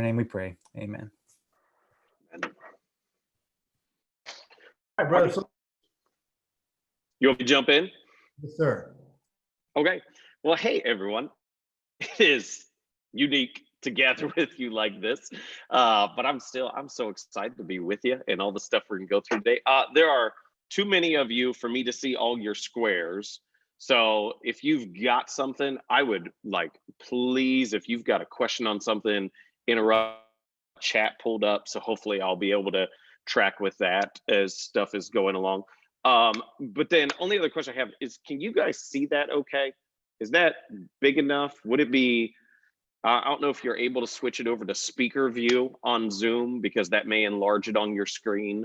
your name we pray. Amen. And All right, brother. So, you want me to jump in? yes, sir. Okay. Well, hey, everyone. It is unique to gather with you like this, but I'm so excited to be with you and all the stuff we're going to go through today. There are too many of you for me to see all your squares. So if you've got something, I would please, if you've got a question on something, interrupt, chat pulled up. So hopefully I'll be able to track with that as stuff is going along. But then only other question I have is, can you guys see that okay? Is that big enough? Would it be, I don't know if you're able to switch it over to speaker view on Zoom, because that may enlarge it on your screen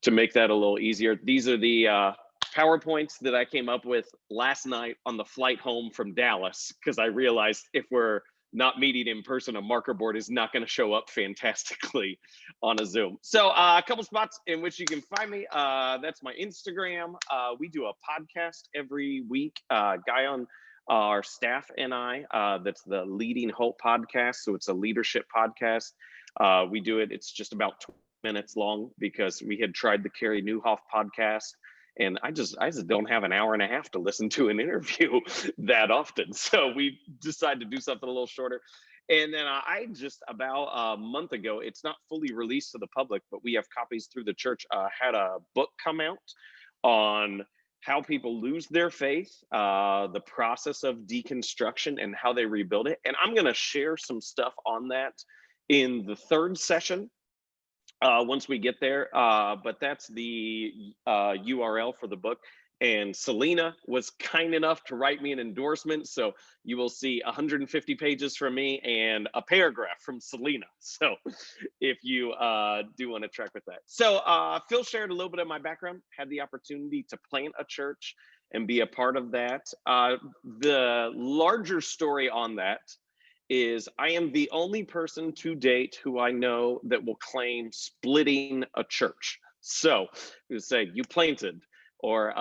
to make that a little easier. These are the PowerPoints that I came up with last night on the flight home from Dallas, because I realized if we're not meeting in person, a marker board is not going to show up fantastically on a Zoom. So a couple spots in which you can find me. That's my Instagram. We do a podcast every week. Guy on our staff and I, that's the Leading Hope podcast. So it's a leadership podcast. We do it. It's just about 20 minutes long, because we had tried the Carey Nieuwhof podcast, and I just don't have an hour and a half to listen to an interview that often. So we decided to do something a little shorter. And then I just about a month ago, it's not fully released to the public, but we have copies through the church, had a book come out on how people lose their faith, the process of deconstruction and how they rebuild it. And I'm going to share some stuff on that in the third session once we get there. But that's the URL for the book. And Selena was kind enough to write me an endorsement. So you will see 150 pages from me and a paragraph from Selena. So if you do want to track with that. So Phil shared a little bit of my background, had the opportunity to plant a church and be a part of that. The larger story on that is I am the only person to date who I know that will claim splitting a church. So who say you planted, or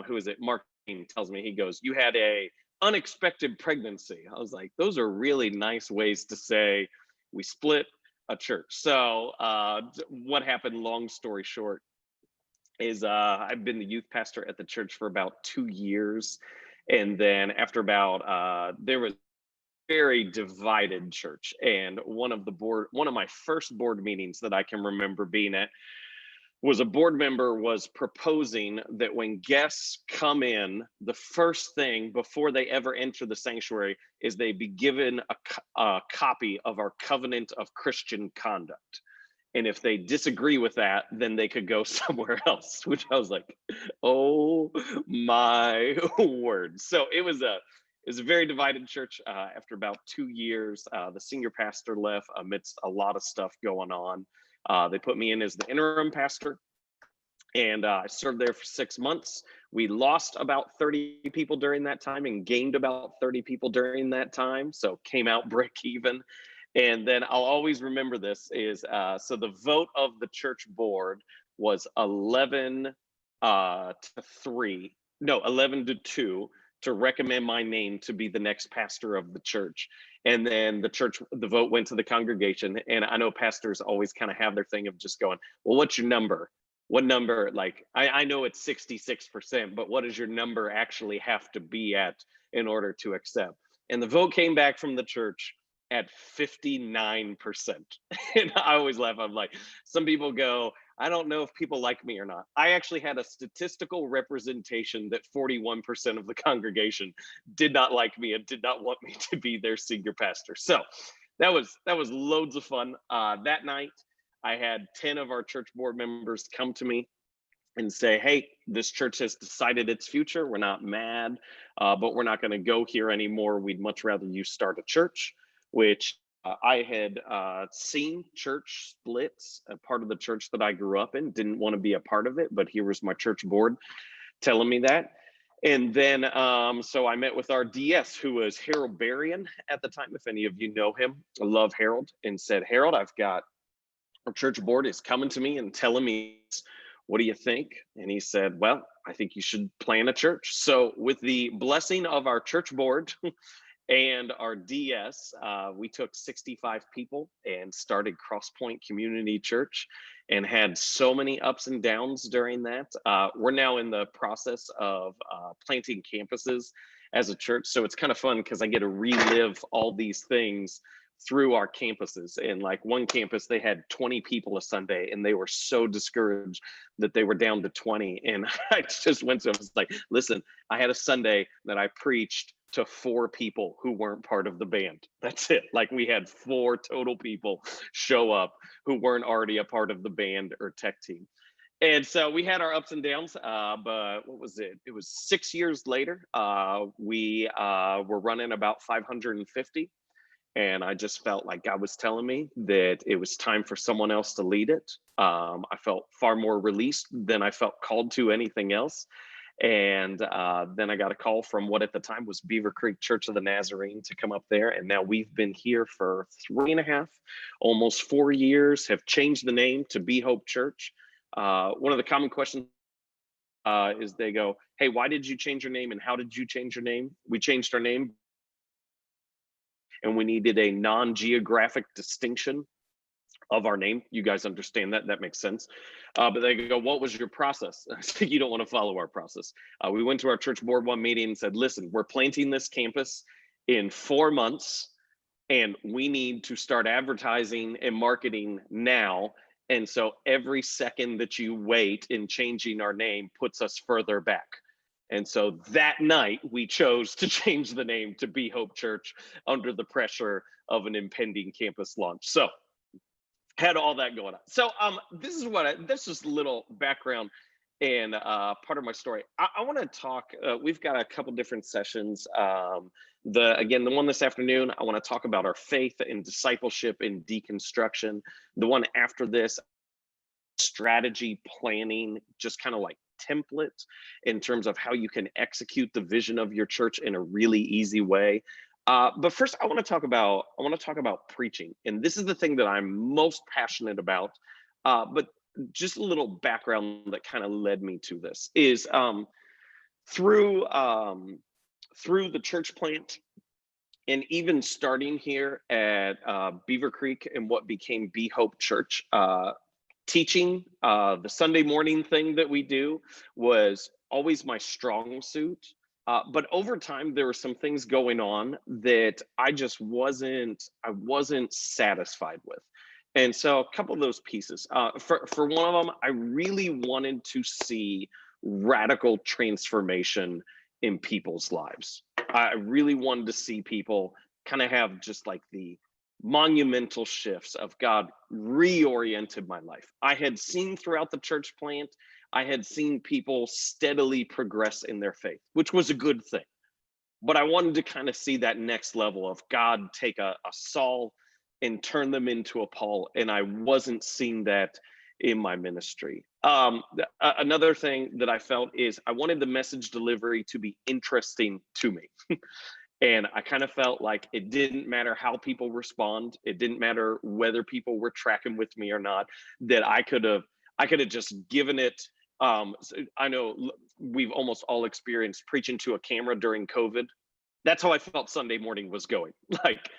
who is it? Mark tells me, he goes, you had a unexpected pregnancy. I was like, those are really nice ways to say we split a church. So what happened, long story short, is I've been the youth pastor at the church for about 2 years. And then after about, there was very divided church, and one of my first board meetings that I can remember being at was a board member was proposing that when guests come in, the first thing before they ever enter the sanctuary is they be given a copy of our covenant of Christian conduct. And if they disagree with that, then they could go somewhere else, which I was like, oh my word. So it was a very divided church. After about 2 years, the senior pastor left amidst a lot of stuff going on. They put me in as the interim pastor, and I served there for 6 months. We lost about 30 people during that time and gained about 30 people during that time. So came out break even. And then I'll always remember this is, so the vote of the church board was 11 to 2 to recommend my name to be the next pastor of the church. And then the vote went to the congregation. And I know pastors always kind of have their thing of just going, well, what's your number? What number? Like, I know it's 66%, but what does your number actually have to be at in order to accept? And the vote came back from the church at 59%. And I always laugh. I'm like, some people go, I don't know if people like me or not. I actually had a statistical representation that 41% of the congregation did not like me and did not want me to be their senior pastor. So that was loads of fun. That night, I had 10 of our church board members come to me and say, hey, this church has decided its future. We're not mad, but we're not going to go here anymore. We'd much rather you start a church, which I had seen church splits. A part of the church that I grew up in, didn't want to be a part of it, but here was my church board telling me that. And then, so I met with our DS, who was Harold Berrien at the time, if any of you know him. I love Harold, and said, Harold, our church board is coming to me and telling me, what do you think? And he said, well, I think you should plant a church. So with the blessing of our church board And our DS, we took 65 people and started Crosspoint Community Church and had so many ups and downs during that. We're now in the process of planting campuses as a church. So it's kind of fun because I get to relive all these things through our campuses. And like one campus, they had 20 people a Sunday and they were so discouraged that they were down to 20. And I just went to them, I was like, listen, I had a Sunday that I preached to 4 people who weren't part of the band. That's it. Like we had 4 total people show up who weren't already a part of the band or tech team. And so we had our ups and downs, but what was it? It was 6 years later. We were running about 550. And I just felt like God was telling me that it was time for someone else to lead it. I felt far more released than I felt called to anything else. And then I got a call from what at the time was Beaver Creek Church of the Nazarene to come up there. And now we've been here for 3.5, almost 4 years, have changed the name to Be Hope Church. One of the common questions is they go, hey, why did you change your name and how did you change your name? We changed our name and we needed a non-geographic distinction of our name. You guys understand that? That makes sense. But they go, what was your process? I said, you don't want to follow our process. We went to our church board one meeting and said, listen, we're planting this campus in 4 months and we need to start advertising and marketing now. And so every second that you wait in changing our name puts us further back. And so that night we chose to change the name to Be Hope Church under the pressure of an impending campus launch. So had all that going on. So this is just a little background and part of my story. I want to talk, we've got a couple different sessions. The one this afternoon, I want to talk about our faith and discipleship and deconstruction. The one after this, strategy planning, just kind of like template in terms of how you can execute the vision of your church in a really easy way. But first, I want to talk about preaching, and this is the thing that I'm most passionate about. But just a little background that kind of led me to this is through the church plant, and even starting here at Beaver Creek and what became Be Hope Church. Teaching, the Sunday morning thing that we do was always my strong suit. But over time, there were some things going on that I wasn't satisfied with. And so a couple of those pieces, for one of them, I really wanted to see radical transformation in people's lives. I really wanted to see people kind of have just like the monumental shifts of God reoriented my life. I had seen throughout the church plant, I had seen people steadily progress in their faith, which was a good thing. But I wanted to kind of see that next level of God take a Saul and turn them into a Paul. And I wasn't seeing that in my ministry. Another thing that I felt is I wanted the message delivery to be interesting to me. And I kind of felt like it didn't matter how people respond. It didn't matter whether people were tracking with me or not, that I could have just given it. So I know we've almost all experienced preaching to a camera during COVID. That's how I felt Sunday morning was going. Like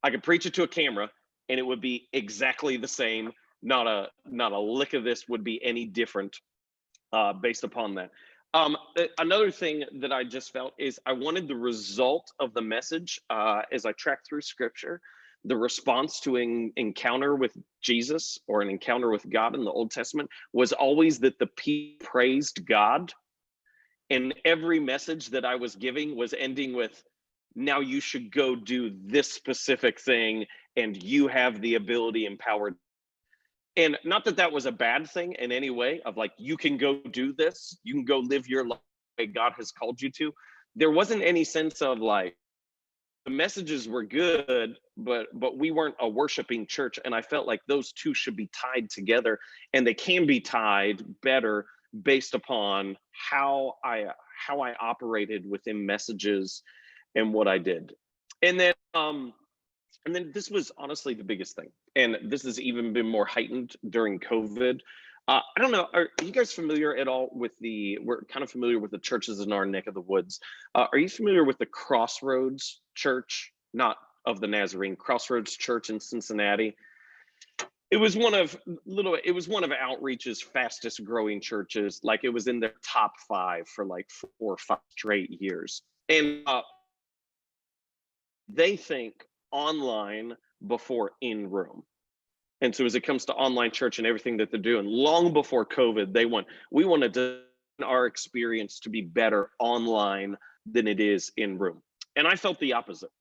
I could preach it to a camera and it would be exactly the same. Not a lick of this would be any different based upon that. Another thing that I just felt is I wanted the result of the message as I tracked through scripture, the response to an encounter with Jesus or an encounter with God in the Old Testament was always that the people praised God. And every message that I was giving was ending with, now you should go do this specific thing and you have the ability and power. And not that that was a bad thing in any way of like, you can go do this, you can go live your life the way God has called you to. There wasn't any sense of like, the messages were good, but we weren't a worshiping church. And I felt like those two should be tied together, and they can be tied better based upon how I operated within messages and what I did. And then this was honestly the biggest thing. And this has even been more heightened during COVID. I don't know. Are you guys familiar at all with we're kind of familiar with the churches in our neck of the woods. Are you familiar with the Crossroads Church? Not of the Nazarene, Crossroads Church in Cincinnati. It was it was one of Outreach's fastest growing churches. Like it was in their top 5 for like 4 or 5 straight years. And they think online before in room. And so as it comes to online church and everything that they're doing, long before COVID, we wanted our experience to be better online than it is in room. And I felt the opposite.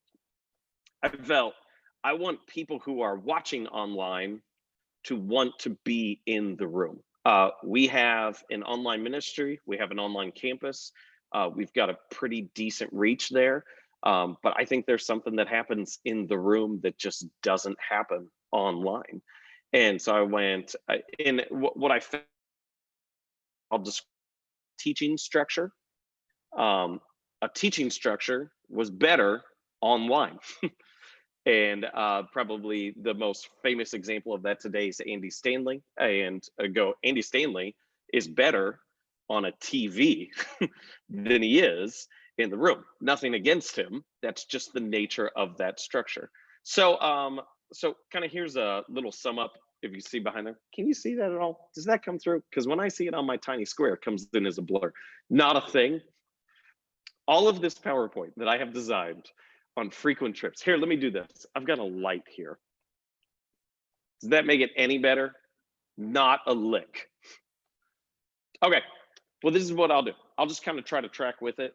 I want people who are watching online to want to be in the room. We have an online ministry, we have an online campus, we've got a pretty decent reach there. But I think there's something that happens in the room that just doesn't happen online. And so I went in what I found, I'll just teaching structure. A teaching structure was better online. And probably the most famous example of that today is Andy Stanley. And Andy Stanley is better on a TV than he is in the room. Nothing against him. That's just the nature of that structure. So kind of here's a little sum up. If you see behind there, can you see that at all? Does that come through? Because when I see it on my tiny square, it comes in as a blur. Not a thing. All of this PowerPoint that I have designed on frequent trips. Here, let me do this. I've got a light here. Does that make it any better? Not a lick. Okay, well, this is what I'll do. I'll just kind of try to track with it.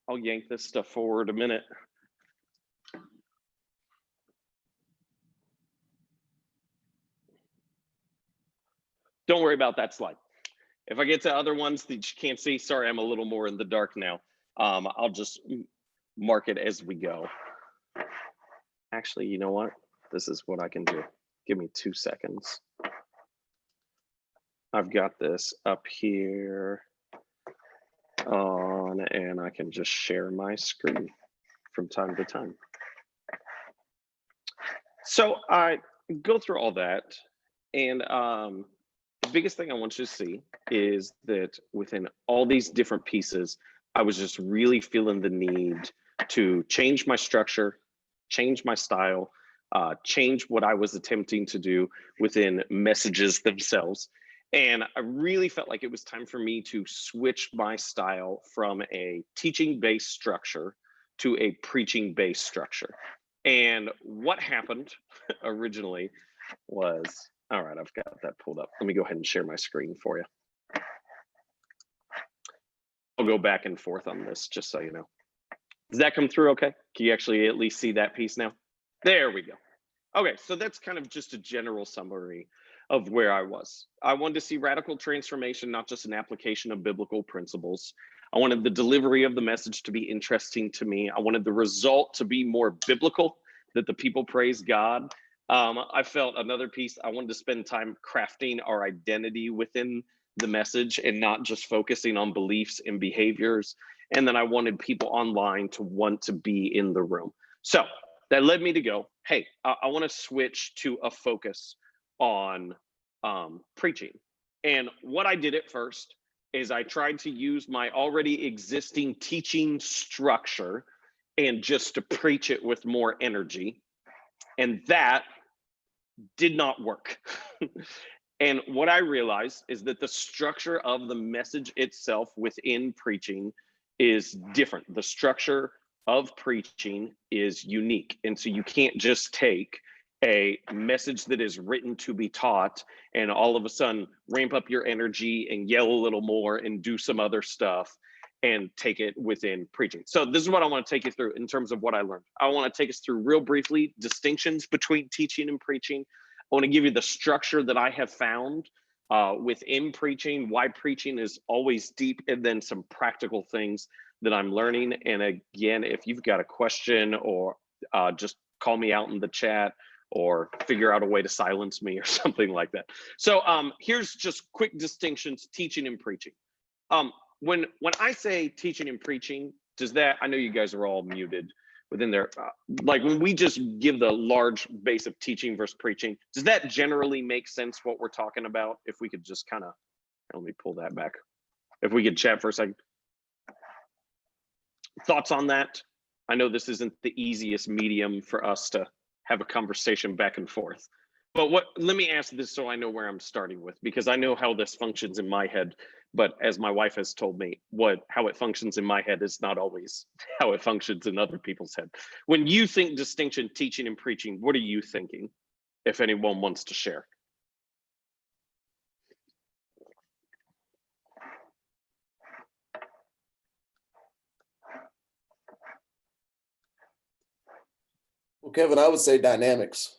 I'll yank this stuff forward a minute. Don't worry about that slide. If I get to other ones that you can't see, sorry, I'm a little more in the dark now. I'll just mark it as we go. Actually, you know what? This is what I can do. Give me 2 seconds. I've got this up here on, and I can just share my screen from time to time. So I go through all that, and the biggest thing I want you to see is that within all these different pieces, I was just really feeling the need to change my structure, change my style, change what I was attempting to do within messages themselves. And I really felt like it was time for me to switch my style from a teaching-based structure to a preaching-based structure. And what happened originally was, all right, I've got that pulled up. Let me go ahead and share my screen for you. I'll go back and forth on this just so you know. Does that come through okay? Can you actually at least see that piece now? There we go. Okay, so that's kind of just a general summary of where I was. I wanted to see radical transformation, not just an application of biblical principles. I wanted the delivery of the message to be interesting to me. I wanted the result to be more biblical, that the people praise God. I felt another piece, I wanted to spend time crafting our identity within the message and not just focusing on beliefs and behaviors. And then I wanted people online to want to be in the room. So that led me to go, hey, I want to switch to a focus on preaching. And what I did at first is I tried to use my already existing teaching structure and just to preach it with more energy. And that did not work. And what I realized is that the structure of the message itself within preaching is different. The structure of preaching is unique. And so you can't just take a message that is written to be taught and all of a sudden ramp up your energy and yell a little more and do some other stuff and take it within preaching. So this is what I want to take you through in terms of what I learned. I want to take us through real briefly distinctions between teaching and preaching. I want to give you the structure that I have found within preaching, why preaching is always deep, and then some practical things that I'm learning. And again, if you've got a question or just call me out in the chat or figure out a way to silence me or something like that. So here's just quick distinctions, teaching and preaching. When I say teaching and preaching, does that, I know you guys are all muted within there. Like when we just give the large base of teaching versus preaching, does that generally make sense what we're talking about? If we could just kind of, let me pull that back. If we could chat for a second. Thoughts on that? I know this isn't the easiest medium for us to have a conversation back and forth. But let me ask this so I know where I'm starting with, because I know how this functions in my head, but as my wife has told me, how it functions in my head is not always how it functions in other people's head. When you think distinction, teaching and preaching, what are you thinking? If anyone wants to share. Well, Kevin, I would say dynamics.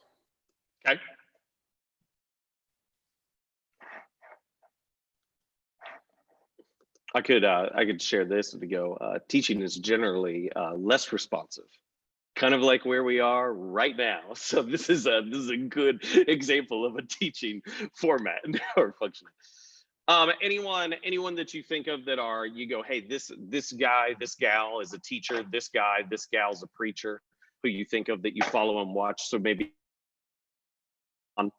Okay. I could share this to go. Teaching is generally less responsive, kind of like where we are right now. So this is a good example of a teaching format or function. Anyone that you think of that you go, hey, this guy, this gal is a teacher, this guy, this gal's a preacher, who you think of that you follow and watch. So maybe on.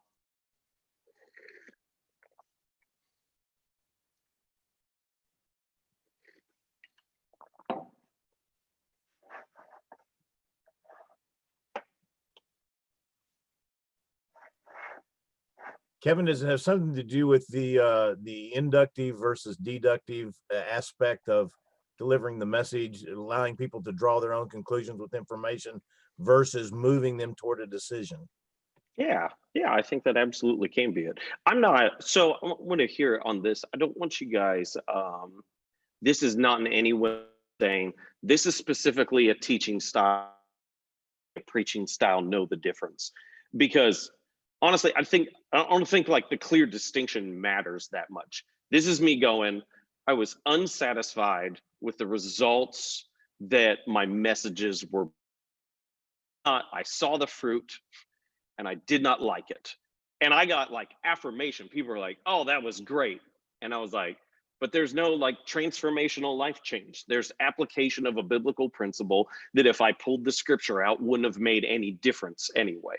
Kevin, does it have something to do with the inductive versus deductive aspect of delivering the message, allowing people to draw their own conclusions with information versus moving them toward a decision? Yeah, I think that absolutely can be it. I'm not, so I want to hear on this. I don't want you guys, this is not in any way saying this is specifically a teaching style, a preaching style, know the difference. Because honestly, I don't think like the clear distinction matters that much. This is me going, I was unsatisfied with the results that my messages were. I saw the fruit and I did not like it. And I got like affirmation. People were like, oh, that was great. And I was like, but there's no like transformational life change. There's application of a biblical principle that if I pulled the scripture out wouldn't have made any difference anyway.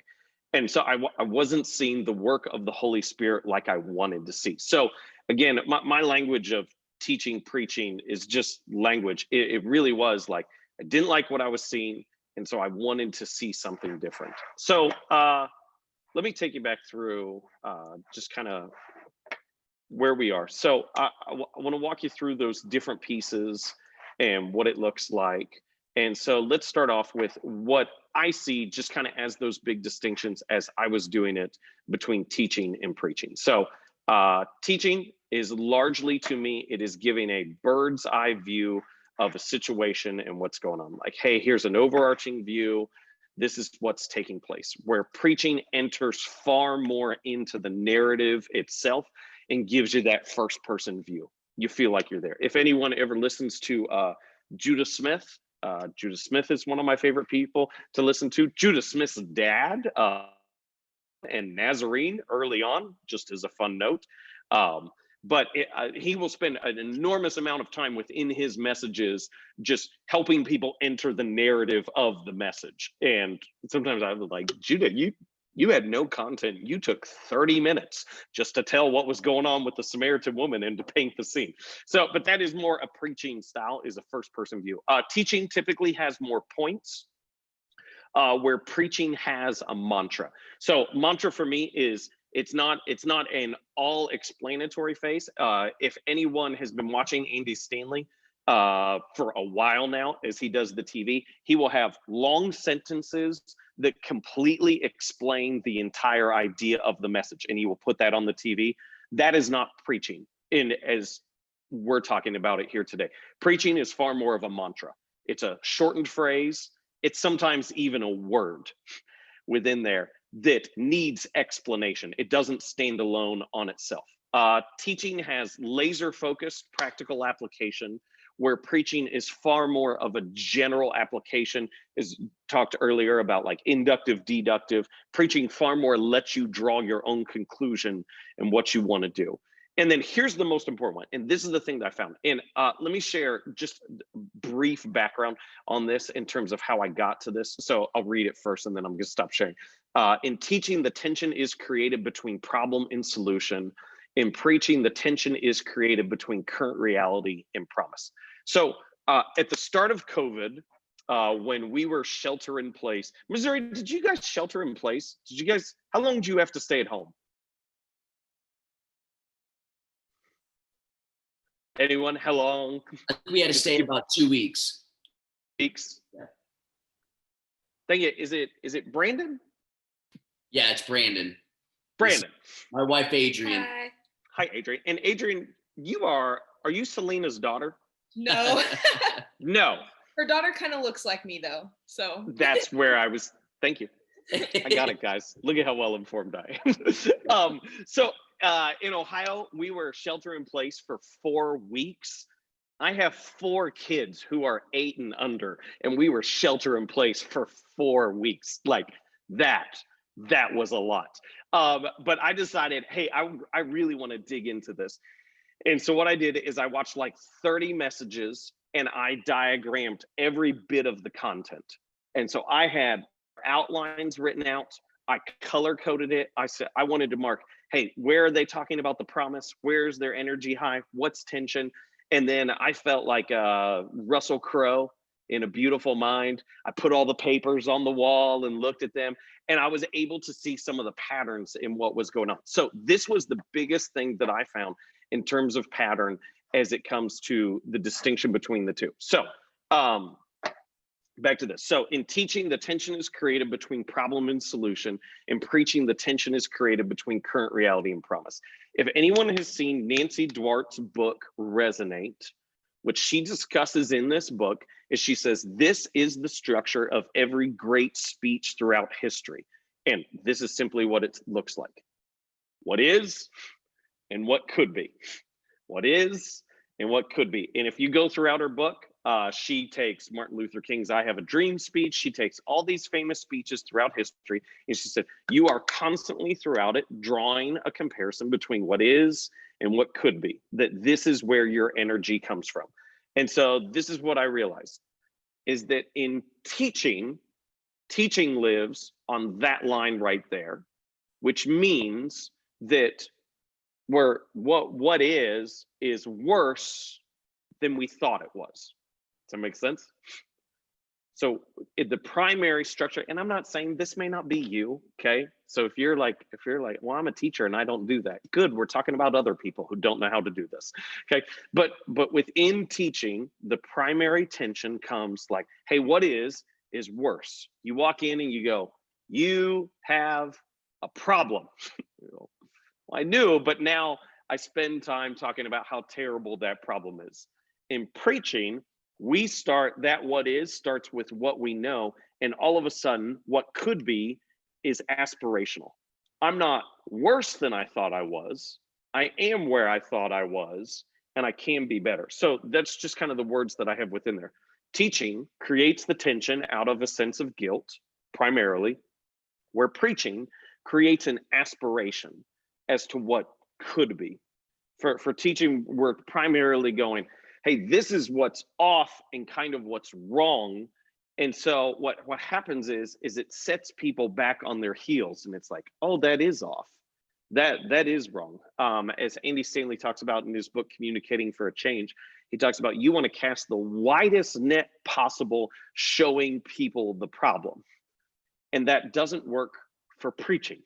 And so I wasn't seeing the work of the Holy Spirit like I wanted to see. So again, my language of teaching, preaching is just language. It really was like, I didn't like what I was seeing. And so I wanted to see something different. So let me take you back through just kind of where we are. So I want to walk you through those different pieces and what it looks like. And so let's start off with what I see just kind of as those big distinctions as I was doing it between teaching and preaching. So teaching is largely, to me, it is giving a bird's eye view of a situation and what's going on. Like, hey, here's an overarching view. This is what's taking place. Where preaching enters far more into the narrative itself and gives you that first person view. You feel like you're there. If anyone ever listens to Judah Smith is one of my favorite people to listen to. Judah Smith's dad and Nazarene early on, just as a fun note. But he will spend an enormous amount of time within his messages just helping people enter the narrative of the message. And sometimes I was like, Judah, you had no content. You took 30 minutes just to tell what was going on with the Samaritan woman and to paint the scene. So, but that is more a preaching style, is a first person view. Teaching typically has more points, where preaching has a mantra. So mantra for me is, it's not an all explanatory phase. If anyone has been watching Andy Stanley for a while now, as he does the TV, he will have long sentences that completely explain the entire idea of the message, and he will put that on the TV. That is not preaching as we're talking about it here today. Preaching is far more of a mantra. It's a shortened phrase. It's sometimes even a word within there that needs explanation. It doesn't stand alone on itself. Teaching has laser focused practical application, where preaching is far more of a general application. As talked earlier about like inductive, deductive, preaching far more lets you draw your own conclusion and what you want to do. And then here's the most important one. And this is the thing that I found. And let me share just brief background on this in terms of how I got to this. So I'll read it first and then I'm going to stop sharing. In teaching, the tension is created between problem and solution. In preaching, the tension is created between current reality and promise. So at the start of COVID, when we were shelter in place, Missouri, did you guys shelter in place? Did you guys, how long did you have to stay at home? Anyone? How long? I think we had to stay about 2 weeks. Weeks? Yeah. Dang it, is it Brandon? Yeah, it's Brandon. Brandon. My wife, Adrian. Hi. Hi, Adrian. And Adrian, are you Selena's daughter? No. No. Her daughter kind of looks like me though. So That's where I was. Thank you. I got it, guys. Look at how well informed I am. So in Ohio, we were shelter in place for 4 weeks. I have 4 kids who are 8 and under, and we were shelter in place for 4 weeks. Like that was a lot. But I decided, hey, I really want to dig into this. And so what I did is I watched like 30 messages and I diagrammed every bit of the content. And so I had outlines written out. I color coded it. I said, I wanted to mark, hey, where are they talking about the promise? Where's their energy high? What's tension? And then I felt like Russell Crowe in A Beautiful Mind. I put all the papers on the wall and looked at them, and I was able to see some of the patterns in what was going on. So this was the biggest thing that I found in terms of pattern as it comes to the distinction between the two. So back to this. So in teaching, the tension is created between problem and solution. In preaching, the tension is created between current reality and promise. If anyone has seen Nancy Duarte's book, Resonate, what she discusses in this book is she says, this is the structure of every great speech throughout history. And this is simply what it looks like. What is and what could be. What is and what could be. And if you go throughout her book, she takes Martin Luther King's I Have a Dream speech. She takes all these famous speeches throughout history. And she said, you are constantly throughout it drawing a comparison between what is and what could be, that this is where your energy comes from. And so this is what I realized, is that in teaching lives on that line right there, which means that where what is worse than we thought it was. Does that make sense? So the primary structure, and I'm not saying this may not be you, okay? So if you're like, well, I'm a teacher and I don't do that. Good, we're talking about other people who don't know how to do this, okay? But within teaching, the primary tension comes like, hey, what is worse? You walk in and you go, you have a problem. Well, I knew, but now I spend time talking about how terrible that problem is. In preaching, we start that what is starts with what we know, and all of a sudden what could be is aspirational. I'm not worse than I thought I was. I am where I thought I was, and I can be better. So that's just kind of the words that I have within there. Teaching creates the tension out of a sense of guilt, primarily, where preaching creates an aspiration as to what could be. For teaching, we're primarily going, hey, this is what's off and kind of what's wrong. And so what happens is it sets people back on their heels, and it's like, oh, that is off. That is wrong. As Andy Stanley talks about in his book, Communicating for a Change, he talks about you want to cast the widest net possible, showing people the problem. And that doesn't work for preaching.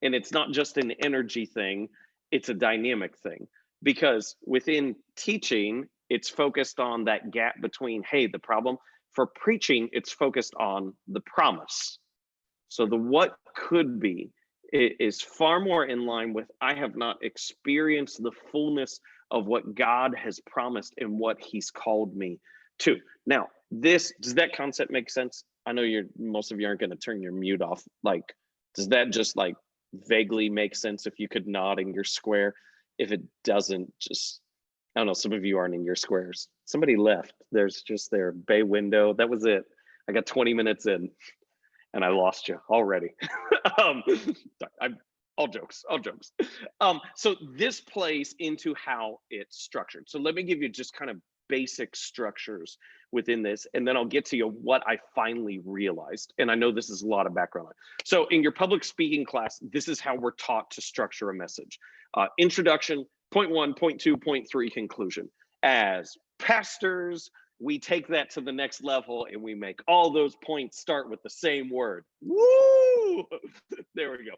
And it's not just an energy thing, it's a dynamic thing. Because within teaching, it's focused on that gap between, hey, the problem. For preaching, it's focused on the promise. So the what could be is far more in line with, I have not experienced the fullness of what God has promised and what he's called me to. Now, does that concept make sense? I know most of you aren't going to turn your mute off. Like, does that just like vaguely make sense if you could nod in your square? If it doesn't, just, I don't know, some of you aren't in your squares. Somebody left. There's just their bay window. That was it. I got 20 minutes in and I lost you already. All jokes, all jokes. So this plays into how it's structured. So let me give you just kind of basic structures within this, and then I'll get to you what I finally realized. And I know this is a lot of background. So in your public speaking class, this is how we're taught to structure a message. Introduction, point 1, point 2, point 3, conclusion. As pastors, we take that to the next level and we make all those points start with the same word. Woo! There we go.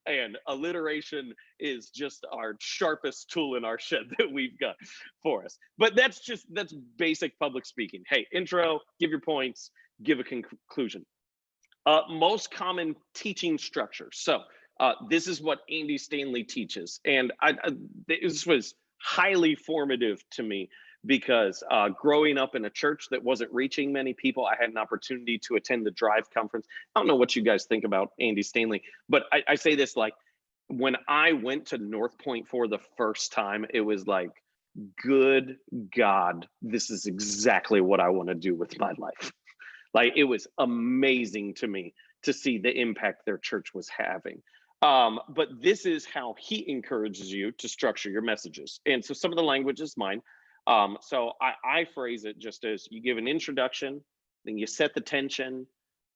And alliteration is just our sharpest tool in our shed that we've got for us. But that's basic public speaking. Hey, intro, give your points, give a conclusion. Most common teaching structure. So this is what Andy Stanley teaches. And this was highly formative to me because growing up in a church that wasn't reaching many people, I had an opportunity to attend the Drive conference. I don't know what you guys think about Andy Stanley, but I say this, like, when I went to North Point for the first time, it was like, good God, this is exactly what I want to do with my life. Like, it was amazing to me to see the impact their church was having. But this is how he encourages you to structure your messages. And so some of the language is mine. So I phrase it just as you give an introduction, then you set the tension,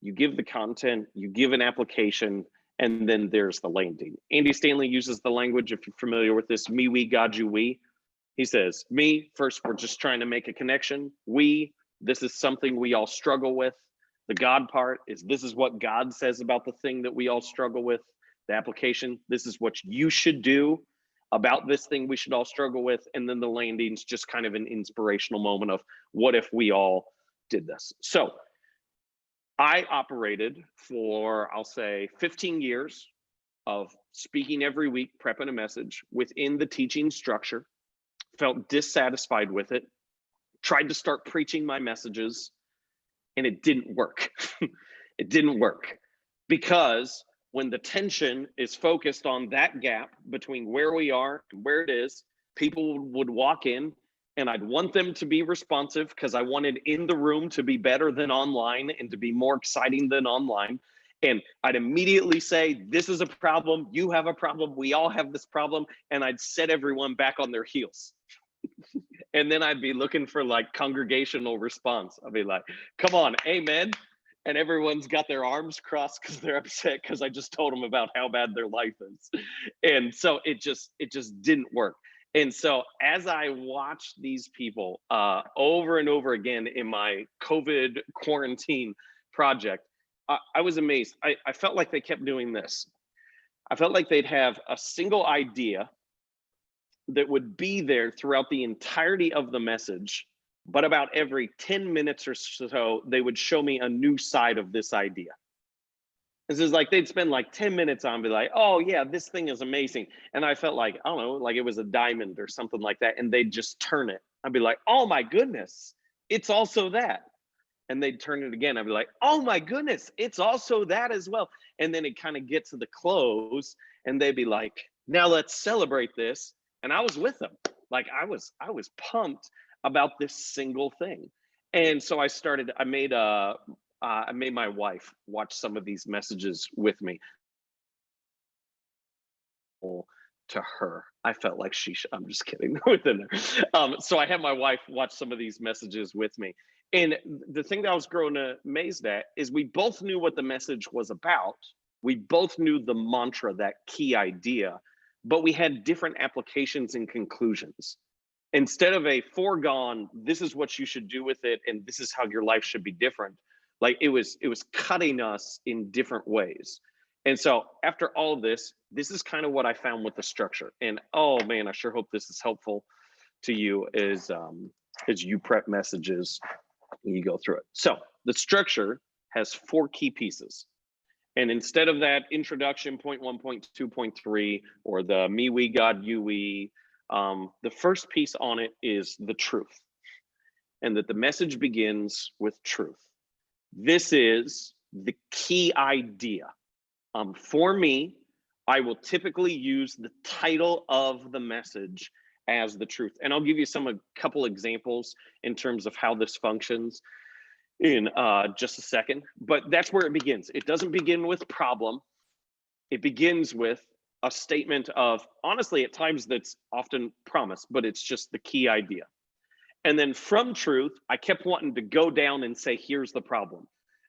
you give the content, you give an application, and then there's the landing. Andy Stanley uses the language, if you're familiar with this, me, we, God, you, we. He says, me, first, we're just trying to make a connection. We, this is something we all struggle with. The God part is, this is what God says about the thing that we all struggle with. The application, this is what you should do about this thing we should all struggle with. And then the landing's just kind of an inspirational moment of, what if we all did this? So I operated for, I'll say, 15 years of speaking every week, prepping a message within the teaching structure, felt dissatisfied with it, tried to start preaching my messages, and it didn't work. It didn't work because when the tension is focused on that gap between where we are and where it is, people would walk in and I'd want them to be responsive because I wanted in the room to be better than online and to be more exciting than online. And I'd immediately say, this is a problem, you have a problem, we all have this problem. And I'd set everyone back on their heels. And then I'd be looking for like congregational response. I'd be like, come on, amen. And everyone's got their arms crossed because they're upset because I just told them about how bad their life is. And so it just didn't work. And so as I watched these people over and over again in my COVID quarantine project, I was amazed. I felt like they kept doing this. I felt like they'd have a single idea that would be there throughout the entirety of the message, but about every 10 minutes or so, they would show me a new side of this idea. This is like, they'd spend like 10 minutes on, be like, oh yeah, this thing is amazing. And I felt like, I don't know, like it was a diamond or something like that. And they'd just turn it. I'd be like, oh my goodness, it's also that. And they'd turn it again. I'd be like, oh my goodness, it's also that as well. And then it kind of gets to the close and they'd be like, now let's celebrate this. And I was with them. Like I was pumped about this single thing. And so I made my wife watch some of these messages with me. To her, I felt like I'm just kidding within her. So I had my wife watch some of these messages with me. And the thing that I was growing amazed at is we both knew what the message was about. We both knew the mantra, that key idea, but we had different applications and conclusions. Instead of a foregone, this is what you should do with it, and this is how your life should be different. Like it was cutting us in different ways. And so after all of this is kind of what I found with the structure. And oh man, I sure hope this is helpful to you as you prep messages and you go through it. So the structure has 4 key pieces. And instead of that introduction, point 1, point 2, point 3, or the me, we, God, you, we, the first piece on it is the truth. And that the message begins with truth. This is the key idea. For me, I will typically use the title of the message as the truth. And I'll give you a couple examples in terms of how this functions in just a second. But that's where it begins. It doesn't begin with problem. It begins with a statement of, honestly, at times that's often promise, but it's just the key idea. And then from truth, I kept wanting to go down and say, here's the problem.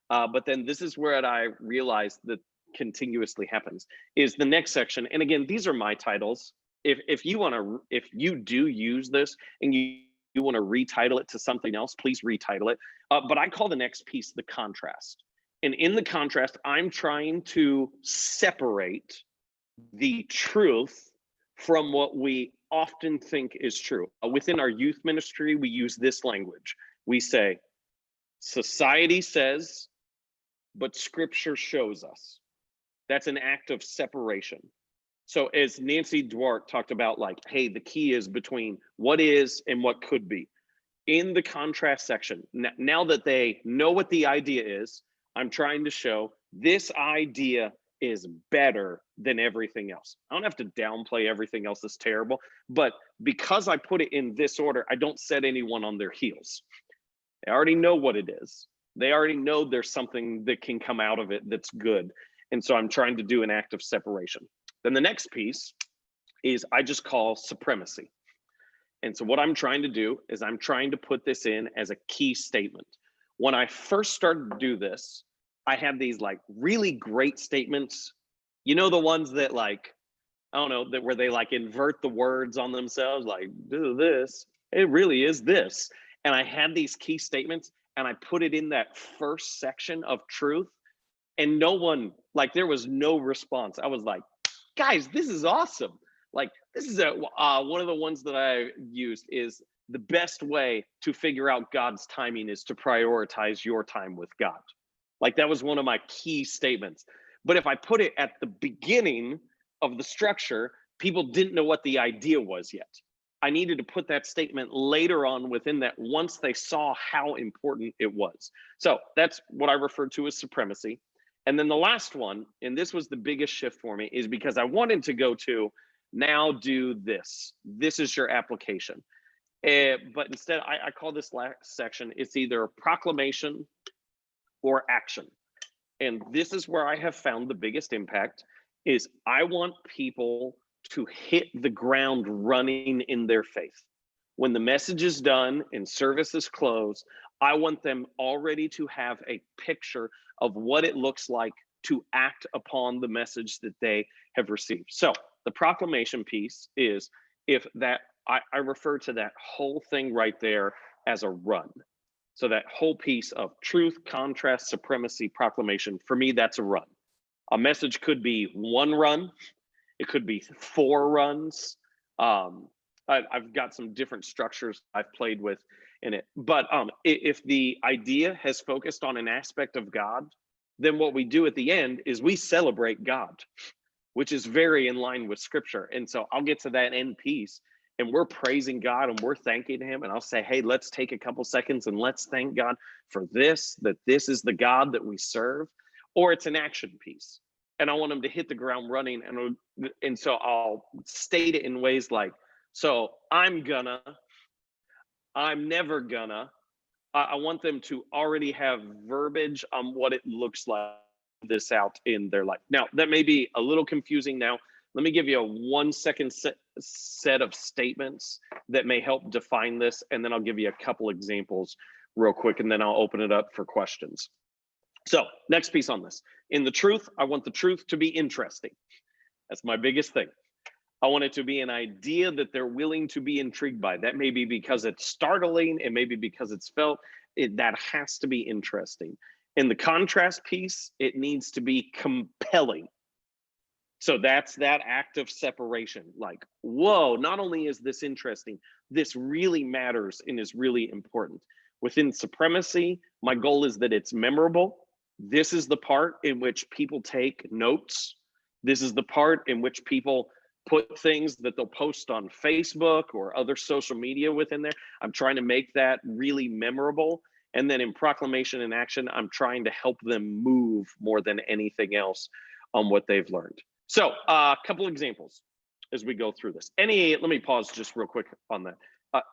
But then this is where I realized that continuously happens is the next section. And again, these are my titles. If you do use this and you want to retitle it to something else, please retitle it. But I call the next piece the contrast. And in the contrast, I'm trying to separate the truth from what we often think is true. Within our youth ministry, we use this language. We say, society says, but scripture shows us. That's an act of separation. So as Nancy Duarte talked about, like, hey, the key is between what is and what could be. In the contrast section, now that they know what the idea is, I'm trying to show this idea is better than everything else. I don't have to downplay everything else that's terrible, but because I put it in this order, I don't set anyone on their heels. They already know what it is. They already know there's something that can come out of it that's good. And so I'm trying to do an act of separation. Then the next piece is I just call supremacy. And so what I'm trying to do is I'm trying to put this in as a key statement. When I first started to do this, I had these like really great statements. You know, the ones that like, I don't know, that where they like invert the words on themselves, like do this, it really is this. And I had these key statements and I put it in that first section of truth and no one, like there was no response. I was like, guys, this is awesome. Like this is one of the ones that I used is the best way to figure out God's timing is to prioritize your time with God. Like that was one of my key statements. But if I put it at the beginning of the structure, people didn't know what the idea was yet. I needed to put that statement later on within that once they saw how important it was. So that's what I refer to as supremacy. And then the last one, and this was the biggest shift for me, is because I wanted to go to now do this. This is your application. But instead, I call this last section, it's either proclamation or action. And this is where I have found the biggest impact is I want people to hit the ground running in their faith. When the message is done and service is closed, I want them already to have a picture of what it looks like to act upon the message that they have received. So the proclamation piece is if that, I refer to that whole thing right there as a run. So that whole piece of truth, contrast, supremacy, proclamation, for me, that's a run. A message could be one run. It could be 4 runs. I've got some different structures I've played with in it. But if the idea has focused on an aspect of God, then what we do at the end is we celebrate God, which is very in line with scripture. And so I'll get to that end piece and we're praising God and we're thanking him. And I'll say, hey, let's take a couple seconds and let's thank God for this, that this is the God that we serve. Or it's an action piece. And I want them to hit the ground running. And so I'll state it in ways like, so I'm never gonna, I want them to already have verbiage on what it looks like this out in their life. Now, that may be a little confusing now. Let me give you a 1 second set of statements that may help define this. And then I'll give you a couple examples real quick, and then I'll open it up for questions. So next piece on this. In the truth, I want the truth to be interesting. That's my biggest thing. I want it to be an idea that they're willing to be intrigued by. That may be because it's startling. It may be because it's felt. That has to be interesting. In the contrast piece, it needs to be compelling. So that's that act of separation. Like, whoa, not only is this interesting, this really matters and is really important. Within supremacy, my goal is that it's memorable. This is the part in which people take notes. This is the part in which people put things that they'll post on Facebook or other social media within there. I'm trying to make that really memorable. And then in proclamation and action, I'm trying to help them move more than anything else on what they've learned. So a couple examples as we go through this. Let me pause just real quick on that.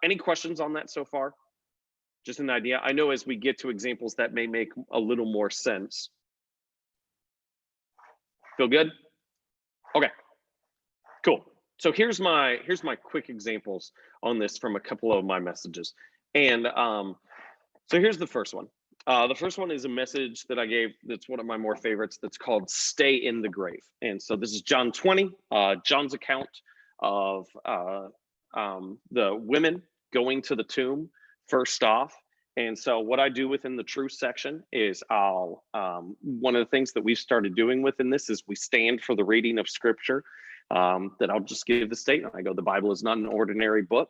Any questions on that so far? Just an idea. I know as we get to examples that may make a little more sense. Feel good? Okay. Cool. So here's my quick examples on this from a couple of my messages. And so here's the first one. The first one is a message that I gave that's one of my more favorites that's called Stay in the Grave. And so this is John 20, John's account of the women going to the tomb first off. And so what I do within the truth section is I'll, one of the things that we've started doing within this is we stand for the reading of scripture. That I'll just give the statement. I go, the Bible is not an ordinary book.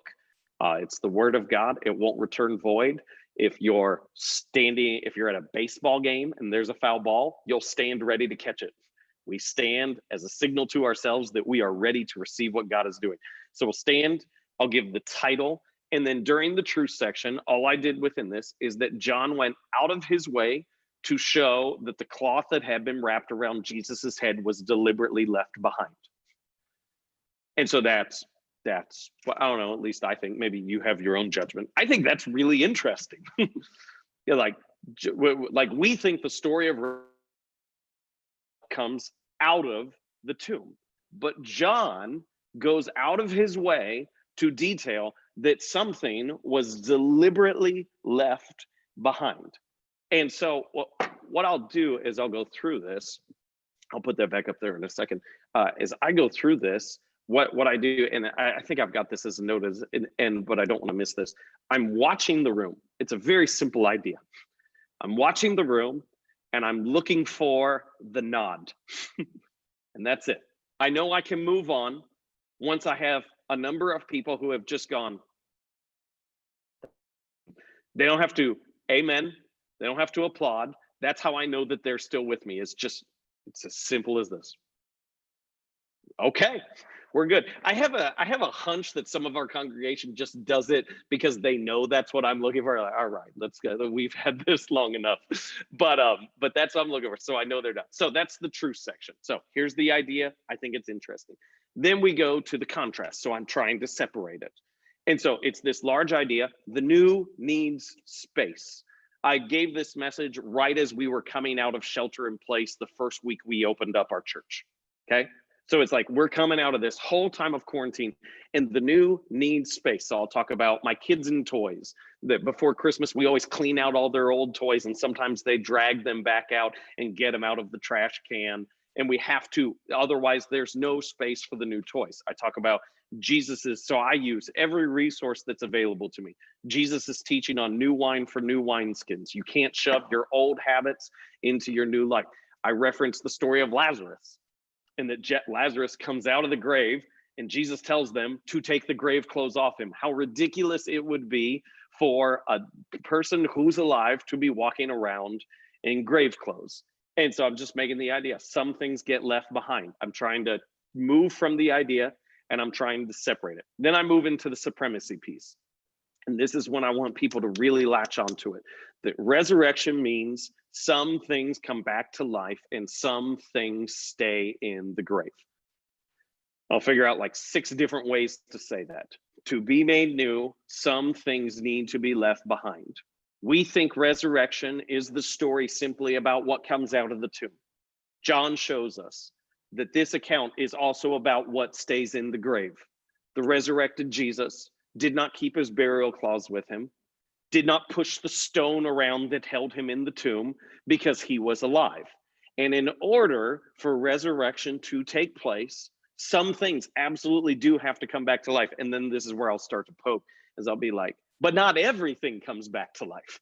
It's the word of God. It won't return void. If you're at a baseball game and there's a foul ball, you'll stand ready to catch it. We stand as a signal to ourselves that we are ready to receive what God is doing. So we'll stand, I'll give the title. And then during the truth section, all I did within this is that John went out of his way to show that the cloth that had been wrapped around Jesus's head was deliberately left behind. And so that's well, I don't know, at least I think, maybe you have your own judgment. I think that's really interesting. Yeah, like we think the story of comes out of the tomb, but John goes out of his way to detail that something was deliberately left behind. And so what I'll do is I'll go through this. I'll put that back up there in a second. As I go through this, what I do, and I think I've got this as a note, but I don't want to miss this. I'm watching the room. It's a very simple idea. I'm watching the room and I'm looking for the nod. And that's it. I know I can move on once I have a number of people who have just gone. They don't have to amen. They don't have to applaud. That's how I know that they're still with me. It's as simple as this. Okay, we're good. I have a hunch that some of our congregation just does it because they know that's what I'm looking for. Like, all right, let's go. We've had this long enough, but that's what I'm looking for. So I know they're done. So that's the truth section. So here's the idea. I think it's interesting. Then we go to the contrast. So I'm trying to separate it. And so it's this large idea. The new needs space. I gave this message right as we were coming out of shelter in place the first week we opened up our church. Okay. So it's like we're coming out of this whole time of quarantine and the new needs space. So I'll talk about my kids and toys. That before Christmas, we always clean out all their old toys and sometimes they drag them back out and get them out of the trash can. And we have to, otherwise there's no space for the new toys. I talk about so I use every resource that's available to me. Jesus is teaching on new wine for new wineskins. You can't shove your old habits into your new life. I reference the story of Lazarus. And that Lazarus comes out of the grave and Jesus tells them to take the grave clothes off him. How ridiculous it would be for a person who's alive to be walking around in grave clothes. And so I'm just making the idea. Some things get left behind. I'm trying to move from the idea and I'm trying to separate it. Then I move into the supremacy piece. And this is when I want people to really latch onto it. That resurrection means some things come back to life and some things stay in the grave. I'll figure out like 6 different ways to say that. To be made new, some things need to be left behind. We think resurrection is the story simply about what comes out of the tomb. John shows us that this account is also about what stays in the grave. The resurrected Jesus did not keep his burial clothes with him, did not push the stone around that held him in the tomb because he was alive. And in order for resurrection to take place, some things absolutely do have to come back to life. And then this is where I'll start to poke, as I'll be like, but not everything comes back to life.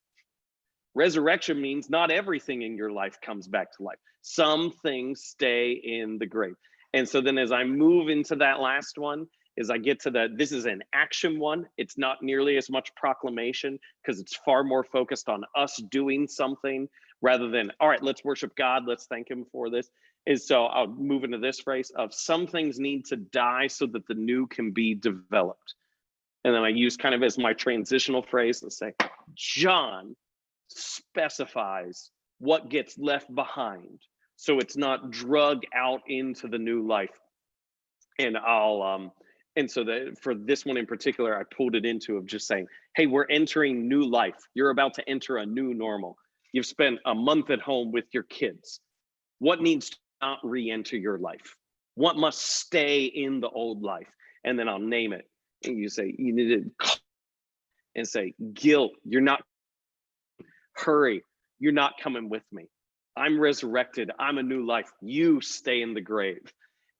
Resurrection means not everything in your life comes back to life. Some things stay in the grave. And so then as I move into that last one, as I get to this is an action one. It's not nearly as much proclamation because it's far more focused on us doing something rather than, all right, let's worship God. Let's thank him for this. So I'll move into this phrase of some things need to die so that the new can be developed. And then I use kind of as my transitional phrase and say, John specifies what gets left behind so it's not drug out into the new life. And and so for this one in particular, I pulled it into of just saying, hey, we're entering new life. You're about to enter a new normal. You've spent a month at home with your kids. What needs to not re-enter your life? What must stay in the old life? And then I'll name it. And you say, you need to, and say, guilt, you're not, hurry, you're not coming with me. I'm resurrected. I'm a new life. You stay in the grave.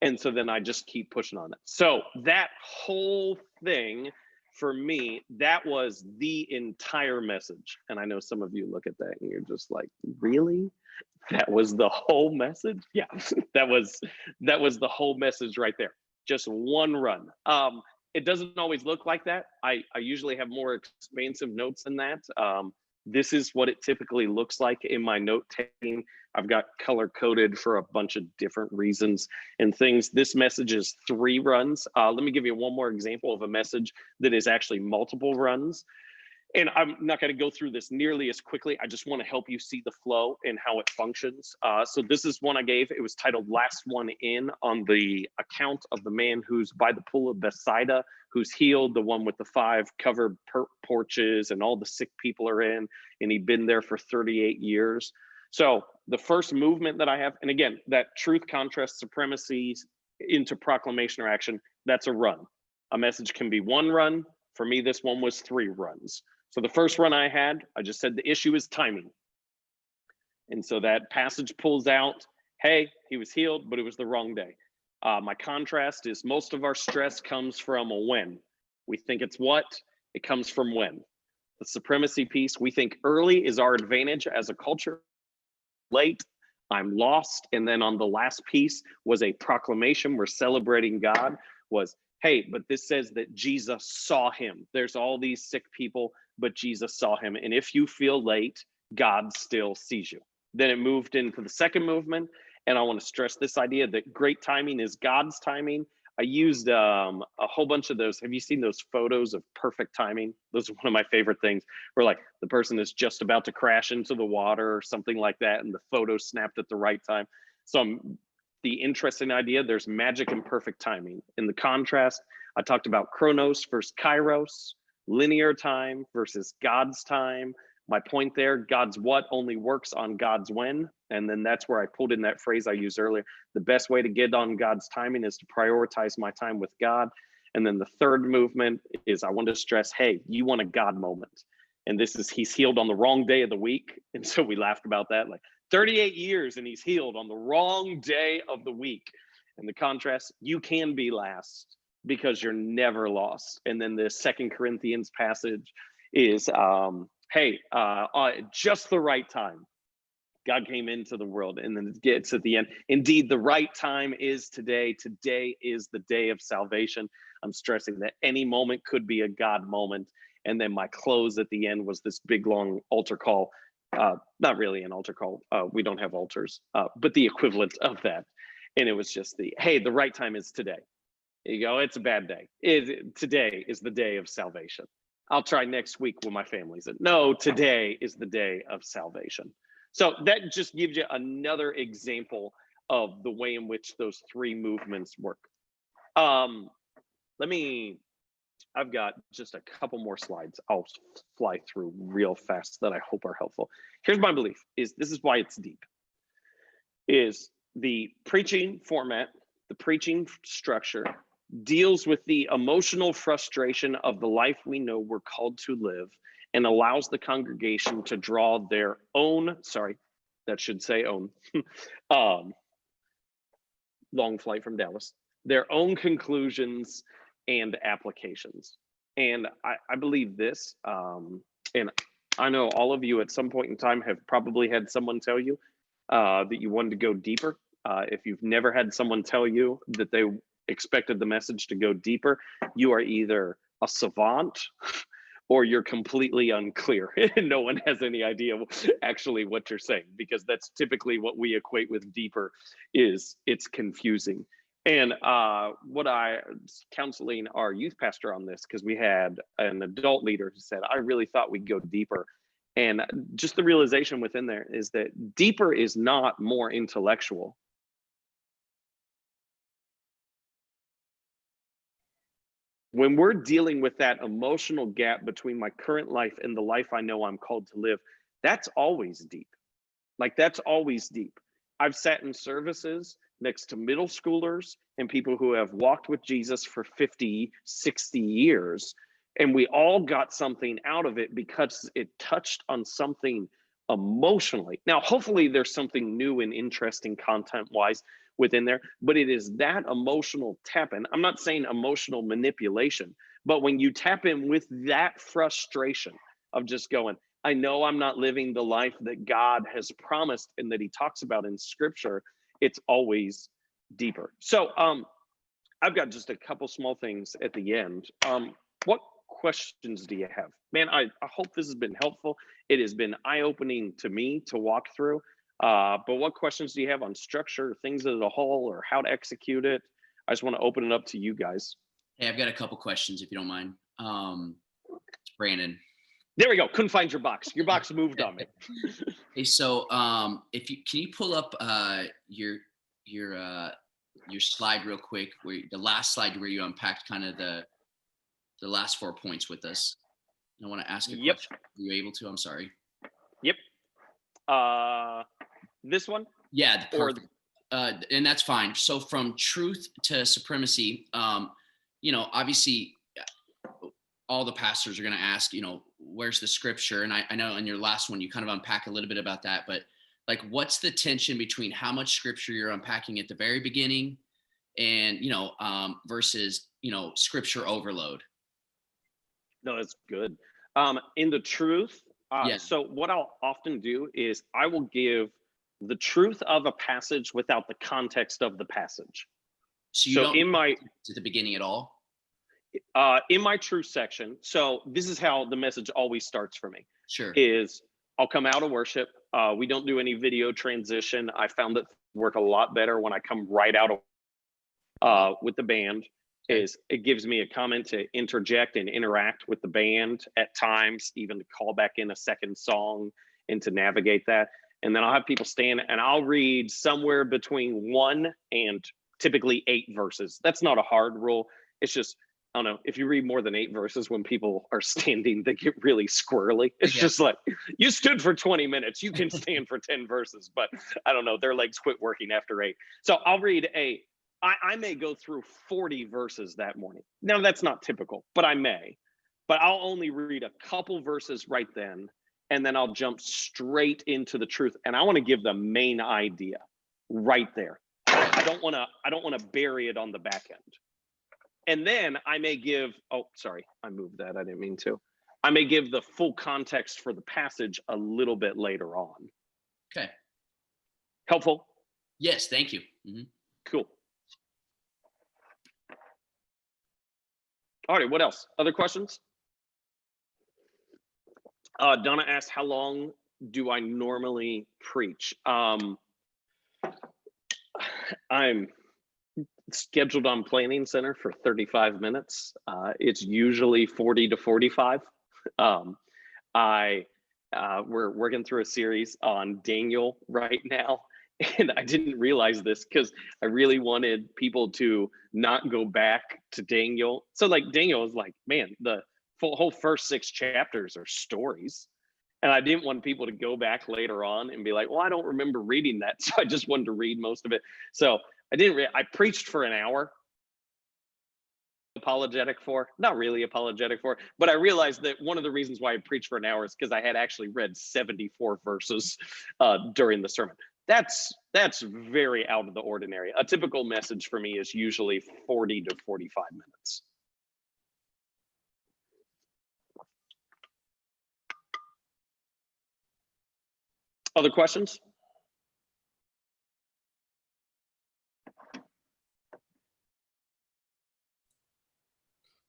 And so then I just keep pushing on it. So that whole thing for me, that was the entire message. And I know some of you look at that and you're just like, really? That was the whole message? Yeah, that was the whole message right there. Just one run. It doesn't always look like that. I usually have more expansive notes than that. This is what it typically looks like in my note taking. I've got color coded for a bunch of different reasons and things. This message is 3 runs. Let me give you one more example of a message that is actually multiple runs. And I'm not going to go through this nearly as quickly. I just want to help you see the flow and how it functions. So this is one I gave. It was titled Last One In, on the account of the man who's by the pool of Bethsaida, who's healed, the one with the 5 covered porches and all the sick people are in, and he'd been there for 38 years. So the first movement that I have, and again, that truth, contrast, supremacy into proclamation or action, that's a run. A message can be 1 run. For me, this one was 3 runs. So the first run I had, I just said the issue is timing. And so that passage pulls out, hey, he was healed, but it was the wrong day. My contrast is most of our stress comes from a when. We think it's what, it comes from when. The supremacy piece, we think early is our advantage as a culture. Late, I'm lost. And then on the last piece was a proclamation, we're celebrating God, was, hey, but this says that Jesus saw him. There's all these sick people, but Jesus saw him. And if you feel late, God still sees you. Then it moved into the second movement. And I want to stress this idea that great timing is God's timing. I used a whole bunch of those. Have you seen those photos of perfect timing? Those are one of my favorite things, where like the person is just about to crash into the water or something like that, and the photo snapped at the right time. So the interesting idea, there's magic and perfect timing. In the contrast, I talked about chronos versus kairos, linear time versus God's time. My point there, God's what only works on God's when. And then that's where I pulled in that phrase I used earlier. The best way to get on God's timing is to prioritize my time with God. And then the third movement is I want to stress, hey, you want a God moment. And this is, he's healed on the wrong day of the week. And so we laughed about that, like 38 years and he's healed on the wrong day of the week. And the contrast, you can be last because you're never lost. And then the 2 Corinthians passage is, hey, just the right time. God came into the world, and then it gets at the end. Indeed, the right time is today. Today is the day of salvation. I'm stressing that any moment could be a God moment. And then my close at the end was this big, long altar call. Not really an altar call. We don't have altars, but the equivalent of that. And it was just the, hey, the right time is today. There you go. It's a bad day. Today is the day of salvation. I'll try next week when my family's in. No, today is the day of salvation. So that just gives you another example of the way in which those 3 movements work. I've got just a couple more slides I'll fly through real fast that I hope are helpful. Here's my belief, is this is why it's deep, is the preaching format, the preaching structure deals with the emotional frustration of the life we know we're called to live, and allows the congregation to draw their own, sorry, that should say own, long flight from Dallas, their own conclusions and applications. And I believe this, and I know all of you at some point in time have probably had someone tell you that you wanted to go deeper. If you've never had someone tell you that they expected the message to go deeper, you are either a savant or you're completely unclear and no one has any idea actually what you're saying, because that's typically what we equate with deeper, is it's confusing. And what I was counseling our youth pastor on this, because we had an adult leader who said, I really thought we'd go deeper. And just the realization within there is that deeper is not more intellectual. When we're dealing with that emotional gap between my current life and the life I know I'm called to live, that's always deep. Like, that's always deep. I've sat in services next to middle schoolers and people who have walked with Jesus for 50, 60 years. And we all got something out of it because it touched on something emotionally. Now, hopefully there's something new and interesting content wise within there, but it is that emotional tap in. I'm not saying emotional manipulation, but when you tap in with that frustration of just going, I know I'm not living the life that God has promised and that he talks about in scripture, it's always deeper. So I've got just a couple small things at the end. What questions do you have? Man, I hope this has been helpful. It has been eye-opening to me to walk through. But what questions do you have on structure, things as a whole, or how to execute it? I just want to open it up to you guys. Hey, I've got a couple questions if you don't mind. It's Brandon. There we go. Couldn't find your box. Your box moved on me. Hey, so if you can you pull up your slide real quick, where the last slide where you unpacked kind of the last 4 points with us. I want to ask a Yep. question. Are you able to? I'm sorry. Yep. This one? Yeah, Or perfect. And that's fine. So from truth to supremacy, obviously all the pastors are going to ask, where's the scripture? And I know in your last one, you kind of unpack a little bit about that, but like, what's the tension between how much scripture you're unpacking at the very beginning and, versus, scripture overload? No, that's good. In the truth, Yeah. so what I'll often do is I will give the truth of a passage without the context of the passage. So you So don't in my at the beginning at all? in my truth section, so this is how the message always starts for me, Sure. is I'll come out of worship. We don't do any video transition. I found that work a lot better when I come right out of with the band. Is it gives me a comment to interject and interact with the band at times, even to call back in a second song and to navigate that. And then I'll have people stand and I'll read somewhere between 1 and typically 8 verses. That's not a hard rule. It's just, I don't know, if you read more than 8 verses when people are standing, they get really squirrely. It's just like, you stood for 20 minutes, you can stand for 10 verses, but I don't know, their legs quit working after 8. So I'll read I may go through 40 verses that morning. Now that's not typical, but I may. But I'll only read a couple verses right then, and then I'll jump straight into the truth. And I want to give the main idea right there. I don't want to bury it on the back end. And then I may give, oh, sorry, I moved that. I didn't mean to. I may give the full context for the passage a little bit later on. Okay. Helpful? Yes, thank you. Mm-hmm. Cool. All right, what else? Other questions? Donna asked, how long do I normally preach? I'm scheduled on Planning Center for 35 minutes. It's usually 40 to 45. We're working through a series on Daniel right now. And I didn't realize this because I really wanted people to not go back to Daniel. So like Daniel is like, man, the whole first 6 chapters are stories. And I didn't want people to go back later on and be like, well, I don't remember reading that. So I just wanted to read most of it. So I preached for an hour. Apologetic for, not really apologetic for, but I realized that one of the reasons why I preached for an hour is because I had actually read 74 verses during the sermon. That's very out of the ordinary. A typical message for me is usually 40 to 45 minutes. Other questions?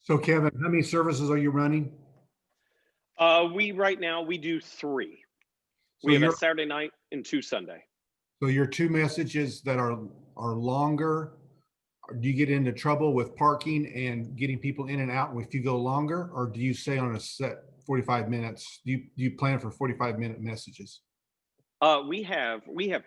So Kevin, how many services are you running? Right now we do 3. So We have a your Saturday night and 2 Sunday. so your 2 messages that are longer, do you get into trouble with parking and getting people in and out if you go longer, or do you stay on a set 45 minutes? Do you plan for 45-minute messages? We have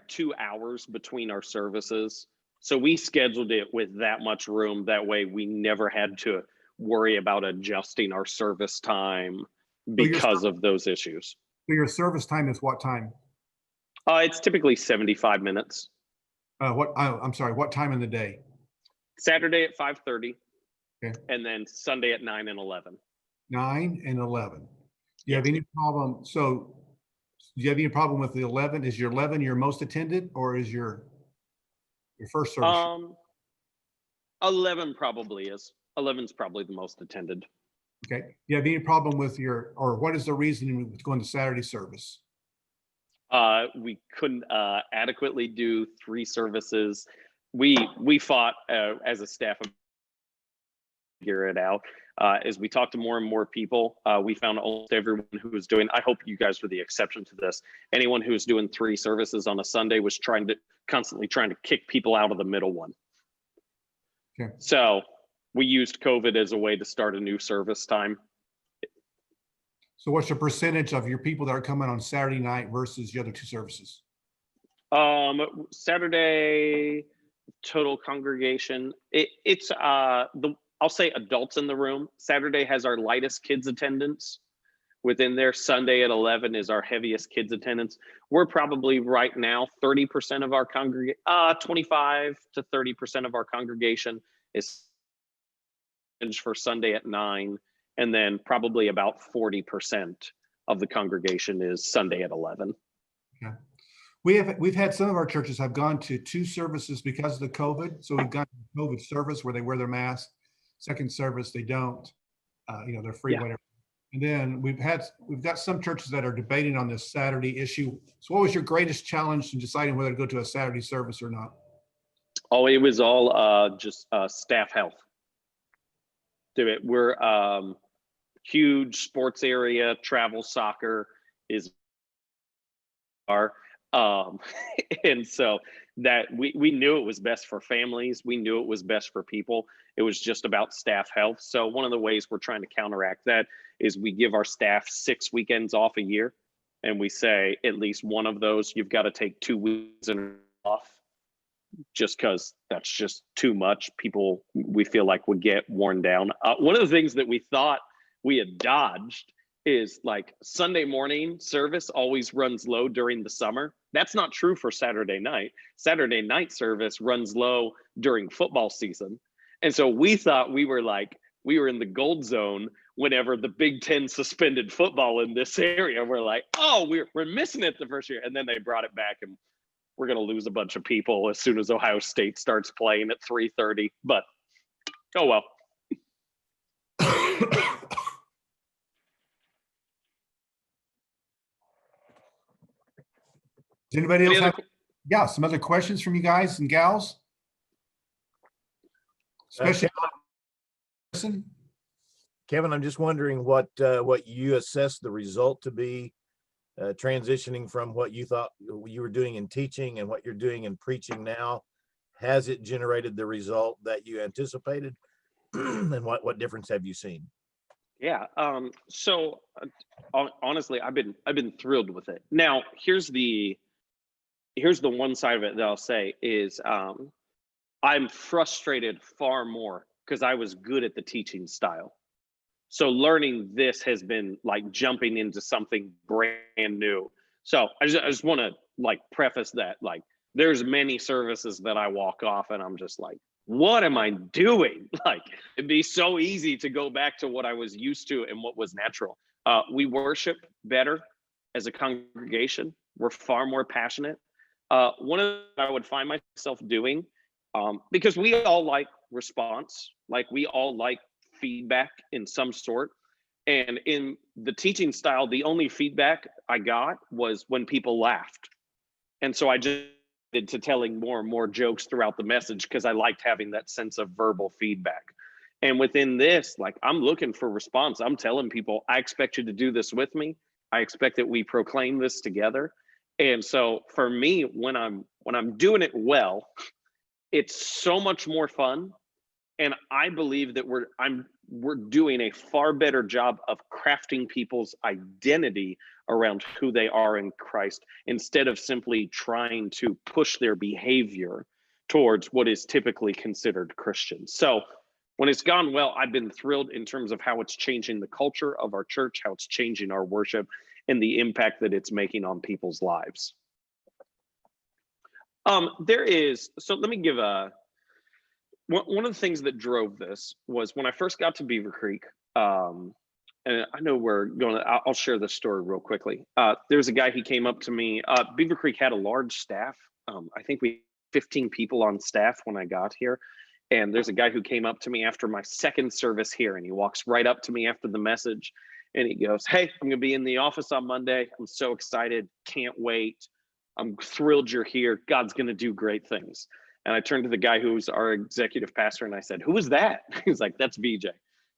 2 hours between our services. So we scheduled it with that much room. That way we never had to worry about adjusting our service time because of those issues. So your service time is what time? It's typically 75 minutes. I'm sorry, what time in the day? Saturday at 5:30, Okay. and then Sunday at 9 and 11. 9 and 11. Do you have any problem? So do you have any problem with the 11? Is your 11 your most attended, or is your first service? 11 probably is. 11's probably the most attended. Okay. Do you have any problem with or what is the reason with going to Saturday service? We couldn't adequately do 3 services. We fought as a staff to figure it out. As we talked to more and more people, we found almost everyone who was doing, I hope you guys were the exception to this, anyone who was doing 3 services on a Sunday was constantly trying to kick people out of the middle one. Okay. So we used COVID as a way to start a new service time. So what's the percentage of your people that are coming on Saturday night versus the other 2 services? Saturday total congregation, it's I'll say adults in the room. Saturday has our lightest kids attendance within there. Sunday at 11 is our heaviest kids attendance. We're probably right now 30% of our 25 to 30% of our congregation is for Sunday at 9, and then probably about 40% of the congregation is Sunday at 11. Okay. We've had some of our churches have gone to 2 services because of the COVID. So we've got COVID service where they wear their mask. Second service, they don't. They're free, Yeah. whatever. And then we've got some churches that are debating on this Saturday issue. So what was your greatest challenge in deciding whether to go to a Saturday service or not? Oh, it was all just staff health. Do it. We're huge sports area, travel soccer is our and so that we knew it was best for families. We knew it was best for people. It was just about staff health. So one of the ways we're trying to counteract that is we give our staff 6 weekends off a year, and we say at least one of those you've got to take 2 weeks off, just because that's just too much. People, we feel like, would get worn down. One of the things that we thought we had dodged is like Sunday morning service always runs low during the summer. That's not true for Saturday night. Saturday night service runs low during football season. And so we thought we were in the gold zone whenever the Big Ten suspended football in this area. We're like, oh, we're missing it the first year. And then they brought it back, and we're going to lose a bunch of people as soon as Ohio State starts playing at 3:30. But oh well. Does anybody else have some other questions from you guys and gals? Especially listen. Kevin, I'm just wondering what you assess the result to be, transitioning from what you thought you were doing in teaching and what you're doing in preaching now. Has it generated the result that you anticipated? And what difference have you seen? Yeah. So honestly, I've been thrilled with it. Now, here's the one side of it that I'll say is I'm frustrated far more because I was good at the teaching style. So learning this has been like jumping into something brand new. So I just want to like preface that, like, there's many services that I walk off and I'm just like, what am I doing? Like, it'd be so easy to go back to what I was used to and what was natural. We worship better as a congregation. We're far more passionate. One of the I would find myself doing, because we all like response, like we all like feedback in some sort. And in the teaching style, the only feedback I got was when people laughed. And so I just did to telling more and more jokes throughout the message because I liked having that sense of verbal feedback. And within this, like, I'm looking for response. I'm telling people, I expect you to do this with me. I expect that we proclaim this together. And so for me, when I'm doing it well, it's so much more fun. And I believe that we're doing a far better job of crafting people's identity around who they are in Christ, instead of simply trying to push their behavior towards what is typically considered Christian. So when it's gone well, I've been thrilled in terms of how it's changing the culture of our church, how it's changing our worship, and the impact that it's making on people's lives. There is, so let me give one of the things that drove this was when I first got to Beaver Creek. And I know we're going to, I'll share this story real quickly. There's a guy, he came up to me. Beaver Creek had a large staff. I think we 15 people on staff when I got here. And there's a guy who came up to me after my second service here, and he walks right up to me after the message and he goes, "Hey, I'm gonna be in the office on Monday. I'm so excited, can't wait. I'm thrilled you're here. God's gonna do great things." And I turned to the guy who's our executive pastor and I said, "Who is that?" He's like, "That's VJ." I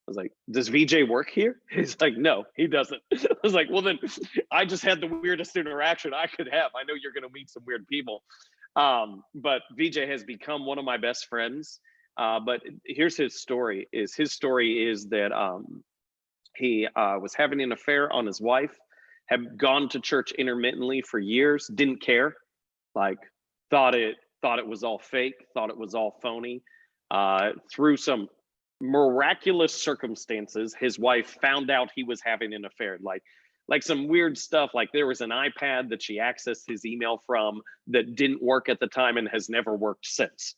was like, "Does VJ work here?" He's like, "No, he doesn't." I was like, "Well, then I just had the weirdest interaction I could have. I know you're gonna meet some weird people." But VJ has become one of my best friends. But here's his story. His story is that he was having an affair on his wife, had gone to church intermittently for years, didn't care, like thought it was all fake, thought it was all phony. Through some miraculous circumstances, his wife found out he was having an affair, like some weird stuff. Like there was an iPad that she accessed his email from that didn't work at the time and has never worked since.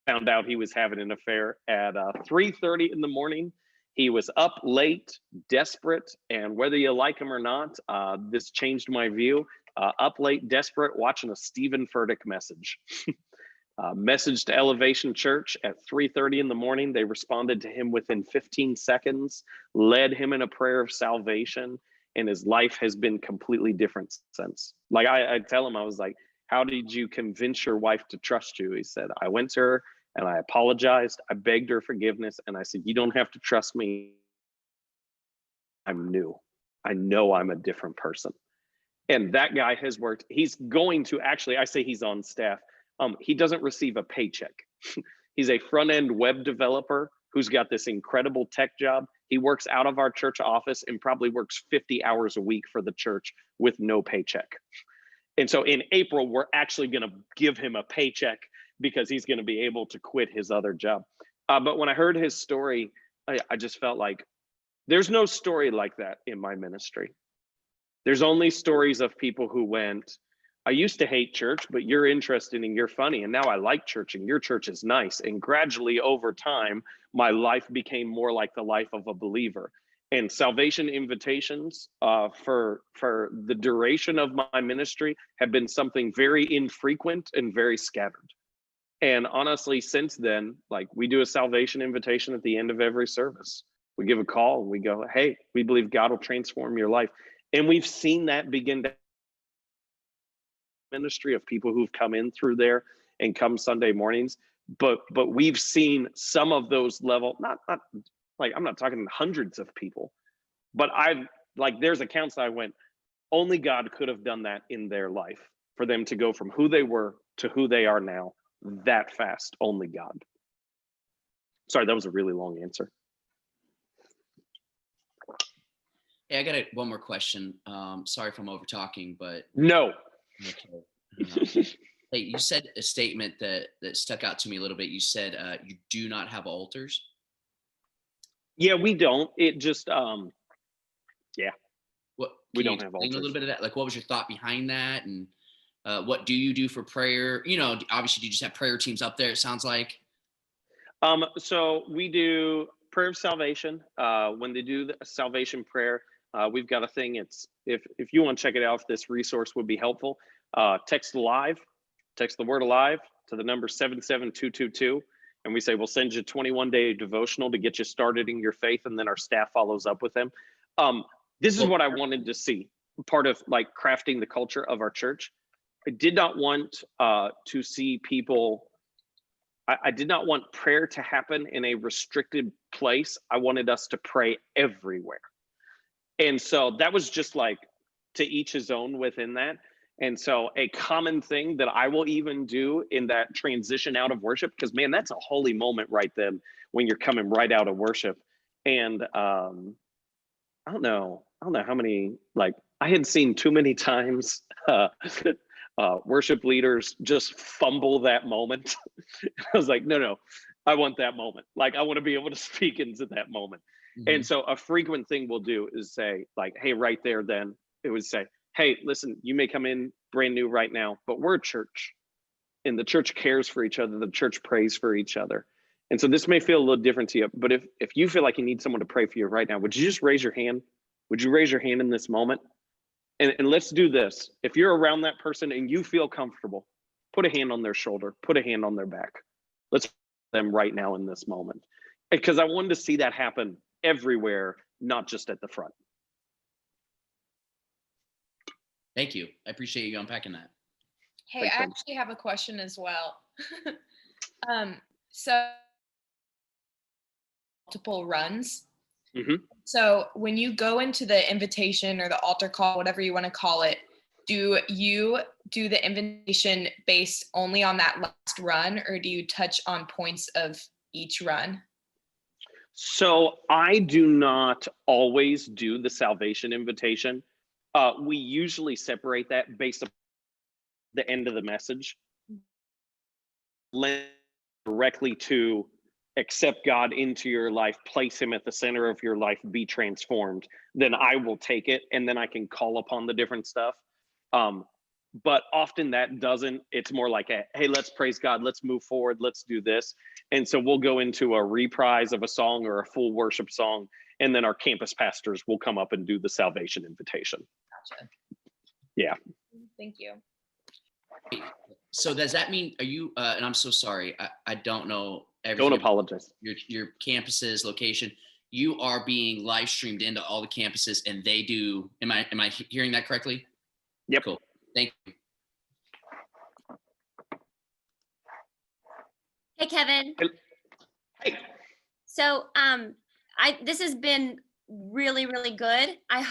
Found out he was having an affair at 3:30 in the morning. He was up late, desperate, and whether you like him or not, this changed my view. Up late, desperate, watching a Stephen Furtick message. Message to Elevation Church at 3:30 in the morning. They responded to him within 15 seconds, led him in a prayer of salvation, and his life has been completely different since. Like I tell him, I was like, "How did you convince your wife to trust you?" He said, "I went to her and I apologized. I begged her forgiveness. And I said, you don't have to trust me. I'm new. I know I'm a different person." And that guy has worked. He's going to actually, I say he's on staff. He doesn't receive a paycheck. He's a front-end web developer who's got this incredible tech job. He works out of our church office and probably works 50 hours a week for the church with no paycheck. And so in April, we're actually going to give him a paycheck because he's going to be able to quit his other job. But when I heard his story, I just felt like there's no story like that in my ministry. There's only stories of people who went, "I used to hate church, but you're interesting and you're funny. And now I like church and your church is nice." And gradually over time, my life became more like the life of a believer. And salvation invitations for the duration of my ministry have been something very infrequent and very scattered. And honestly, since then, like we do a salvation invitation at the end of every service. We give a call and we go, "Hey, we believe God will transform your life." And we've seen that begin to ministry of people who've come in through there and come Sunday mornings. But we've seen some of those level, not like I'm not talking hundreds of people, but there's accounts that I went, only God could have done that in their life for them to go from who they were to who they are now that fast. Only God. Sorry, that was a really long answer. Hey, I got one more question. Sorry if I'm over talking, but No. okay. Hey, you said a statement that stuck out to me a little bit. You said you do not have altars. Yeah, we don't. It just What we can don't you have explain a little altars. bit of that? Like, what was your thought behind that, and what do you do for prayer? You know, obviously, do you just have prayer teams up there? It sounds like. So we do prayer of salvation. When they do the salvation prayer, we've got a thing. It's if you want to check it out, if this resource would be helpful, text the word alive to the number 77222. And we say, we'll send you a 21-day devotional to get you started in your faith. And then our staff follows up with them. This is what I wanted to see, part of like crafting the culture of our church. I did not want to see people, I did not want prayer to happen in a restricted place. I wanted us to pray everywhere. And so that was just like to each his own within that. And so a common thing that I will even do in that transition out of worship, because man, that's a holy moment right then when you're coming right out of worship. And I don't know how many, like I had seen too many times worship leaders just fumble that moment. I was like, no, I want that moment. Like I want to be able to speak into that moment. Mm-hmm. And so a frequent thing we'll do is say like, hey, right there, then it would say, hey, listen, you may come in brand new right now, but we're a church and the church cares for each other. The church prays for each other. And so this may feel a little different to you, but if you feel like you need someone to pray for you right now, would you just raise your hand? Would you raise your hand in this moment? And let's do this. If you're around that person and you feel comfortable, put a hand on their shoulder, put a hand on their back. Let's them right now in this moment. Because I wanted to see that happen everywhere, not just at the front. Thank you. I appreciate you unpacking that. Hey, Thanks, I Tim. actually have a question as well. So multiple runs. Mhm. So when you go into the invitation or the altar call, whatever you want to call it, do you do the invitation based only on that last run, or do you touch on points of each run? So I do not always do the salvation invitation. We usually separate that based on the end of the message. Lend directly to accept God into your life, place him at the center of your life, be transformed. Then I will take it and then I can call upon the different stuff. But often that doesn't, it's more like, hey, let's praise God, let's move forward, let's do this. And so we'll go into a reprise of a song or a full worship song, and then our campus pastors will come up and do the salvation invitation. Gotcha. Yeah. Thank you. So does that mean, are you, and I'm so sorry, I don't know everything Don't about apologize. your campus's location. You are being live streamed into all the campuses and they do, am I hearing that correctly? Yep. Cool. Thank you. Hey, Kevin. Hey. So, this has been really, really good. I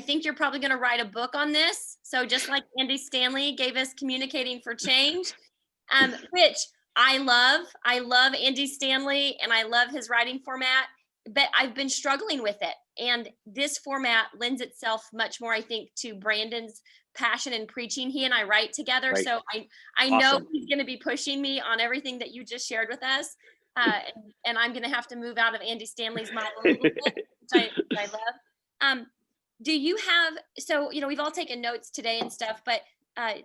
think you're probably going to write a book on this. So just like Andy Stanley gave us Communicating for Change, which I love Andy Stanley and I love his writing format, but I've been struggling with it. And this format lends itself much more, I think, to Brandon's passion in preaching. He and I write together. Right. So I know Awesome. he's going to be pushing me on everything that you just shared with us. And I'm going to have to move out of Andy Stanley's model a little bit, which I love. Do you have, so, we've all taken notes today and stuff, but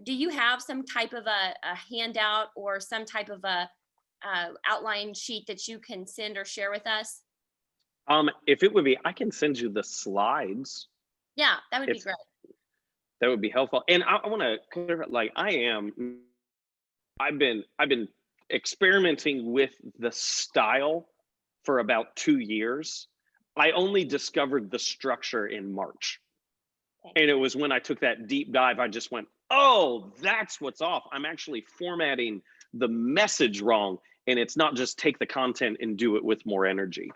do you have some type of a handout or some type of a outline sheet that you can send or share with us? If it would be, I can send you the slides. Yeah, that would be If- great. That would be helpful. And I want to clarify, like I've been experimenting with the style for about 2 years. I only discovered the structure in March. Okay. And it was when I took that deep dive, I just went, oh, that's what's off. I'm actually formatting the message wrong. And it's not just take the content and do it with more energy.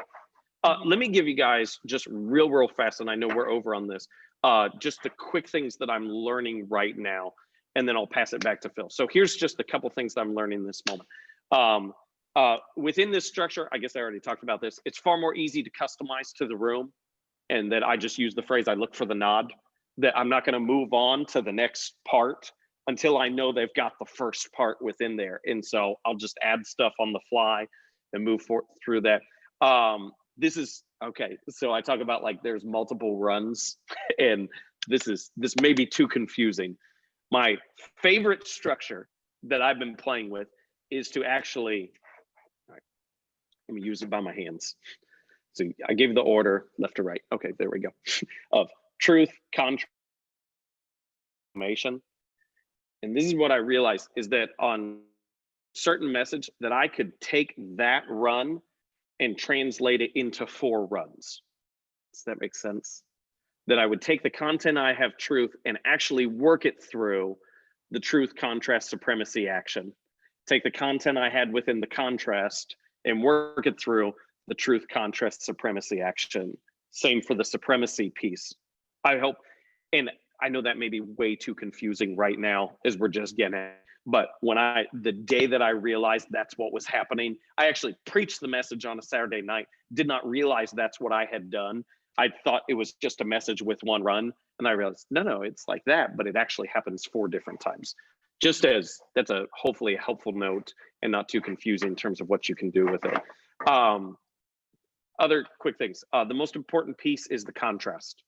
Let me give you guys just real fast, and I know we're over on this, just the quick things that I'm learning right now, and then I'll pass it back to Phil. So here's just a couple things that I'm learning this moment. Within this structure, I guess I already talked about this, it's far more easy to customize to the room, and that I just use the phrase, I look for the nod, that I'm not gonna move on to the next part until I know they've got the first part within there. And so I'll just add stuff on the fly and move through that. This is okay. So I talk about like there's multiple runs, and this may be too confusing. My favorite structure that I've been playing with is to actually, all right, let me use it by my hands. So I gave the order left to right. Okay, there we go. Of truth, contrast, information. And this is what I realized is that on certain message that I could take that run and translate it into 4 runs. Does that make sense? That I would take the content I have truth and actually work it through the truth, contrast, supremacy action. Take the content I had within the contrast and work it through the truth, contrast, supremacy action. Same for the supremacy piece. I hope, and I know that may be way too confusing right now as we're just getting at. But the day that I realized that's what was happening, I actually preached the message on a Saturday night, did not realize that's what I had done. I thought it was just a message with one run. And I realized, no, it's like that, but it actually happens 4 different times. Just as that's hopefully a helpful note and not too confusing in terms of what you can do with it. Other quick things. The most important piece is the contrast.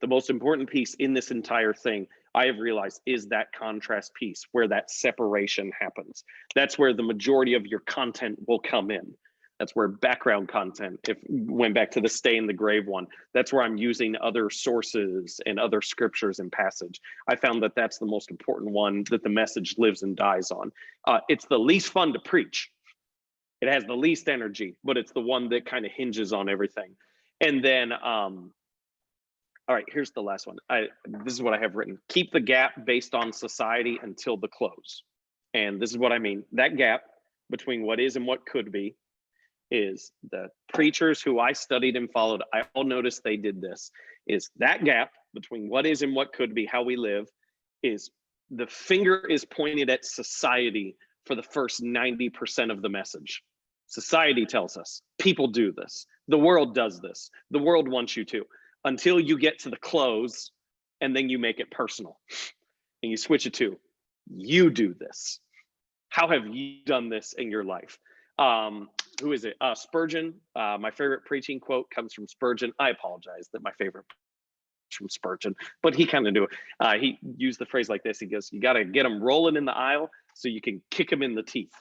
The most important piece in this entire thing I have realized is that contrast piece where that separation happens. That's where the majority of your content will come in. That's where background content, if went back to the stay in the grave one, that's where I'm using other sources and other scriptures and passage. I found that that's the most important one that the message lives and dies on. It's the least fun to preach. It has the least energy, but it's the one that kind of hinges on everything. And then, all right, here's the last one. This is what I have written. Keep the gap based on society until the close. And this is what I mean. That gap between what is and what could be is the preachers who I studied and followed, I all noticed they did this, is that gap between what is and what could be, how we live, is the finger is pointed at society for the first 90% of the message. Society tells us, people do this, the world does this, the world wants you to, until you get to the close, and then you make it personal. And you switch it to, you do this. How have you done this in your life? Who is it? Spurgeon. My favorite preaching quote comes from Spurgeon. I apologize that my favorite from Spurgeon, but he kind of knew it. He used the phrase like this. He goes, you got to get them rolling in the aisle so you can kick them in the teeth.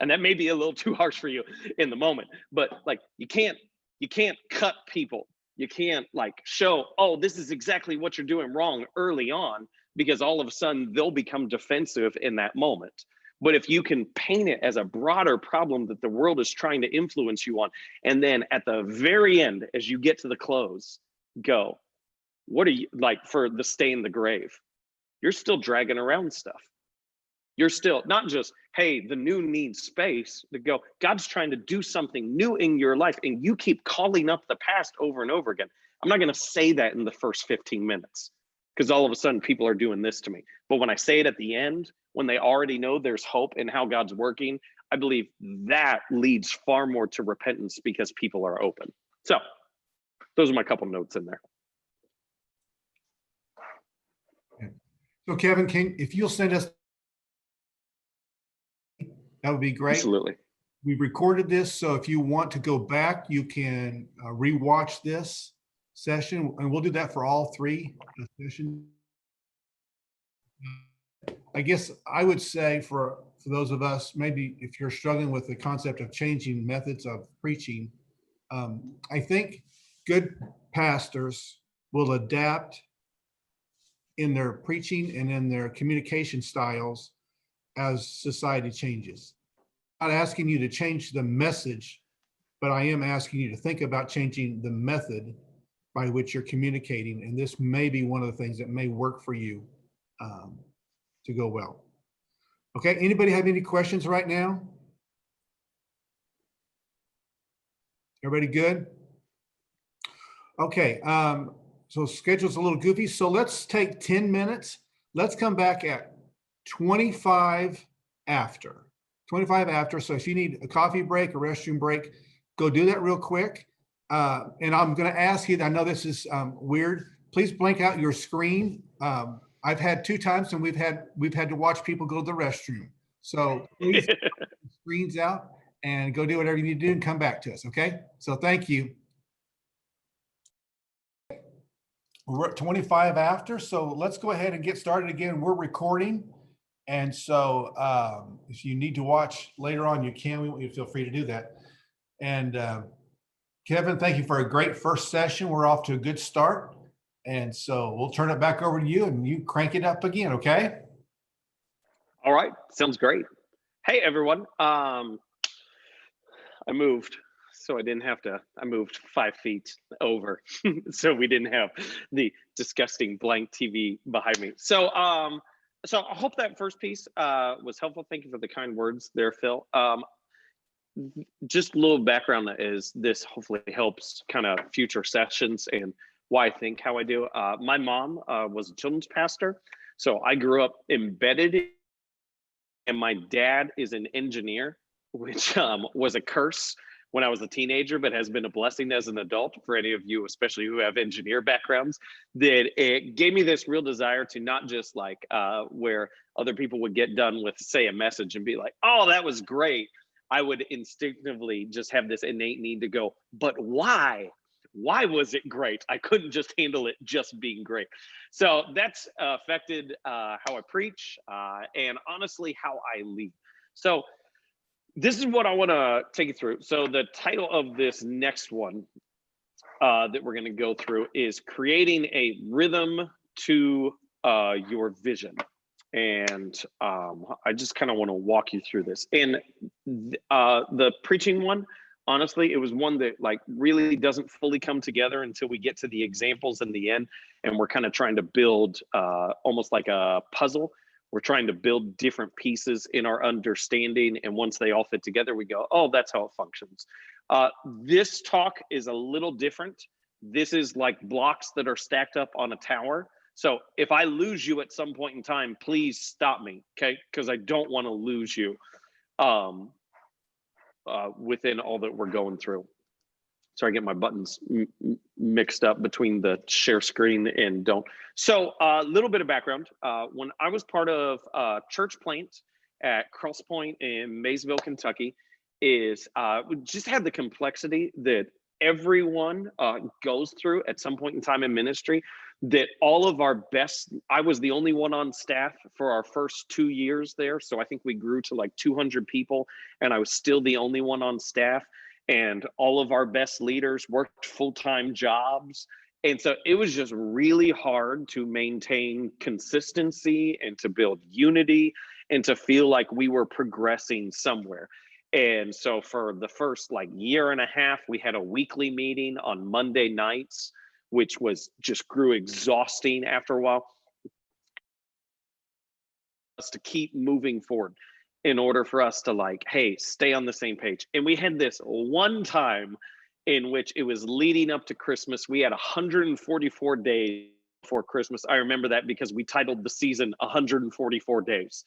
And that may be a little too harsh for you in the moment, but like you can't cut people. You can't like show, oh, this is exactly what you're doing wrong early on, because all of a sudden they'll become defensive in that moment. But if you can paint it as a broader problem that the world is trying to influence you on, and then at the very end, as you get to the close, go, what are you like for the stay in the grave? You're still dragging around stuff. You're still not just, hey, the new needs space, to go, God's trying to do something new in your life, and you keep calling up the past over and over again. I'm not going to say that in the first 15 minutes because all of a sudden people are doing this to me. But when I say it at the end, when they already know there's hope in how God's working, I believe that leads far more to repentance because people are open. So those are my couple notes in there. So Kevin, if you'll send us, that would be great. Absolutely. We recorded this, so if you want to go back, you can rewatch this session, and we'll do that for all three sessions. I guess I would say for those of us, maybe if you're struggling with the concept of changing methods of preaching, I think good pastors will adapt in their preaching and in their communication styles as society changes. I'm not asking you to change the message, but I am asking you to think about changing the method by which you're communicating. And this may be one of the things that may work for you to go well. Okay, anybody have any questions right now? Everybody good? Okay, so schedule's a little goofy. So let's take 10 minutes. Let's come back at 25 after. 25 after. So if you need a coffee break, a restroom break, go do that real quick. And I'm going to ask you, I know this is weird, please blank out your screen. I've had 2 times and we've had to watch people go to the restroom. So please screens out and go do whatever you need to do and come back to us. Okay. So thank you. We're at 25 after. So let's go ahead and get started again. We're recording. And so if you need to watch later on, you can. We want you to feel free to do that. And Kevin, thank you for a great first session. We're off to a good start. And so we'll turn it back over to you and you crank it up again, okay? All right, sounds great. Hey, everyone. I moved, so I didn't have to, I moved 5 feet over. So we didn't have the disgusting blank TV behind me. So I hope that first piece was helpful. Thank you for the kind words there, Phil. Just a little background that is this hopefully helps kind of future sessions and why I think how I do. My mom was a children's pastor, so I grew up embedded in, and my dad is an engineer, which was a curse when I was a teenager, but has been a blessing as an adult for any of you, especially who have engineer backgrounds, that it gave me this real desire to not just like where other people would get done with, say, a message and be like, oh, that was great. I would instinctively just have this innate need to go, but why? why was it great? I couldn't just handle it just being great. So that's affected how I preach and honestly how I lead. So this is what I want to take you through. So the title of this next one that we're going to go through is creating a rhythm to your vision. And I just kind of want to walk you through this. And the preaching one, honestly, it was one that like really doesn't fully come together until we get to the examples in the end. And we're kind of trying to build almost like a puzzle. We're trying to build different pieces in our understanding. And once they all fit together, we go, oh, that's how it functions. This talk is a little different. This is like blocks that are stacked up on a tower. So if I lose you at some point in time, please stop me, okay? Because I don't want to lose you within all that we're going through. Sorry, I get my buttons mixed up between the share screen and don't. So a little bit of background. When I was part of church plant at Cross Point in Maysville, Kentucky, we just had the complexity that everyone goes through at some point in time in ministry, that all of our best, I was the only one on staff for our first 2 years there. So I think we grew to like 200 people and I was still the only one on staff. And all of our best leaders worked full-time jobs. And so it was just really hard to maintain consistency and to build unity and to feel like we were progressing somewhere. And so for the first like year and a half, we had a weekly meeting on Monday nights, which was just grew exhausting after a while. Us to keep moving forward in order for us to like, hey, stay on the same page. And we had this one time in which it was leading up to Christmas. We had 144 days before Christmas. I remember that because we titled the season 144 Days.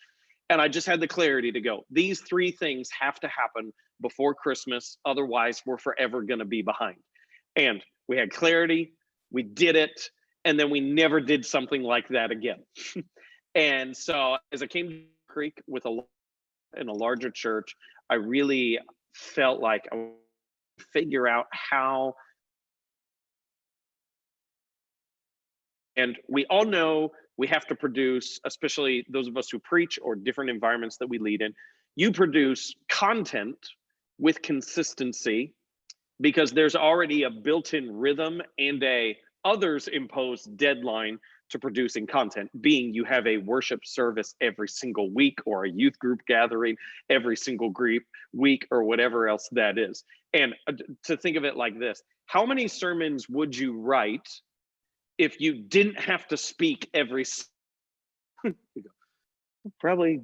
And I just had the clarity to go, these 3 things have to happen before Christmas. Otherwise, we're forever going to be behind. And we had clarity. We did it. And then we never did something like that again. And so as I came to Creek in a larger church, I really felt like I would figure out how. And we all know we have to produce, especially those of us who preach or different environments that we lead in, you produce content with consistency because there's already a built-in rhythm and a others imposed deadline to producing content, being you have a worship service every single week or a youth group gathering every single week or whatever else that is. And to think of it like this, how many sermons would you write if you didn't have to speak every probably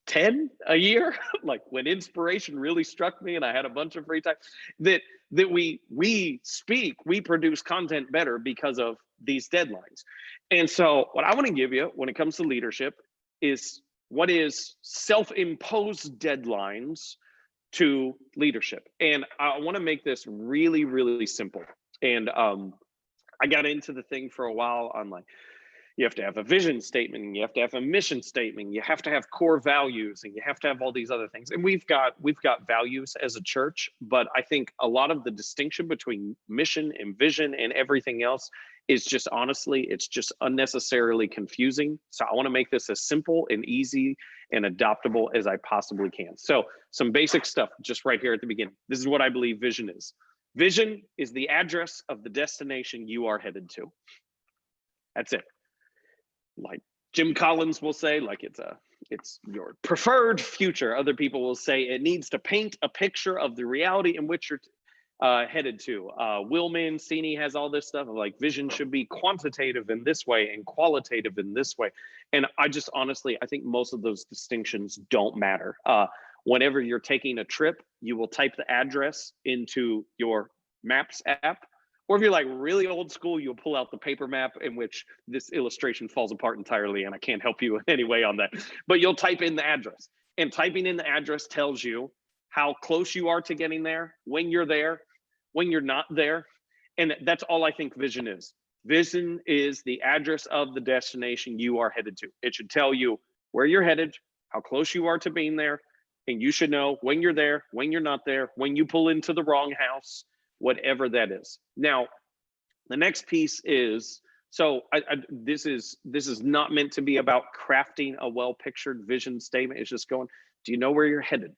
10 a year? Like when inspiration really struck me and I had a bunch of free time, that we produce content better because of these deadlines. And so what I want to give you when it comes to leadership is what is self-imposed deadlines to leadership. And I want to make this really, really simple. And I got into the thing for a while on like, you have to have a vision statement, and you have to have a mission statement, you have to have core values, and you have to have all these other things. And we've got values as a church, but I think a lot of the distinction between mission and vision and everything else is just honestly, it's just unnecessarily confusing. So I want to make this as simple and easy and adoptable as I possibly can. So some basic stuff just right here at the beginning. This is what I believe vision is. Vision is the address of the destination you are headed to. That's it. Like Jim Collins will say, like it's your preferred future. Other people will say it needs to paint a picture of the reality in which you're headed to. Will Mancini has all this stuff of like vision should be quantitative in this way and qualitative in this way. And I just honestly, I think most of those distinctions don't matter. Whenever you're taking a trip, you will type the address into your Maps app. Or if you're like really old school, you'll pull out the paper map in which this illustration falls apart entirely, and I can't help you in any way on that. But you'll type in the address, and typing in the address tells you how close you are to getting there, when you're not there. And that's all I think vision is. Vision is the address of the destination you are headed to. It should tell you where you're headed, how close you are to being there, and you should know when you're there, when you're not there, when you pull into the wrong house, whatever that is. Now, the next piece is, so this is not meant to be about crafting a well-pictured vision statement. It's just going, do you know where you're headed?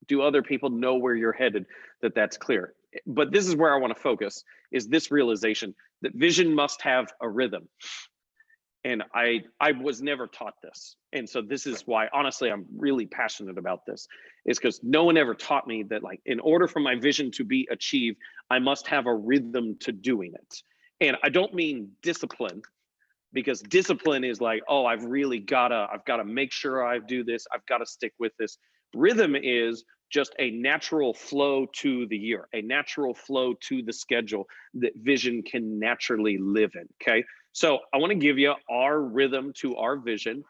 Do other people know where you're headed? That's clear. But this is where I want to focus, is this realization that vision must have a rhythm. And I was never taught this. And so this is why, honestly, I'm really passionate about this, is because no one ever taught me that, like, in order for my vision to be achieved, I must have a rhythm to doing it. And I don't mean discipline, because discipline is like, oh, I've got to make sure I do this. I've got to stick with this. Rhythm is just a natural flow to the year, a natural flow to the schedule that vision can naturally live in, okay? So I want to give you our rhythm to our vision.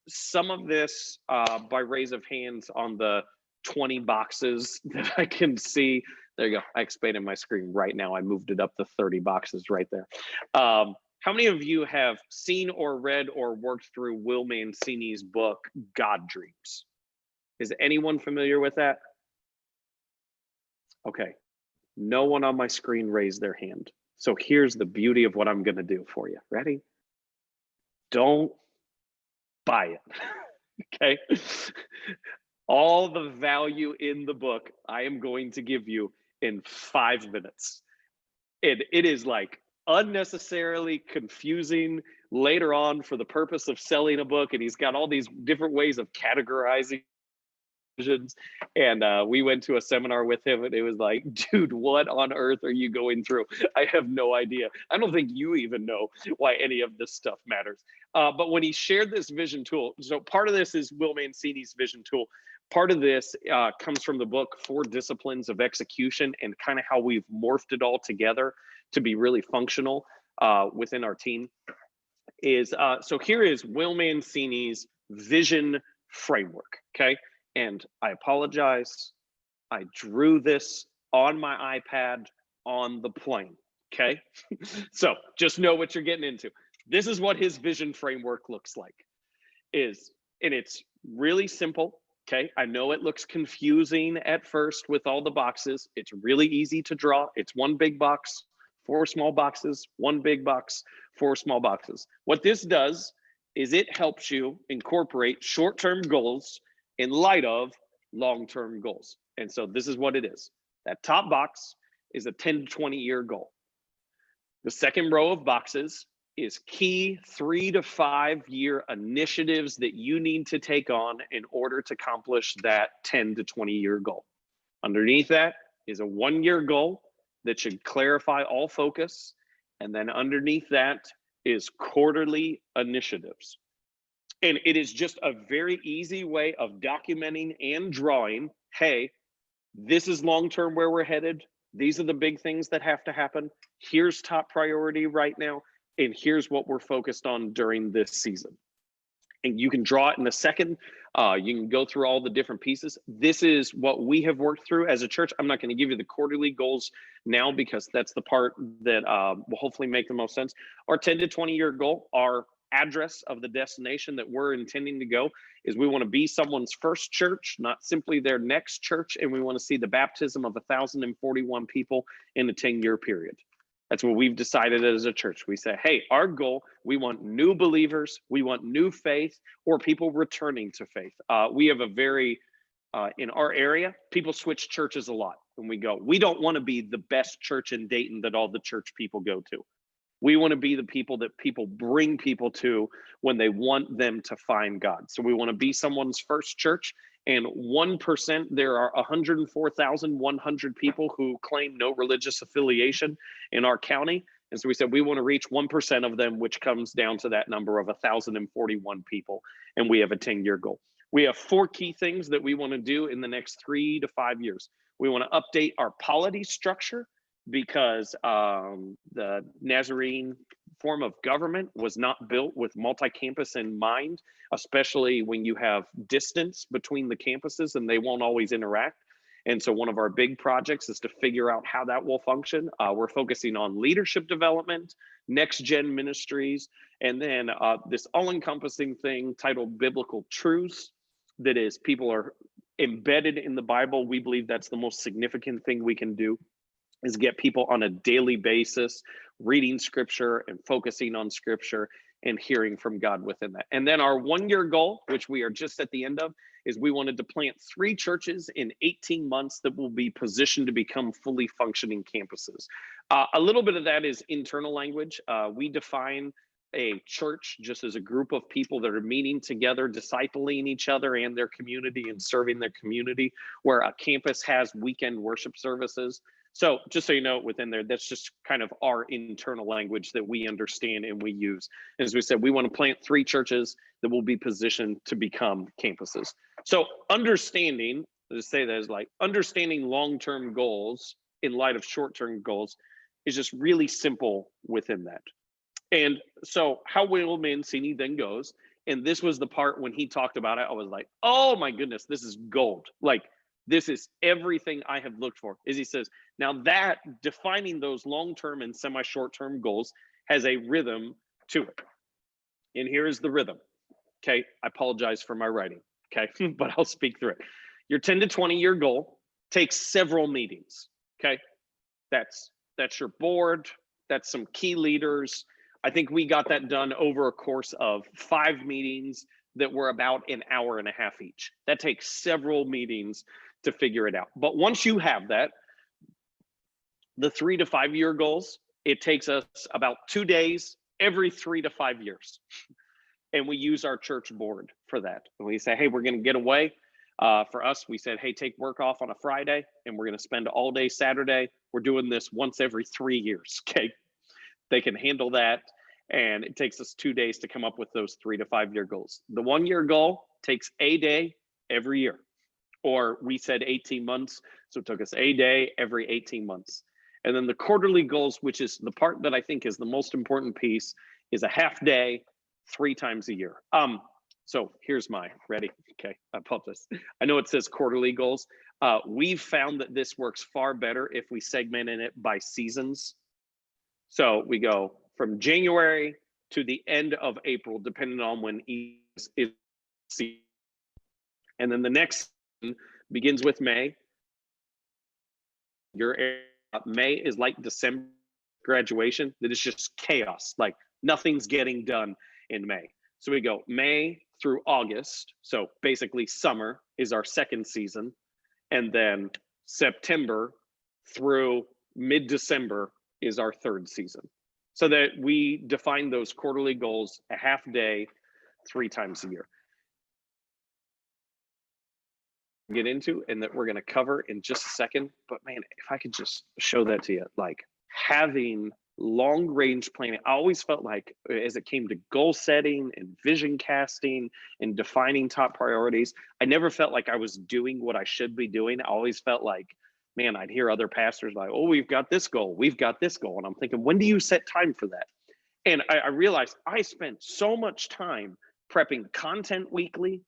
Some of this by raise of hands on the 20 boxes that I can see. There you go. I expanded my screen right now. I moved it up to 30 boxes right there. How many of you have seen or read or worked through Will Mancini's book, God Dreams? Is anyone familiar with that? Okay. No one on my screen raised their hand. So here's the beauty of what I'm going to do for you. Ready? Don't buy it. Okay. All the value in the book I am going to give you in 5 minutes. It is like unnecessarily confusing later on for the purpose of selling a book. And he's got all these different ways of categorizing visions. And we went to a seminar with him, and it was like, dude, what on earth are you going through? I have no idea. I don't think you even know why any of this stuff matters. But when he shared this vision tool, so part of this is Will Mancini's vision tool. Part of this comes from the book 4 Disciplines of Execution, and kind of how we've morphed it all together to be really functional within our team. So here is Will Mancini's vision framework, okay? And I apologize, I drew this on my iPad on the plane, okay? So just know what you're getting into. This is what his vision framework looks like. And it's really simple, okay? I know it looks confusing at first with all the boxes. It's really easy to draw. It's 1 big box, 4 small boxes, 1 big box, 4 small boxes. What this does is it helps you incorporate short-term goals in light of long-term goals. And so this is what it is. That top box is a 10 to 20 year goal. The second row of boxes is key 3 to 5 year initiatives that you need to take on in order to accomplish that 10 to 20 year goal. Underneath that is a 1 year goal that should clarify all focus. And then underneath that is quarterly initiatives. And it is just a very easy way of documenting and drawing, hey, this is long-term where we're headed. These are the big things that have to happen. Here's top priority right now. And here's what we're focused on during this season. And you can draw it in a second. You can go through all the different pieces. This is what we have worked through as a church. I'm not going to give you the quarterly goals now, because that's the part that will hopefully make the most sense. Our 10 to 20 year goal, our address of the destination that we're intending to go, is we want to be someone's first church, not simply their next church. And we want to see the baptism of 1,041 people in a 10-year period. That's what we've decided as a church. We say, hey, our goal, we want new believers, we want new faith, or people returning to faith. We have a very, in our area, people switch churches a lot when we go. We don't want to be the best church in Dayton that all the church people go to. We want to be the people that people bring people to when they want them to find God. So we want to be someone's first church. And 1%, there are 104,100 people who claim no religious affiliation in our county. And so we said we want to reach 1% of them, which comes down to that number of 1,041 people. And we have a 10-year goal. We have 4 key things that we want to do in the next 3 to 5 years. We want to update our polity structure, because the Nazarene form of government was not built with multi-campus in mind, especially when you have distance between the campuses and they won't always interact. And so one of our big projects is to figure out how that will function. We're focusing on leadership development, next gen ministries, and then this all-encompassing thing titled Biblical Truths, that is, people are embedded in the Bible. We believe that's the most significant thing we can do. is get people on a daily basis reading scripture and focusing on scripture and hearing from God within that. And then our 1-year goal, which we are just at the end of, is we wanted to plant 3 churches in 18 months that will be positioned to become fully functioning campuses. A little bit of that is internal language. We define a church just as a group of people that are meeting together, discipling each other and their community and serving their community, where a campus has weekend worship services. So just so you know, within there, that's just kind of our internal language that we understand and we use. As we said, we want to plant 3 churches that will be positioned to become campuses. So understanding, let's say that is like understanding long-term goals in light of short-term goals is just really simple within that. And so how Will Mancini then goes, and this was the part when he talked about it, I was like, oh my goodness, this is gold. Like, this is everything I have looked for. Is he says, now that defining those long-term and semi-short-term goals has a rhythm to it. And here is the rhythm. Okay, I apologize for my writing. Okay, but I'll speak through it. Your 10 to 20-year goal takes several meetings. Okay, that's your board. That's some key leaders. I think we got that done over a course of 5 meetings that were about an hour and a half each. That takes several meetings to figure it out. But once you have that, the 3 to 5 year goals, it takes us about 2 days every 3 to 5 years. And we use our church board for that. And we say, hey, we're going to get away. For us, we said, hey, take work off on a Friday and we're going to spend all day Saturday. We're doing this once every 3 years. Okay. They can handle that. And it takes us 2 days to come up with those 3 to 5 year goals. The 1 year goal takes a day every year. Or we said 18 months. So it took us a day every 18 months. And then the quarterly goals, which is the part that I think is the most important piece, is a half day, 3 times a year. So here's my ready. Okay, I apologize. I know it says quarterly goals. We've found that this works far better if we segmented it by seasons. So we go from January to the end of April, depending on when each is season. And then the next begins with May. Your May is like December graduation. That is just chaos. Like nothing's getting done in May. So we go May through August. So basically summer is our second season. And then September through mid-December is our third season. So that we define those quarterly goals, a half day, 3 times a year. Get into and that we're going to cover in just a second. But man, if I could just show that to you, like having long range planning, I always felt like as it came to goal setting and vision casting and defining top priorities, I never felt like I was doing what I should be doing. I always felt like, man, I'd hear other pastors like, oh, we've got this goal. We've got this goal. And I'm thinking, when do you set time for that? And I realized I spent so much time prepping content weekly,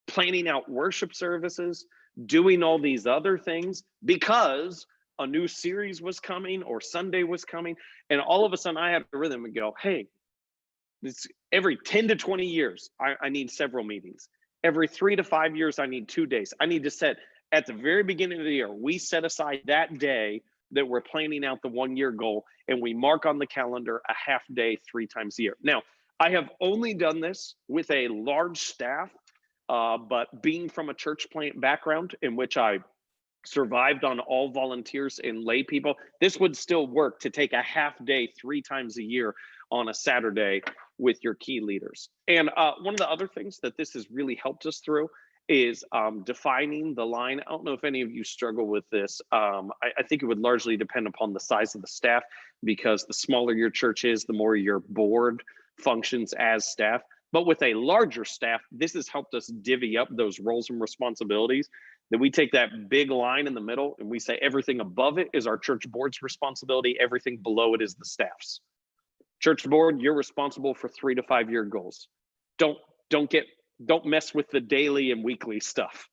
planning out worship services, doing all these other things because a new series was coming or Sunday was coming. And all of a sudden I had a rhythm and go, hey, this every 10 to 20 years, I need several meetings. Every 3 to 5 years, I need 2 days. I need to set at the very beginning of the year, we set aside that day that we're planning out the 1 year goal and we mark on the calendar a half day 3 times a year. Now, I have only done this with a large staff, but being from a church plant background in which I survived on all volunteers and lay people, this would still work to take a half day 3 times a year on a Saturday with your key leaders. And one of the other things that this has really helped us through is defining the line. I don't know if any of you struggle with this. I think it would largely depend upon the size of the staff, because the smaller your church is, the more your board functions as staff. But with a larger staff, this has helped us divvy up those roles and responsibilities. That we take that big line in the middle and we say everything above it is our church board's responsibility. Everything below it is the staff's. Church board, you're responsible for 3 to 5 year goals. Don't mess with the daily and weekly stuff.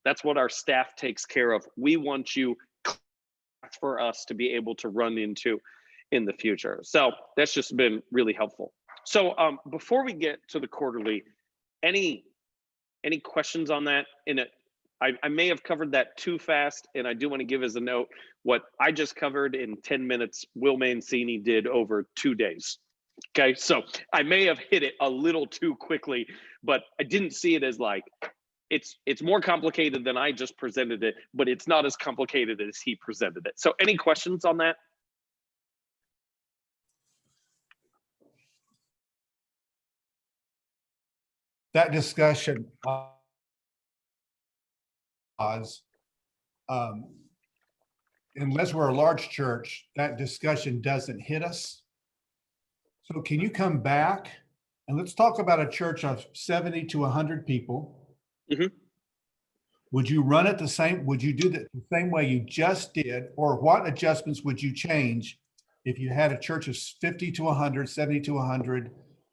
That's what our staff takes care of. We want you for us to be able to run into in the future. So that's just been really helpful. So before we get to the quarterly, any questions on that? I may have covered that too fast, and I do want to give as a note what I just covered in 10 minutes, Will Mancini did over 2 days. Okay, so I may have hit it a little too quickly, but I didn't see it as like it's more complicated than I just presented it, but it's not as complicated as he presented it. So any questions on that? That discussion was, unless we're a large church, that discussion doesn't hit us. So can you come back and let's talk about a church of 70 to 100 people? Mhm. Would you run it the same? Would you do the same way you just did? Or what adjustments would you change if you had a church of 50 to 100, 70 to 100?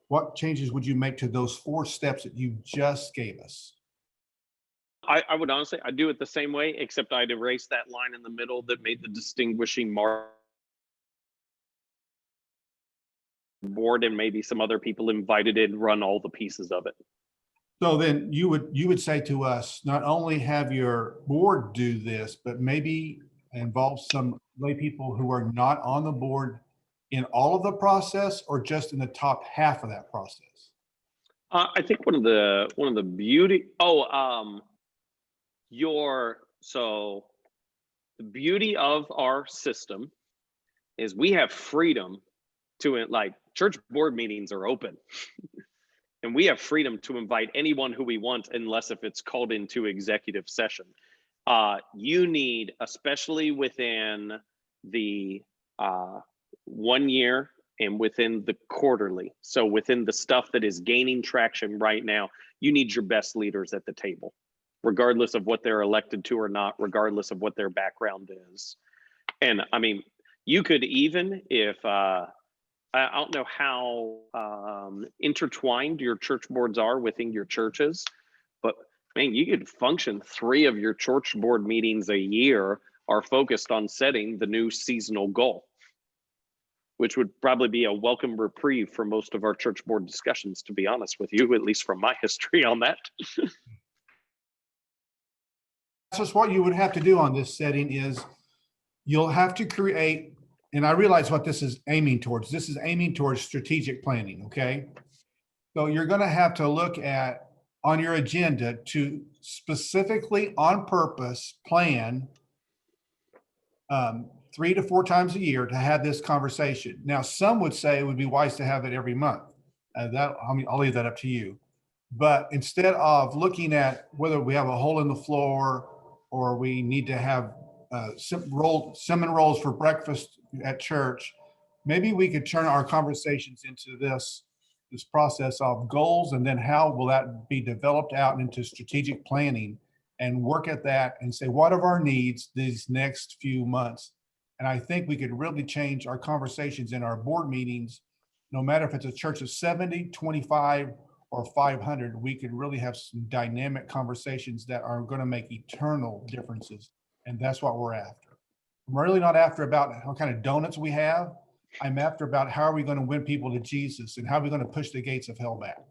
What changes would you make to those 4 steps that you just gave us? I would honestly, I'd do it the same way, except I'd erase that line in the middle that made the distinguishing mark. Board and maybe some other people invited in, run all the pieces of it. So then you would say to us, not only have your board do this, but maybe involve some lay people who are not on the board in all of the process or just in the top half of that process? I think one of the beauty. So the beauty of our system is we have freedom to, like, church board meetings are open. And we have freedom to invite anyone who we want, unless if it's called into executive session. You need, especially within the 1 year and within the quarterly, so within the stuff that is gaining traction right now, you need your best leaders at the table, regardless of what they're elected to or not, regardless of what their background is. And I mean, you could even, if I don't know how intertwined your church boards are within your churches, but man, you could function 3 of your church board meetings a year are focused on setting the new seasonal goal, which would probably be a welcome reprieve for most of our church board discussions, to be honest with you, at least from my history on that. That's just what you would have to do on this setting is you'll have to create, and I realize what this is aiming towards. This is aiming towards strategic planning, okay? So you're going to have to look at on your agenda to specifically on purpose plan 3 to 4 times a year to have this conversation. Now, some would say it would be wise to have it every month. I'll leave that up to you. But instead of looking at whether we have a hole in the floor or we need to have cinnamon rolls for breakfast at church, maybe we could turn our conversations into this process of goals, and then how will that be developed out into strategic planning, and work at that and say, what are our needs these next few months? And I think we could really change our conversations in our board meetings, no matter if it's a church of 70, 25, or 500, we could really have some dynamic conversations that are going to make eternal differences. And that's what we're after. I'm really not after about what kind of donuts we have. I'm after about how are we going to win people to Jesus and how are we going to push the gates of hell back.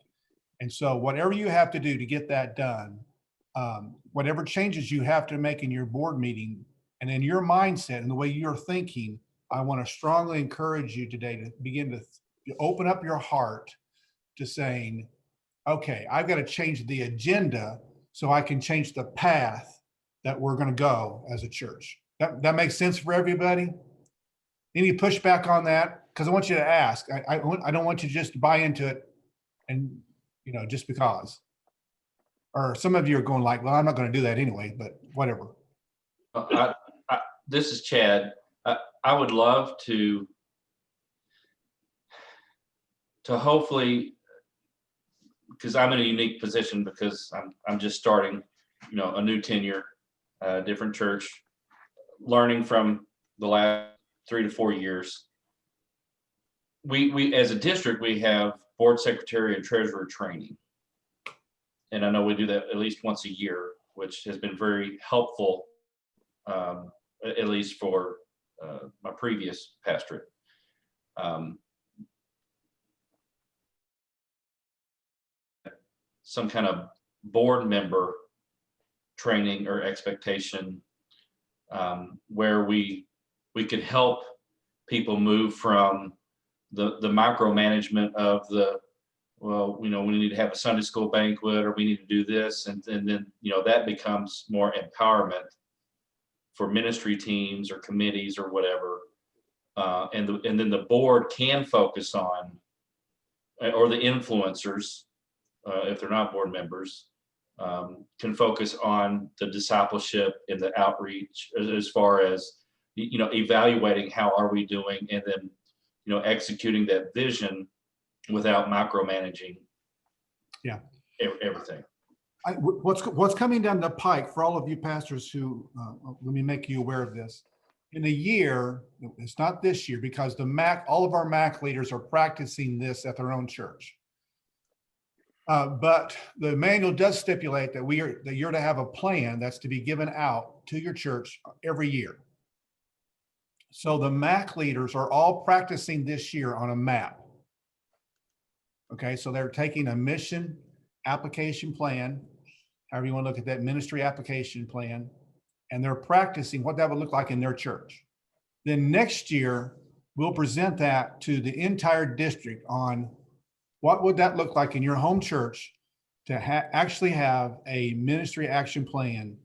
And so whatever you have to do to get that done, whatever changes you have to make in your board meeting and in your mindset and the way you're thinking, I want to strongly encourage you today to begin to open up your heart to saying, okay, I've got to change the agenda so I can change the path that we're going to go as a church. That makes sense for everybody? Any pushback on that? Because I want you to ask. I don't want you to just buy into it and, just because. Or some of you are going like, well, I'm not going to do that anyway, but whatever. This is Chad. I would love to hopefully, because I'm in a unique position because I'm just starting, a new tenure, different church, learning from the last 3 to 4 years. We as a district, we have board secretary and treasurer training. And I know we do that at least once a year, which has been very helpful, at least for my previous pastorate. Some kind of board member training or expectation, where we could help people move from the micromanagement of well, we need to have a Sunday school banquet, or we need to do this, and then that becomes more empowerment for ministry teams or committees or whatever, and then the board can focus on, or the influencers, if they're not board members, can focus on the discipleship and the outreach, as far as evaluating how are we doing, and then executing that vision without micromanaging. Yeah. Everything. What's coming down the pike for all of you pastors who, let me make you aware of this. In a year, it's not this year, because all of our MAC leaders are practicing this at their own church. But the manual does stipulate that you're to have a plan that's to be given out to your church every year. So the MAC leaders are all practicing this year on a map. Okay, so they're taking a mission application plan, however you want to look at that, ministry application plan, and they're practicing what that would look like in their church. Then next year, we'll present that to the entire district on what would that look like in your home church to actually have a ministry action plan.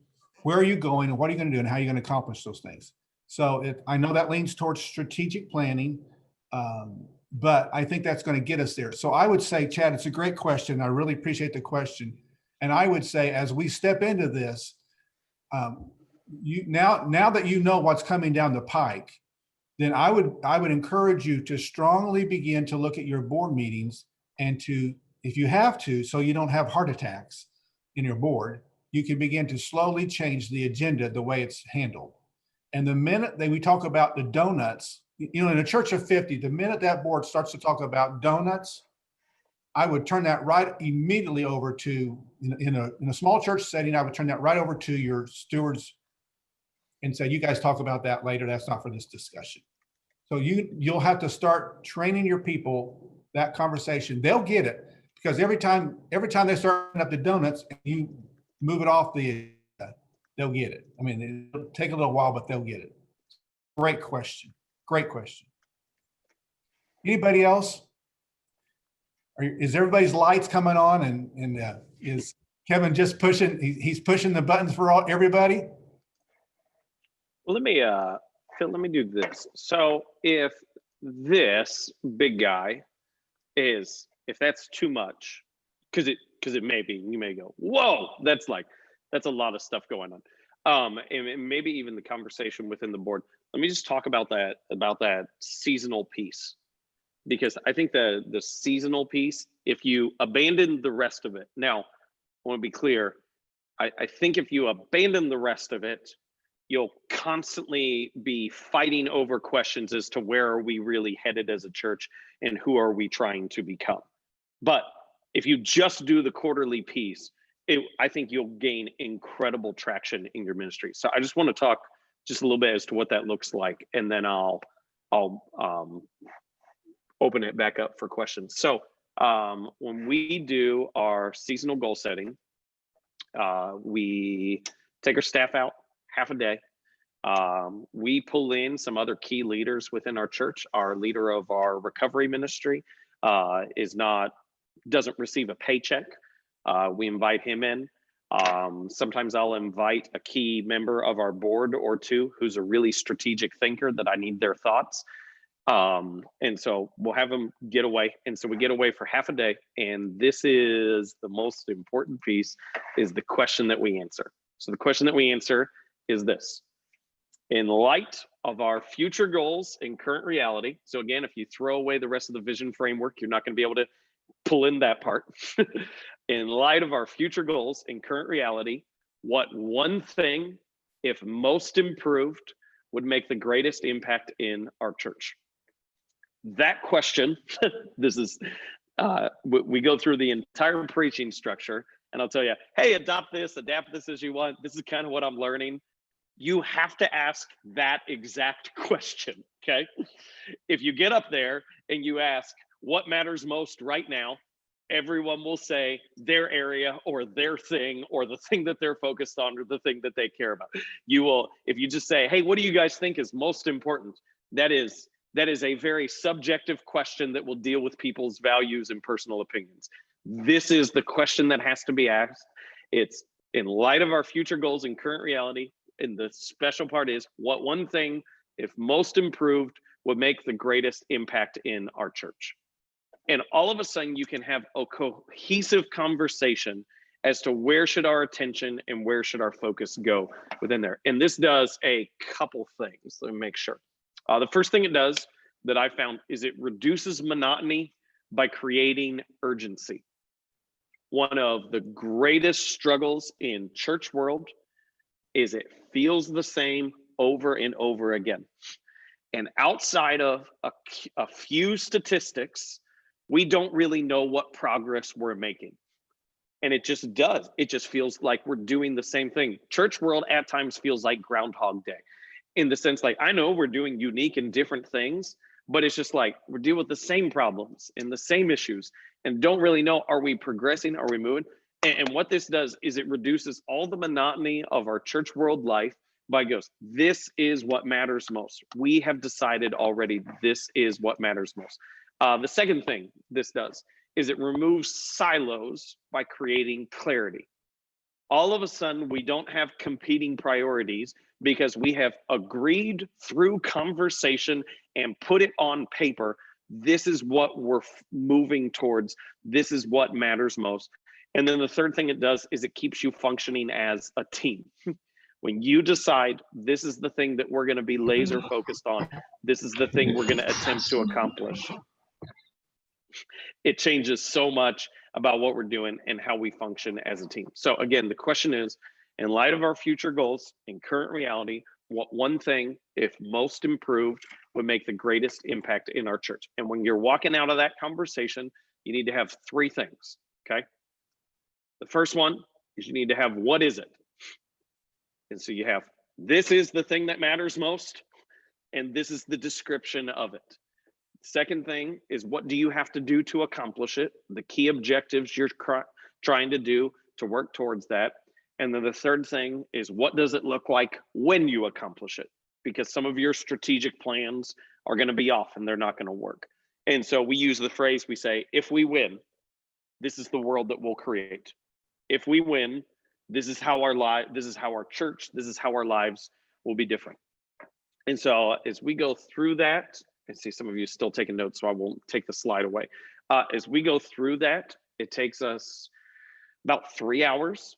Where are you going, and what are you going to do, and how are you going to accomplish those things? So I know that leans towards strategic planning, but I think that's going to get us there. So I would say, Chad, it's a great question. I really appreciate the question. And I would say, as we step into this, now that you know what's coming down the pike, then I would encourage you to strongly begin to look at your board meetings, and to, if you have to, so you don't have heart attacks in your board, you can begin to slowly change the agenda, the way it's handled. And the minute that we talk about the donuts, in a church of 50, the minute that board starts to talk about donuts, I would turn that right immediately over to, in a small church setting, I would turn that right over to your stewards and say, you guys talk about that later. That's not for this discussion. So you'll have to start training your people that conversation. They'll get it, because every time they start up the donuts, you move it off they'll get it. I mean, it'll take a little while, but they'll get it. Great question. Great question. Anybody else? Is everybody's lights coming on, and is Kevin just pushing? He's pushing the buttons for everybody. Well, Phil, let me do this. So if this big guy if that's too much, because it may be, you may go, whoa, that's a lot of stuff going on. And maybe even the conversation within the board. Let me just talk about that seasonal piece, because I think the seasonal piece, if you abandon the rest of it, now I want to be clear. I think if you abandon the rest of it, you'll constantly be fighting over questions as to where are we really headed as a church and who are we trying to become. But if you just do the quarterly piece, I think you'll gain incredible traction in your ministry. So I just want to talk just a little bit as to what that looks like, and then I'll open it back up for questions. So when we do our seasonal goal setting, we take our staff out half a day. We pull in some other key leaders within our church. Our leader of our recovery ministry doesn't receive a paycheck. We invite him in. Sometimes I'll invite a key member of our board or two who's a really strategic thinker that I need their thoughts. And so we'll have them get away. And so we get away for half a day. And this is the most important piece, is the question that we answer. So the question that we answer is this: in light of our future goals and current reality. So again, if you throw away the rest of the vision framework, you're not going to be able to pull in that part. In light of our future goals and current reality, what one thing, if most improved, would make the greatest impact in our church? That question, we go through the entire preaching structure, and I'll tell you, hey, adapt this as you want. This is kind of what I'm learning. You have to ask that exact question, okay? If you get up there and you ask, what matters most right now, everyone will say their area or their thing or the thing that they're focused on or the thing that they care about. You will, if you just say, hey, what do you guys think is most important? That is a very subjective question that will deal with people's values and personal opinions. This is the question that has to be asked. It's in light of our future goals and current reality. And the special part is, what one thing, if most improved, would make the greatest impact in our church? And all of a sudden you can have a cohesive conversation as to where should our attention and where should our focus go within there. And this does a couple things. Let me make sure. The first thing it does that I found is it reduces monotony by creating urgency. One of the greatest struggles in church world is it feels the same over and over again. And outside of a few statistics, we don't really know what progress we're making. And it just does. It just feels like we're doing the same thing. Church world at times feels like Groundhog Day, in the sense like, I know we're doing unique and different things, but it's just like we're dealing with the same problems and the same issues and don't really know, are we progressing? Are we moving? And what this does is it reduces all the monotony of our church world life by goes, this is what matters most. We have decided already this is what matters most. The second thing this does is it removes silos by creating clarity. All of a sudden, we don't have competing priorities because we have agreed through conversation and put it on paper. This is what we're moving towards. This is what matters most. And then the third thing it does is it keeps you functioning as a team. When you decide this is the thing that we're going to be laser focused on, this is the thing we're going to attempt to accomplish. It changes so much about what we're doing and how we function as a team. So again, the question is, in light of our future goals and current reality, what one thing, if most improved, would make the greatest impact in our church? And when you're walking out of that conversation, you need to have three things, okay? The first one is you need to have, what is it? And so you have, this is the thing that matters most, and this is the description of it. Second thing is, what do you have to do to accomplish it? The key objectives you're trying to do to work towards that. And then the third thing is, what does it look like when you accomplish it? Because some of your strategic plans are going to be off and they're not going to work. And so we use the phrase, we say, if we win, this is the world that we'll create. If we win, this is how this is how our church, this is how our lives will be different. And so as we go through that, I see some of you still taking notes, so I won't take the slide away. As we go through that, it takes us about 3 hours.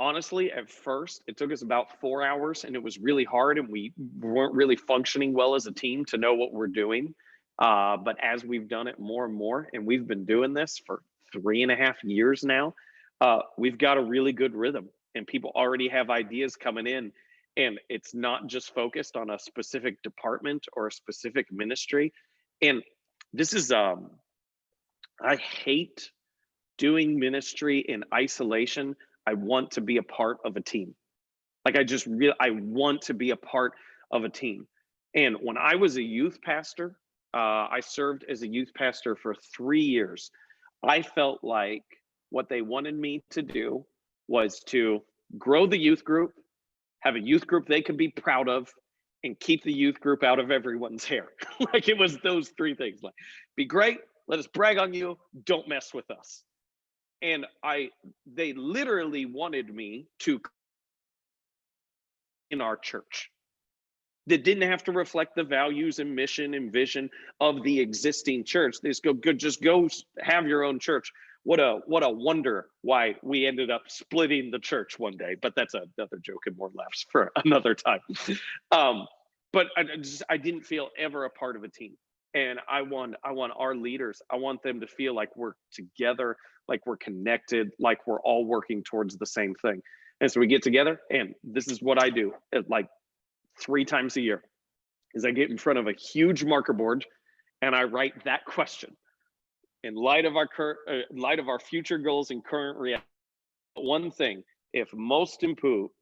Honestly, at first, it took us about 4 hours, and it was really hard, and we weren't really functioning well as a team to know what we're doing. But as we've done it more and more, and we've been doing this for 3.5 years now, we've got a really good rhythm, and people already have ideas coming in. And it's not just focused on a specific department or a specific ministry. And this is, I hate doing ministry in isolation. I want to be a part of a team. Like I want to be a part of a team. And when I was a youth pastor, I served as a youth pastor for 3 years. I felt like what they wanted me to do was to grow the youth group, have a youth group they could be proud of, and keep the youth group out of everyone's hair. Like it was those three things. Like, be great, let us brag on you, don't mess with us. And they literally wanted me to in our church that didn't have to reflect the values and mission and vision of the existing church. They just go have your own church. What a wonder why we ended up splitting the church one day, but that's another joke and more laughs for another time. But I didn't feel ever a part of a team. And I want our leaders, I want them to feel like we're together, like we're connected, like we're all working towards the same thing. And so we get together, and this is what I do like 3 times a year, is I get in front of a huge marker board and I write that question. In light of our future goals and current reality, one thing, if most improved,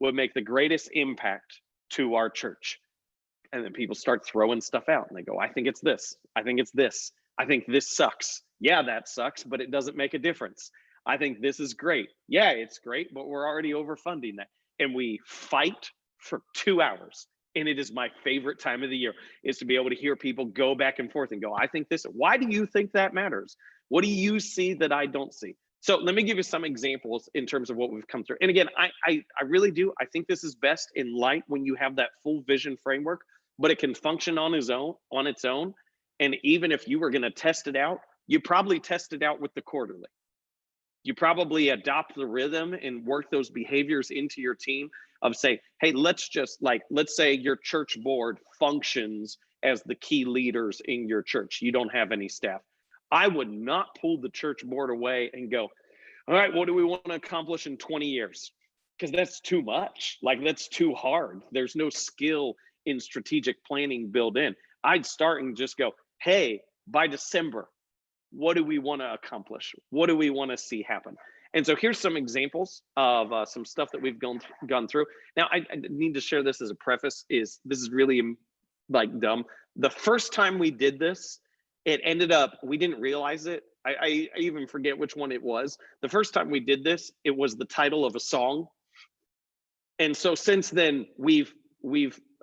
would make the greatest impact to our church. And then people start throwing stuff out and they go, I think it's this. I think it's this. I think this sucks. Yeah, that sucks, but it doesn't make a difference. I think this is great. Yeah, it's great, but we're already overfunding that. And we fight for 2 hours. And it is my favorite time of the year, is to be able to hear people go back and forth and go, I think this, why do you think that matters? What do you see that I don't see? So let me give you some examples in terms of what we've come through. And again, I really do. I think this is best in light when you have that full vision framework, but it can function on its own. And even if you were going to test it out, you probably test it out with the quarterly. You probably adopt the rhythm and work those behaviors into your team of say, hey, let's say your church board functions as the key leaders in your church. You don't have any staff. I would not pull the church board away and go, all right, what do we want to accomplish in 20 years? Because that's too much. Like, that's too hard. There's no skill in strategic planning built in. I'd start and just go, hey, by December, what do we want to accomplish? What do we want to see happen? And so here's some examples of some stuff that we've gone through. Now, I need to share this as a preface. This is really like dumb. The first time we did this, it ended up, we didn't realize it. I even forget which one it was. The first time we did this, it was the title of a song. And so since then,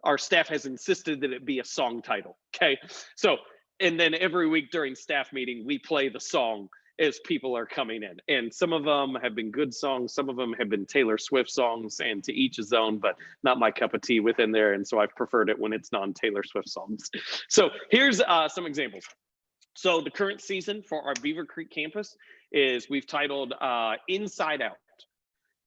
our staff has insisted that it be a song title. Okay. So, and then every week during staff meeting, we play the song as people are coming in. And some of them have been good songs. Some of them have been Taylor Swift songs, and to each his own, but not my cup of tea within there. And so I've preferred it when it's non-Taylor Swift songs. So here's some examples. So the current season for our Beaver Creek campus is we've titled Inside Out.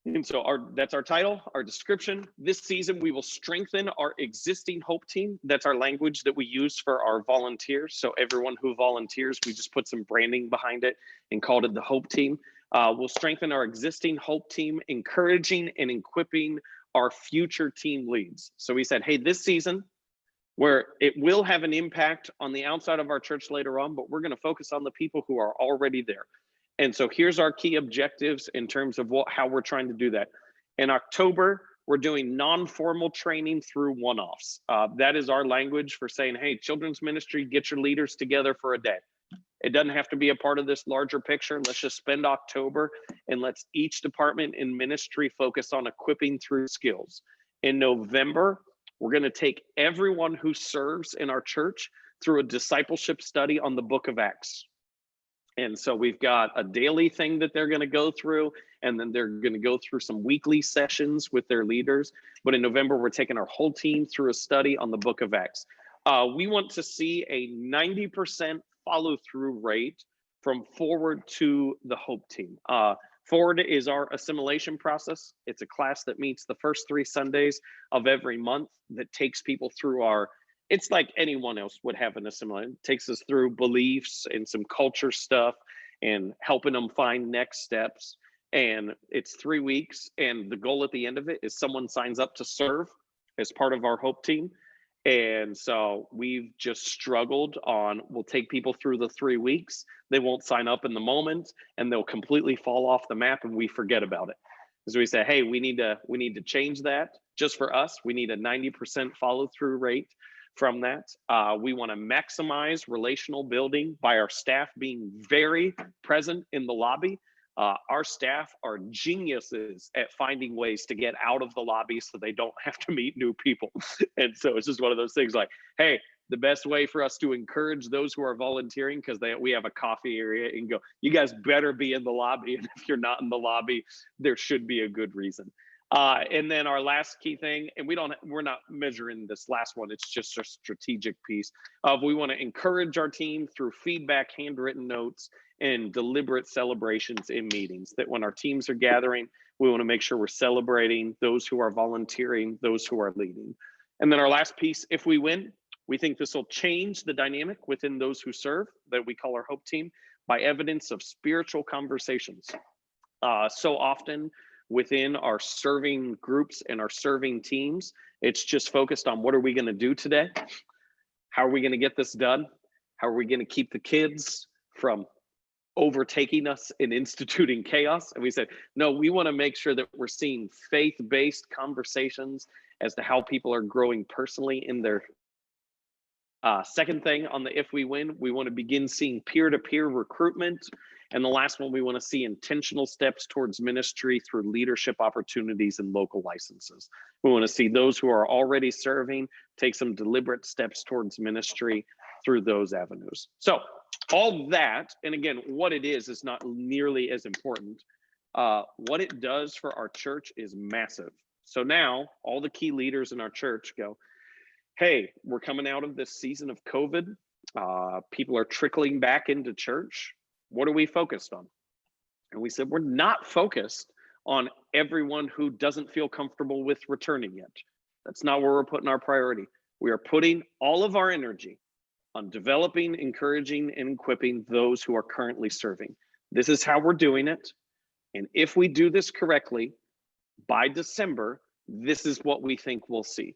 And so that's our title, our description. This season, we will strengthen our existing Hope team. That's our language that we use for our volunteers. So everyone who volunteers, we just put some branding behind it and called it the Hope team. We'll strengthen our existing Hope team, encouraging and equipping our future team leads. So we said, hey, this season, where it will have an impact on the outside of our church later on, but we're going to focus on the people who are already there. And so here's our key objectives in terms of how we're trying to do that. In October, we're doing non-formal training through one-offs. That is our language for saying, hey, children's ministry, get your leaders together for a day. It doesn't have to be a part of this larger picture. Let's just spend October and let's each department in ministry focus on equipping through skills. In November, we're going to take everyone who serves in our church through a discipleship study on the book of Acts. And so we've got a daily thing that they're going to go through, and then they're going to go through some weekly sessions with their leaders. But in November, we're taking our whole team through a study on the book of Acts. We want to see a 90% follow through rate from Forward to the Hope team. Forward is our assimilation process. It's a class that meets the first 3 Sundays of every month that takes people through it's like anyone else would have an assimilation. It takes us through beliefs and some culture stuff and helping them find next steps. And it's 3 weeks. And the goal at the end of it is someone signs up to serve as part of our Hope team. And so we've just struggled we'll take people through the 3 weeks. They won't sign up in the moment and they'll completely fall off the map and we forget about it. So we say, hey, we need to change that just for us. We need a 90% follow through rate from that. We want to maximize relational building by our staff being very present in the lobby. Our staff are geniuses at finding ways to get out of the lobby so they don't have to meet new people. And so it's just one of those things like, hey, the best way for us to encourage those who are volunteering, because we have a coffee area, and go, you guys better be in the lobby. And if you're not in the lobby, there should be a good reason. And then our last key thing, and we're not measuring this last one, it's just a strategic piece of we want to encourage our team through feedback, handwritten notes, and deliberate celebrations in meetings. That when our teams are gathering, we want to make sure we're celebrating those who are volunteering, those who are leading. And then our last piece, if we win, we think this will change the dynamic within those who serve, that we call our Hope team, by evidence of spiritual conversations. So often, within our serving groups and our serving teams, it's just focused on what are we going to do today? How are we going to get this done? How are we going to keep the kids from overtaking us and instituting chaos? And we said, no, we want to make sure that we're seeing faith-based conversations as to how people are growing personally in their Second thing on the if we win, we want to begin seeing peer-to-peer recruitment. And the last one, we want to see intentional steps towards ministry through leadership opportunities and local licenses. We want to see those who are already serving take some deliberate steps towards ministry through those avenues. So all that, and again, what it is not nearly as important. What it does for our church is massive. So now all the key leaders in our church go, hey, we're coming out of this season of COVID. People are trickling back into church. What are we focused on? And we said, we're not focused on everyone who doesn't feel comfortable with returning yet. That's not where we're putting our priority. We are putting all of our energy on developing, encouraging, and equipping those who are currently serving. This is how we're doing it. And if we do this correctly, by December, this is what we think we'll see.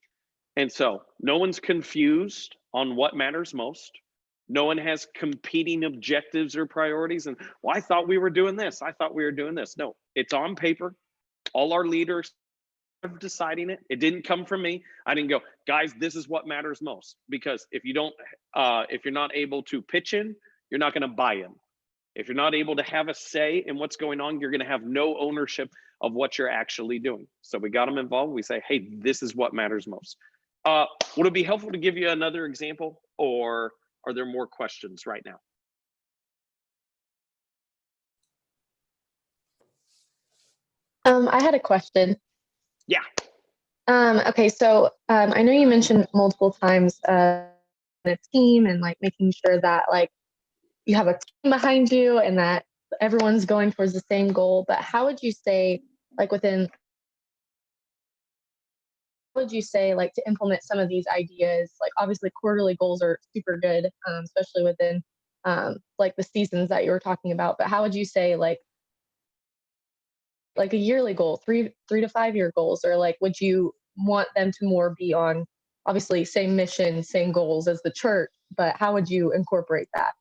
And so no one's confused on what matters most. No one has competing objectives or priorities. And, well, I thought we were doing this. I thought we were doing this. No, it's on paper. All our leaders are deciding it. It didn't come from me. I didn't go, guys, this is what matters most. Because if you don't, if you're not able to pitch in, you're not going to buy in. If you're not able to have a say in what's going on, you're going to have no ownership of what you're actually doing. So we got them involved. We say, hey, this is what matters most. Would it be helpful to give you another example, or are there more questions right now? I had a question. Yeah. Okay, so I know you mentioned multiple times a team and like making sure that like you have a team behind you and that everyone's going towards the same goal. But how would you say, like like to implement some of these ideas? Like obviously quarterly goals are super good, especially within like the seasons that you were talking about. But how would you say like a yearly goal, 3 to 5 year goals, or like would you want them to more be on obviously same mission, same goals as the church, but how would you incorporate that?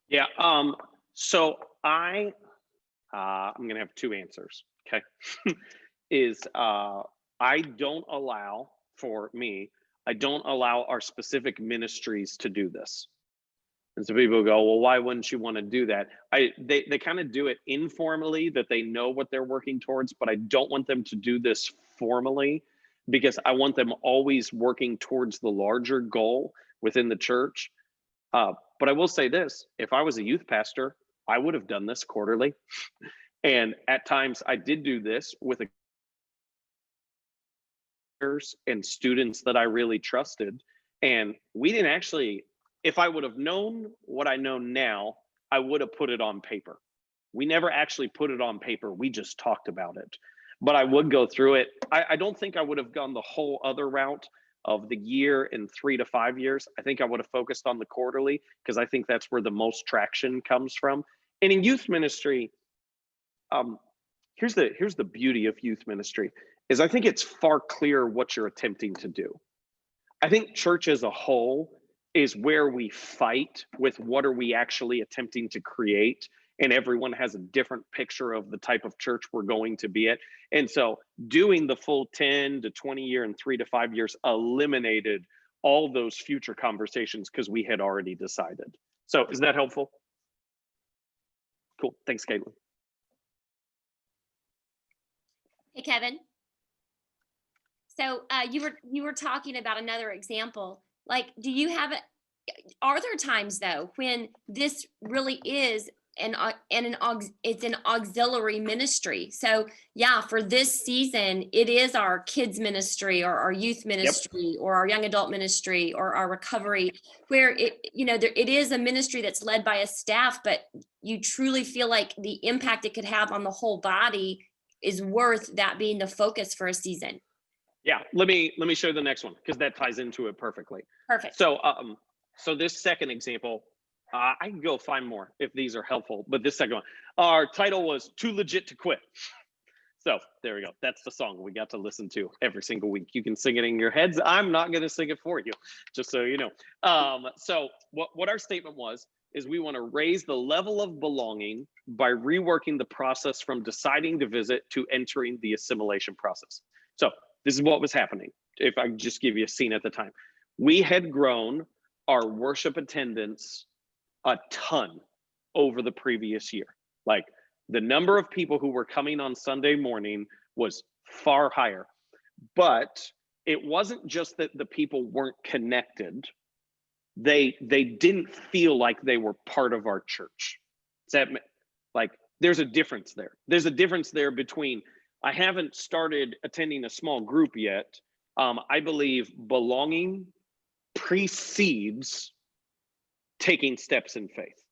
Yeah. So I'm gonna have two answers. Okay. I don't allow our specific ministries to do this. And so people go, well, why wouldn't you want to do that? They kind of do it informally, that they know what they're working towards, but I don't want them to do this formally, because I want them always working towards the larger goal within the church. But I will say this, if I was a youth pastor, I would have done this quarterly. And at times I did do this with and students that I really trusted. And we didn't actually, if I would have known what I know now, I would have put it on paper. We never actually put it on paper. We just talked about it. But I would go through it. I don't think I would have gone the whole other route of the year and 3 to 5 years. I think I would have focused on the quarterly, because I think that's where the most traction comes from. And in youth ministry, here's the beauty of youth ministry, is I think it's far clearer what you're attempting to do. I think church as a whole is where we fight with what are we actually attempting to create, and everyone has a different picture of the type of church we're going to be at. And so doing the full 10 to 20 year and 3 to 5 years eliminated all those future conversations, because we had already decided. So is that helpful? Cool. Thanks, Caitlin. Hey, Kevin. So you were talking about another example. Like, do you have are there times though when this really is it's an auxiliary ministry? So yeah, for this season, it is our kids ministry or our youth ministry or our young adult ministry or our recovery, where it is a ministry that's led by a staff, but you truly feel like the impact it could have on the whole body is worth that being the focus for a season. Yeah, let me show you the next one, because that ties into it perfectly. Perfect. So this second example, I can go find more if these are helpful, but this second one, our title was Too Legit to Quit. So there we go. That's the song we got to listen to every single week. You can sing it in your heads. I'm not going to sing it for you, just so you know. So what our statement was is we want to raise the level of belonging by reworking the process from deciding to visit to entering the assimilation process. So this is what was happening. If I just give you a scene at the time, we had grown our worship attendance a ton over the previous year. Like the number of people who were coming on Sunday morning was far higher. But it wasn't just that the people weren't connected. They didn't feel like they were part of our church. Does that like there's a difference there. There's a difference there between I haven't started attending a small group yet. I believe belonging precedes taking steps in faith.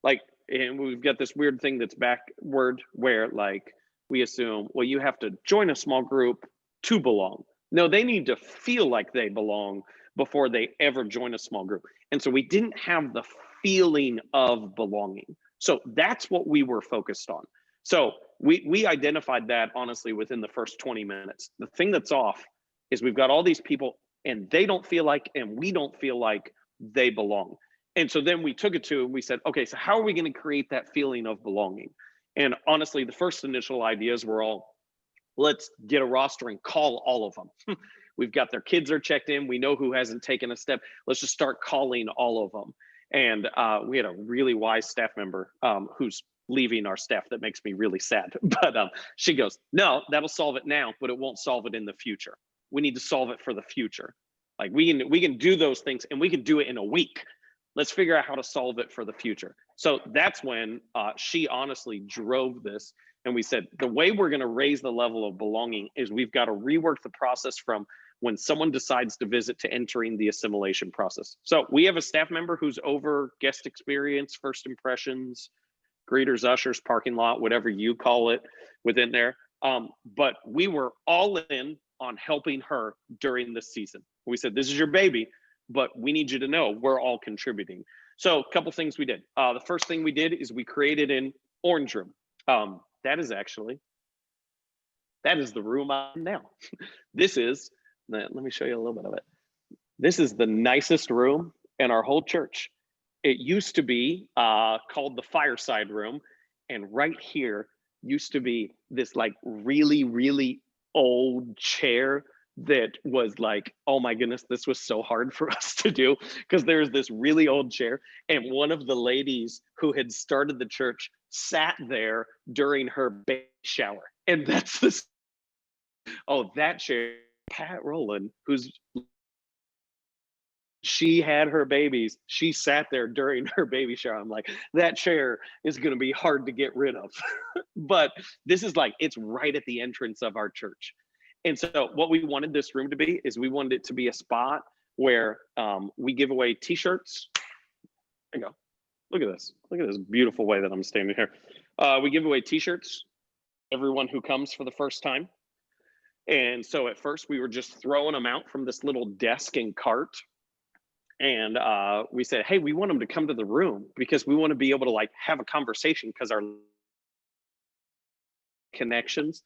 Like, and we've got this weird thing that's backward where like we assume, well, you have to join a small group to belong. No, they need to feel like they belong before they ever join a small group. And so we didn't have the feeling of belonging. So that's what we were focused on. So we identified that honestly within the first 20 minutes. The thing that's off is we've got all these people and they don't feel like, and we don't feel like they belong. And so then we took it to, we said, okay, so how are we going to create that feeling of belonging? And honestly, the first initial ideas were all, let's get a roster and call all of them. We've got their kids are checked in. We know who hasn't taken a step. Let's just start calling all of them. And we had a really wise staff member who's leaving our staff that makes me really sad. But she goes, no, that'll solve it now, but it won't solve it in the future. We need to solve it for the future. Like we can do those things and we can do it in a week. Let's figure out how to solve it for the future. So that's when she honestly drove this. And we said, the way we're going to raise the level of belonging is we've got to rework the process from when someone decides to visit to entering the assimilation process. So we have a staff member who's over guest experience, first impressions, greeters, ushers, parking lot, whatever you call it within there. But we were all in on helping her during this season. We said, this is your baby, but we need you to know we're all contributing. So a couple things we did. The first thing we did is we created an orange room. That is the room I'm in now. This is, let me show you a little bit of it. This is the nicest room in our whole church. It used to be called the fireside room. And right here used to be this like really, really old chair that was like, oh my goodness, this was so hard for us to do because there's this really old chair. And one of the ladies who had started the church sat there during her baby shower. And that's this, oh, that chair, Pat Rowland, she had her babies, she sat there during her baby shower. I'm like, that chair is going to be hard to get rid of. But this is like, it's right at the entrance of our church. And so what we wanted this room to be is we wanted it to be a spot where we give away t-shirts. There you go. Look at this. Look at this beautiful way that I'm standing here. We give away t-shirts, everyone who comes for the first time. And so at first we were just throwing them out from this little desk and cart. And we said, hey, we want them to come to the room because we want to be able to like have a conversation because our connections.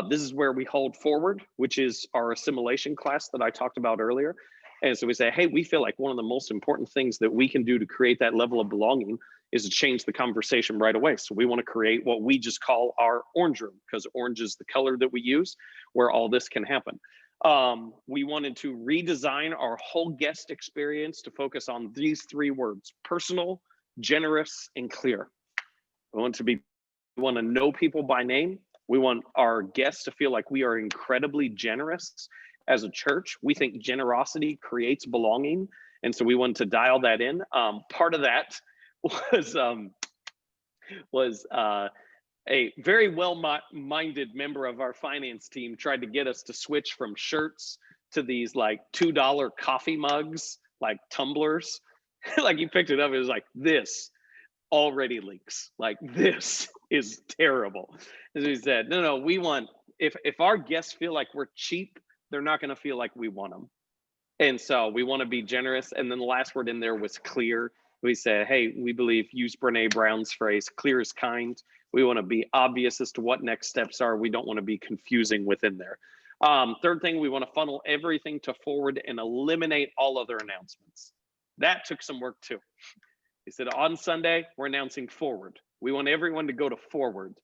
This is where we hold forward, which is our assimilation class that I talked about earlier. And so we say, hey, we feel like one of the most important things that we can do to create that level of belonging is to change the conversation right away. So we want to create what we just call our orange room because orange is the color that we use where all this can happen. We wanted to redesign our whole guest experience to focus on these three words: personal, generous, and clear. We want to know people by name. We want our guests to feel like we are incredibly generous as a church. We think generosity creates belonging. And so we wanted to dial that in. Part of that was a very well-minded member of our finance team tried to get us to switch from shirts to these like $2 coffee mugs, like tumblers. Like he picked it up, it was like, this already leaks. Like this is terrible. As we said, no, we want, if our guests feel like we're cheap, they're not going to feel like we want them. And so we want to be generous. And then the last word in there was clear. We said, hey, we believe, use Brene Brown's phrase, clear is kind. We want to be obvious as to what next steps are. We don't want to be confusing within there. Third thing, we want to funnel everything to forward and eliminate all other announcements. That took some work too. He said, on Sunday, we're announcing forward. We want everyone to go to forward.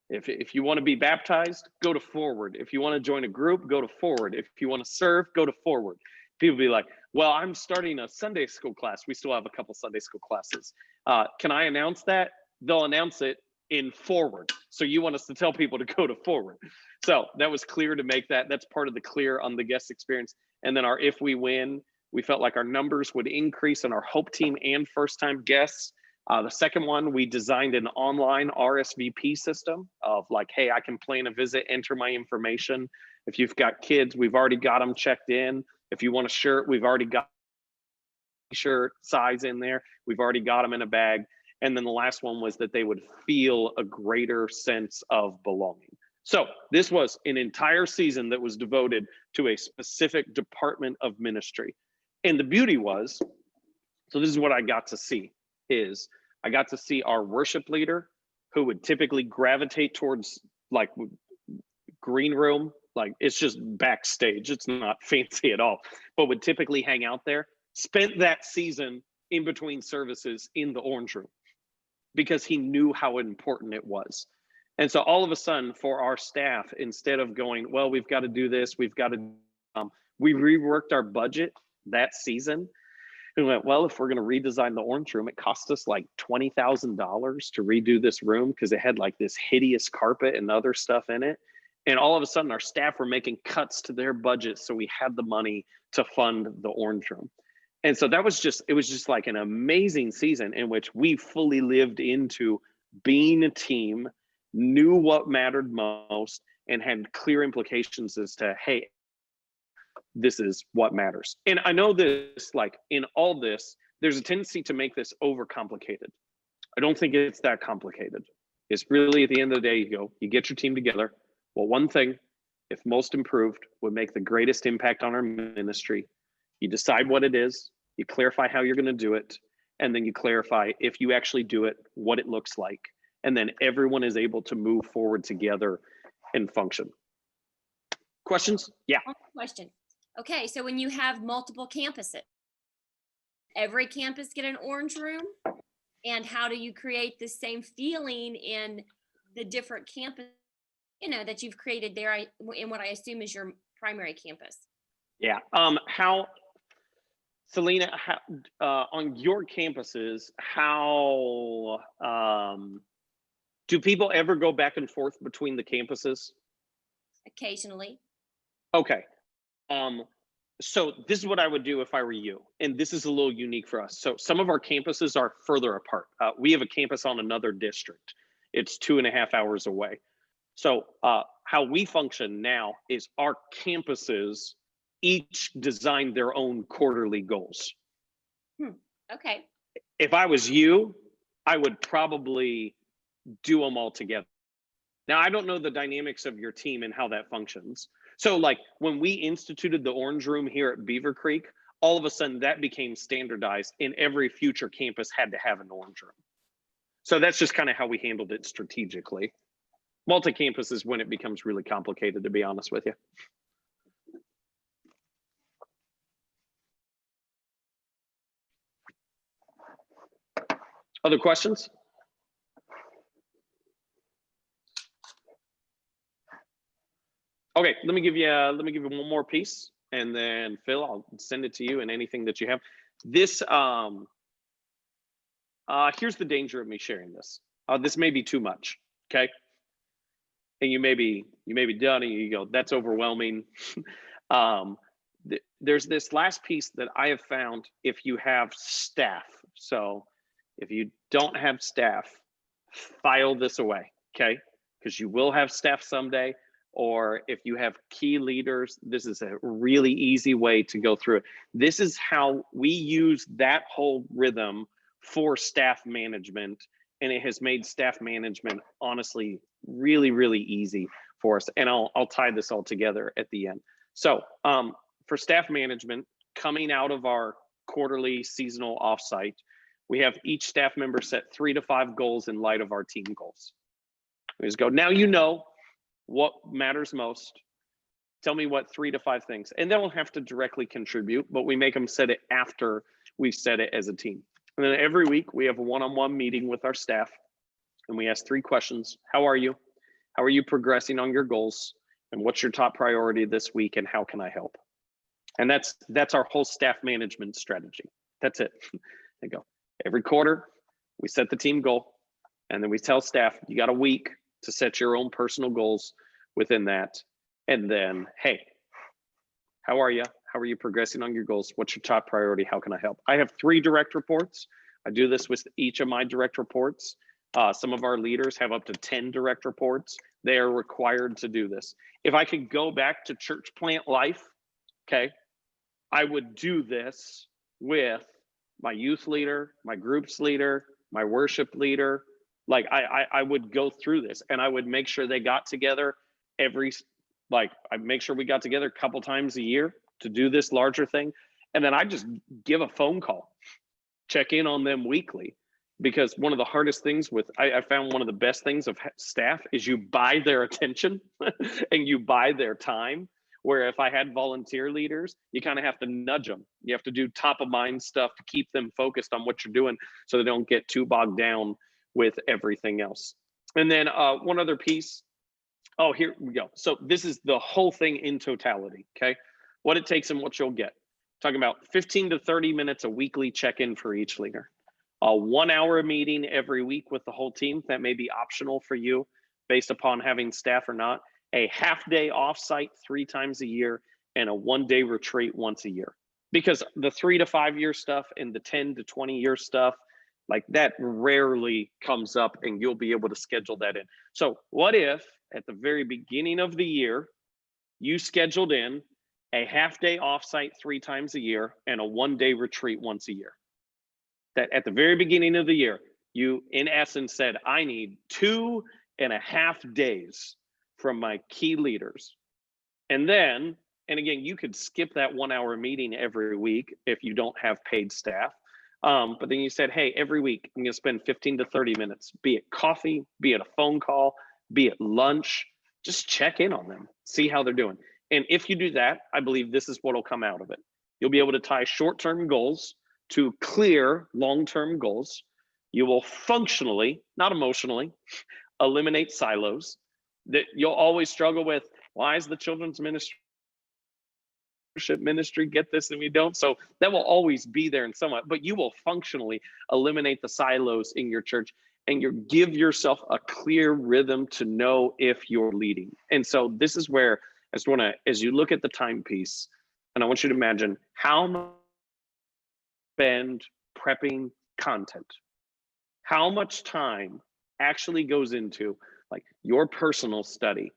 If you want to be baptized, go to forward. If you want to join a group, go to forward. If you want to serve, go to forward. People be like, well, I'm starting a Sunday school class. We still have a couple Sunday school classes. Can I announce that? They'll announce it in Forward. So you want us to tell people to go to Forward. So that was clear to make that. That's part of the clear on the guest experience. And then our if we win, we felt like our numbers would increase on our Hope team and first time guests. The second one, we designed an online RSVP system of like, hey, I can plan a visit, enter my information. If you've got kids, we've already got them checked in. If you want a shirt, we've already got shirt size in there. We've already got them in a bag. And then the last one was that they would feel a greater sense of belonging. So this was an entire season that was devoted to a specific department of ministry. And the beauty was, so this is what I got to see, is I got to see our worship leader, who would typically gravitate towards like green room, like it's just backstage, it's not fancy at all, but would typically hang out there, spent that season in between services in the orange room because he knew how important it was. And so all of a sudden for our staff, instead of going, well, we've got to do this, we've got to, we reworked our budget that season. We went, well, if we're going to redesign the orange room, it cost us like $20,000 to redo this room because it had like this hideous carpet and other stuff in it. And all of a sudden our staff were making cuts to their budget. So we had the money to fund the orange room. And so that was just, it was just like an amazing season in which we fully lived into being a team, knew what mattered most, and had clear implications as to, hey, this is what matters. And I know this, like in all this, there's a tendency to make this overcomplicated. I don't think it's that complicated. It's really at the end of the day, you go, you get your team together. Well, one thing, if most improved, would make the greatest impact on our ministry. You decide what it is, you clarify how you're going to do it, and then you clarify if you actually do it, what it looks like. And then everyone is able to move forward together and function. Questions? Yeah. One question. Okay, so when you have multiple campuses, every campus get an orange room? And how do you create the same feeling in the different campus, you know, that you've created there in what I assume is your primary campus? Yeah. How, Selena, how, on your campuses, how do people ever go back and forth between the campuses? Occasionally. Okay. So this is what I would do if I were you, and this is a little unique for us. So some of our campuses are further apart. We have a campus on another district. It's 2.5 hours away. So how we function now is our campuses each design their own quarterly goals. Okay. If I was you, I would probably do them all together. Now, I don't know the dynamics of your team and how that functions. So like when we instituted the orange room here at Beaver Creek, all of a sudden that became standardized and every future campus had to have an orange room. So that's just kind of how we handled it strategically. Multi-campus is when it becomes really complicated, to be honest with you. Other questions? Okay, let me give you one more piece, and then Phil, I'll send it to you and anything that you have. This here's the danger of me sharing this. This may be too much, okay? And you may be done and you go, that's overwhelming. There's this last piece that I have found if you have staff. So if you don't have staff, file this away, okay? Because you will have staff someday. Or if you have key leaders, this is a really easy way to go through it. This is how we use that whole rhythm for staff management. And it has made staff management, honestly, really, really easy for us. And I'll tie this all together at the end. So for staff management, coming out of our quarterly seasonal offsite, we have each staff member set 3 to 5 goals in light of our team goals. We just go, now you know what matters most. Tell me what 3 to 5 things. And they don't have to directly contribute, but we make them set it after we've set it as a team. And then every week we have a one-on-one meeting with our staff and we ask 3 questions. How are you? How are you progressing on your goals? And what's your top priority this week and how can I help? And that's our whole staff management strategy. That's it. They go every quarter, we set the team goal, and then we tell staff, you got a week to set your own personal goals within that. And then, hey, how are you? How are you progressing on your goals? What's your top priority? How can I help? I have 3 direct reports. I do this with each of my direct reports. Some of our leaders have up to 10 direct reports. They are required to do this. If I could go back to church plant life, okay, I would do this with my youth leader, my groups leader, my worship leader. Like I would go through this, and I would make sure they got together I'd make sure we got together a couple times a year to do this larger thing. And then I just give a phone call, check in on them weekly. Because one of the hardest things I found one of the best things of staff is you buy their attention and you buy their time. Where if I had volunteer leaders, you kind of have to nudge them. You have to do top of mind stuff to keep them focused on what you're doing so they don't get too bogged down with everything else. And then one other piece. Oh, here we go. So this is the whole thing in totality, okay? What it takes and what you'll get. Talking about 15 to 30 minutes a weekly check-in for each leader. A 1 hour meeting every week with the whole team. That may be optional for you based upon having staff or not. A half-day offsite 3 times a year, and a 1-day retreat once a year. Because the 3 to 5 year stuff and the 10 to 20 year stuff, like that rarely comes up, and you'll be able to schedule that in. So what if at the very beginning of the year, you scheduled in a half-day offsite 3 times a year and a 1-day retreat once a year? That at the very beginning of the year, you in essence said, I need 2.5 days from my key leaders. And then, and again, you could skip that 1 hour meeting every week if you don't have paid staff. But then you said, hey, every week I'm gonna spend 15 to 30 minutes, be it coffee, be it a phone call, be it lunch, just check in on them, see how they're doing. And if you do that, I believe this is what'll come out of it. You'll be able to tie short-term goals to clear long-term goals. You will functionally, not emotionally, eliminate silos. That you'll always struggle with, why is the children's ministry get this and we don't? So that will always be there in somewhat, but you will functionally eliminate the silos in your church, and you give yourself a clear rhythm to know if you're leading. And so this is where I just want to, as you look at the timepiece, and I want you to imagine how much spend prepping content, how much time actually goes into like your personal study,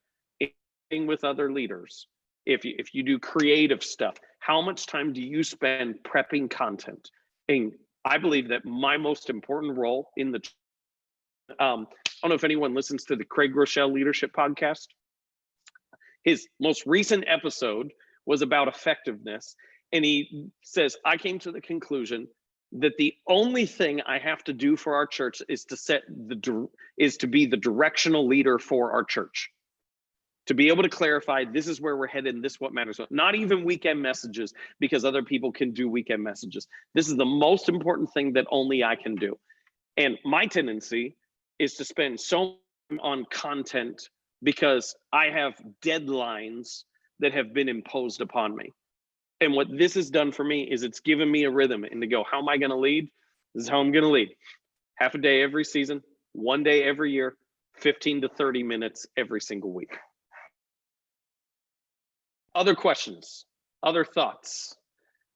with other leaders. If you do creative stuff, how much time do you spend prepping content? And I believe that my most important role in the, I don't know if anyone listens to the Craig Rochelle Leadership Podcast. His most recent episode was about effectiveness. And he says, I came to the conclusion that the only thing I have to do for our church is to be the directional leader for our church. To be able to clarify, this is where we're headed and this is what matters. Not even weekend messages, because other people can do weekend messages. This is the most important thing that only I can do. And my tendency is to spend so much on content because I have deadlines that have been imposed upon me. And what this has done for me is it's given me a rhythm and to go, how am I going to lead? This is how I'm going to lead. Half a day every season, 1 day every year, 15 to 30 minutes every single week. Other questions, other thoughts,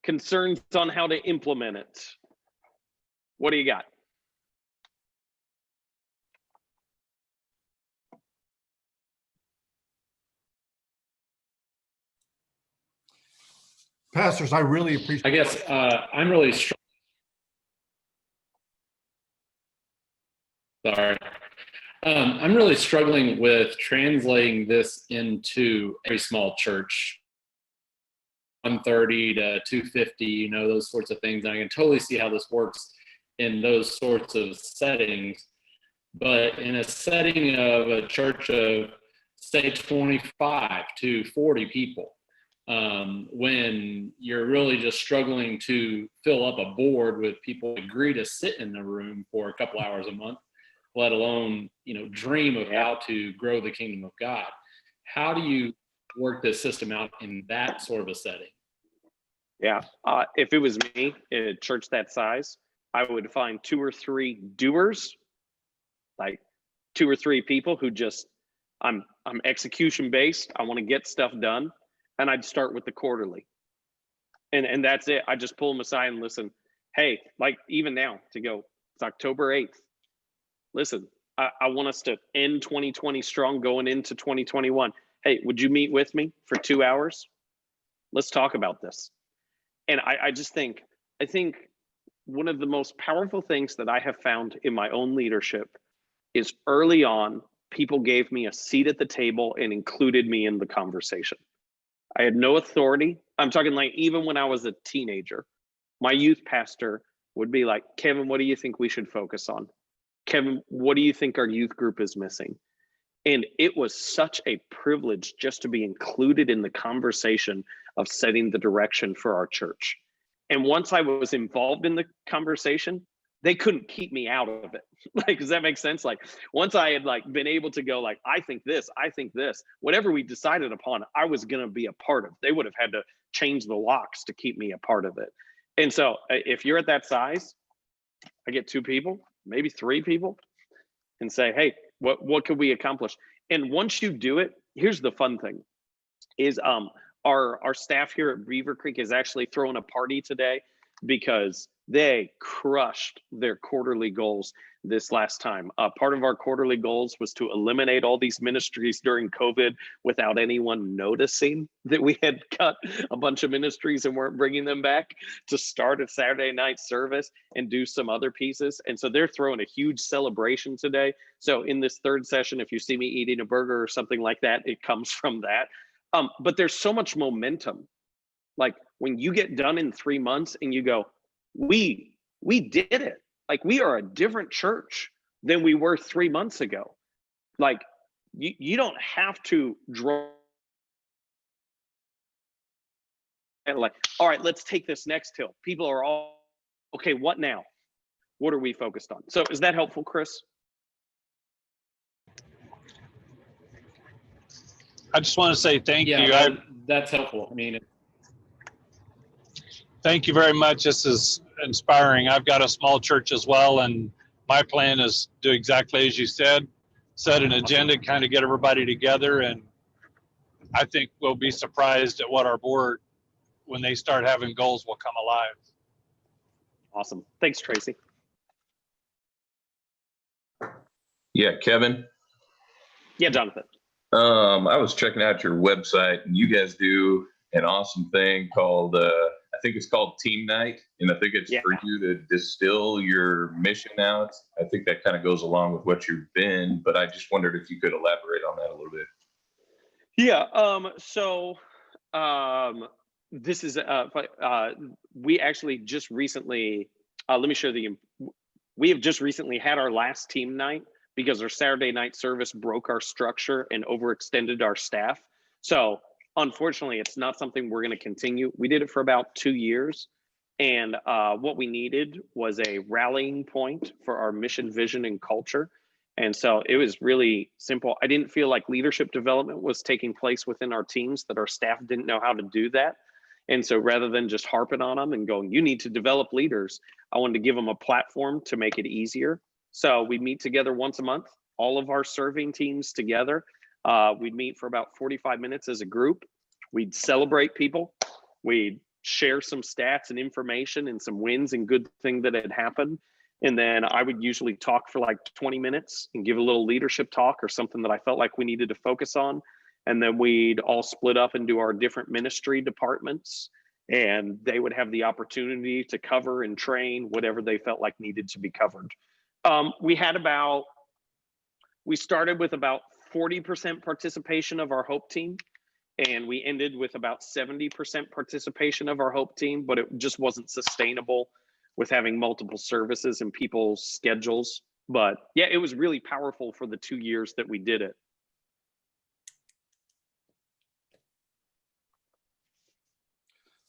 concerns on how to implement it? What do you got? Pastors, I really appreciate. I guess I'm really sorry. I'm really struggling with translating this into every small church, 130 to 250, you know, those sorts of things. And I can totally see how this works in those sorts of settings. But in a setting of a church of, say, 25 to 40 people, when you're really just struggling to fill up a board with people who agree to sit in the room for a couple hours a month, let alone, you know, dream of how to grow the kingdom of God. How do you work this system out in that sort of a setting? Yeah. If it was me in a church that size, I would find 2 or 3 doers, like 2 or 3 people who just, I'm execution based. I want to get stuff done. And I'd start with the quarterly. And that's it. I just pull them aside and listen. Hey, like even now to go, it's October 8th. Listen, I want us to end 2020 strong going into 2021. Hey, would you meet with me for 2 hours? Let's talk about this. And I think one of the most powerful things that I have found in my own leadership is early on, people gave me a seat at the table and included me in the conversation. I had no authority. I'm talking like even when I was a teenager, my youth pastor would be like, Kevin, what do you think we should focus on? Kevin, what do you think our youth group is missing? And it was such a privilege just to be included in the conversation of setting the direction for our church. And once I was involved in the conversation, they couldn't keep me out of it. Like, does that make sense? Like once I had like been able to go like, I think this, whatever we decided upon, I was going to be a part of. They would have had to change the locks to keep me a part of it. And so if you're at that size, I get 2 people, maybe 3 people and say, hey, what could we accomplish? And once you do it, here's the fun thing is our staff here at Beaver Creek is actually throwing a party today because they crushed their quarterly goals this last time. Part of our quarterly goals was to eliminate all these ministries during COVID without anyone noticing that we had cut a bunch of ministries and weren't bringing them back, to start a Saturday night service and do some other pieces. And so they're throwing a huge celebration today. So in this 3rd session, if you see me eating a burger or something like that, it comes from that. But there's so much momentum. Like when you get done in 3 months and you go, we did it. Like we are a different church than we were 3 months ago. Like you don't have to draw and like, all right, let's take this next hill. People are all, okay, what now? What are we focused on? So is that helpful, Chris? I just want to say thank you. That's helpful. I mean, Thank you very much. This is inspiring. I've got a small church as well, and my plan is do exactly as you said, set an agenda, kind of get everybody together, and I think we'll be surprised at what our board, when they start having goals, will come alive. Awesome. Thanks, Tracy. Yeah, Kevin. Yeah, Jonathan. I was checking out your website, and you guys do an awesome thing called I think it's called Team Night, and I think it's for you to distill your mission out. I think that kind of goes along with what you've been, but I just wondered if you could elaborate on that a little bit. Yeah. This is we actually just recently. Let me share we have just recently had our last team night because our Saturday night service broke our structure and overextended our staff. So unfortunately, it's not something we're going to continue. We did it for about 2 years. And what we needed was a rallying point for our mission, vision, and culture. And so it was really simple. I didn't feel like leadership development was taking place within our teams, that our staff didn't know how to do that. And so rather than just harping on them and going, you need to develop leaders, I wanted to give them a platform to make it easier. So we meet together once a month, all of our serving teams together. We'd meet for about 45 minutes as a group. We'd celebrate people. We'd share some stats and information and some wins and good thing that had happened. And then I would usually talk for like 20 minutes and give a little leadership talk or something that I felt like we needed to focus on. And then we'd all split up and do our different ministry departments, and they would have the opportunity to cover and train whatever they felt like needed to be covered. We started with about 40% participation of our Hope team, and we ended with about 70% participation of our Hope team, but it just wasn't sustainable with having multiple services and people's schedules. But yeah, it was really powerful for the 2 years that we did it.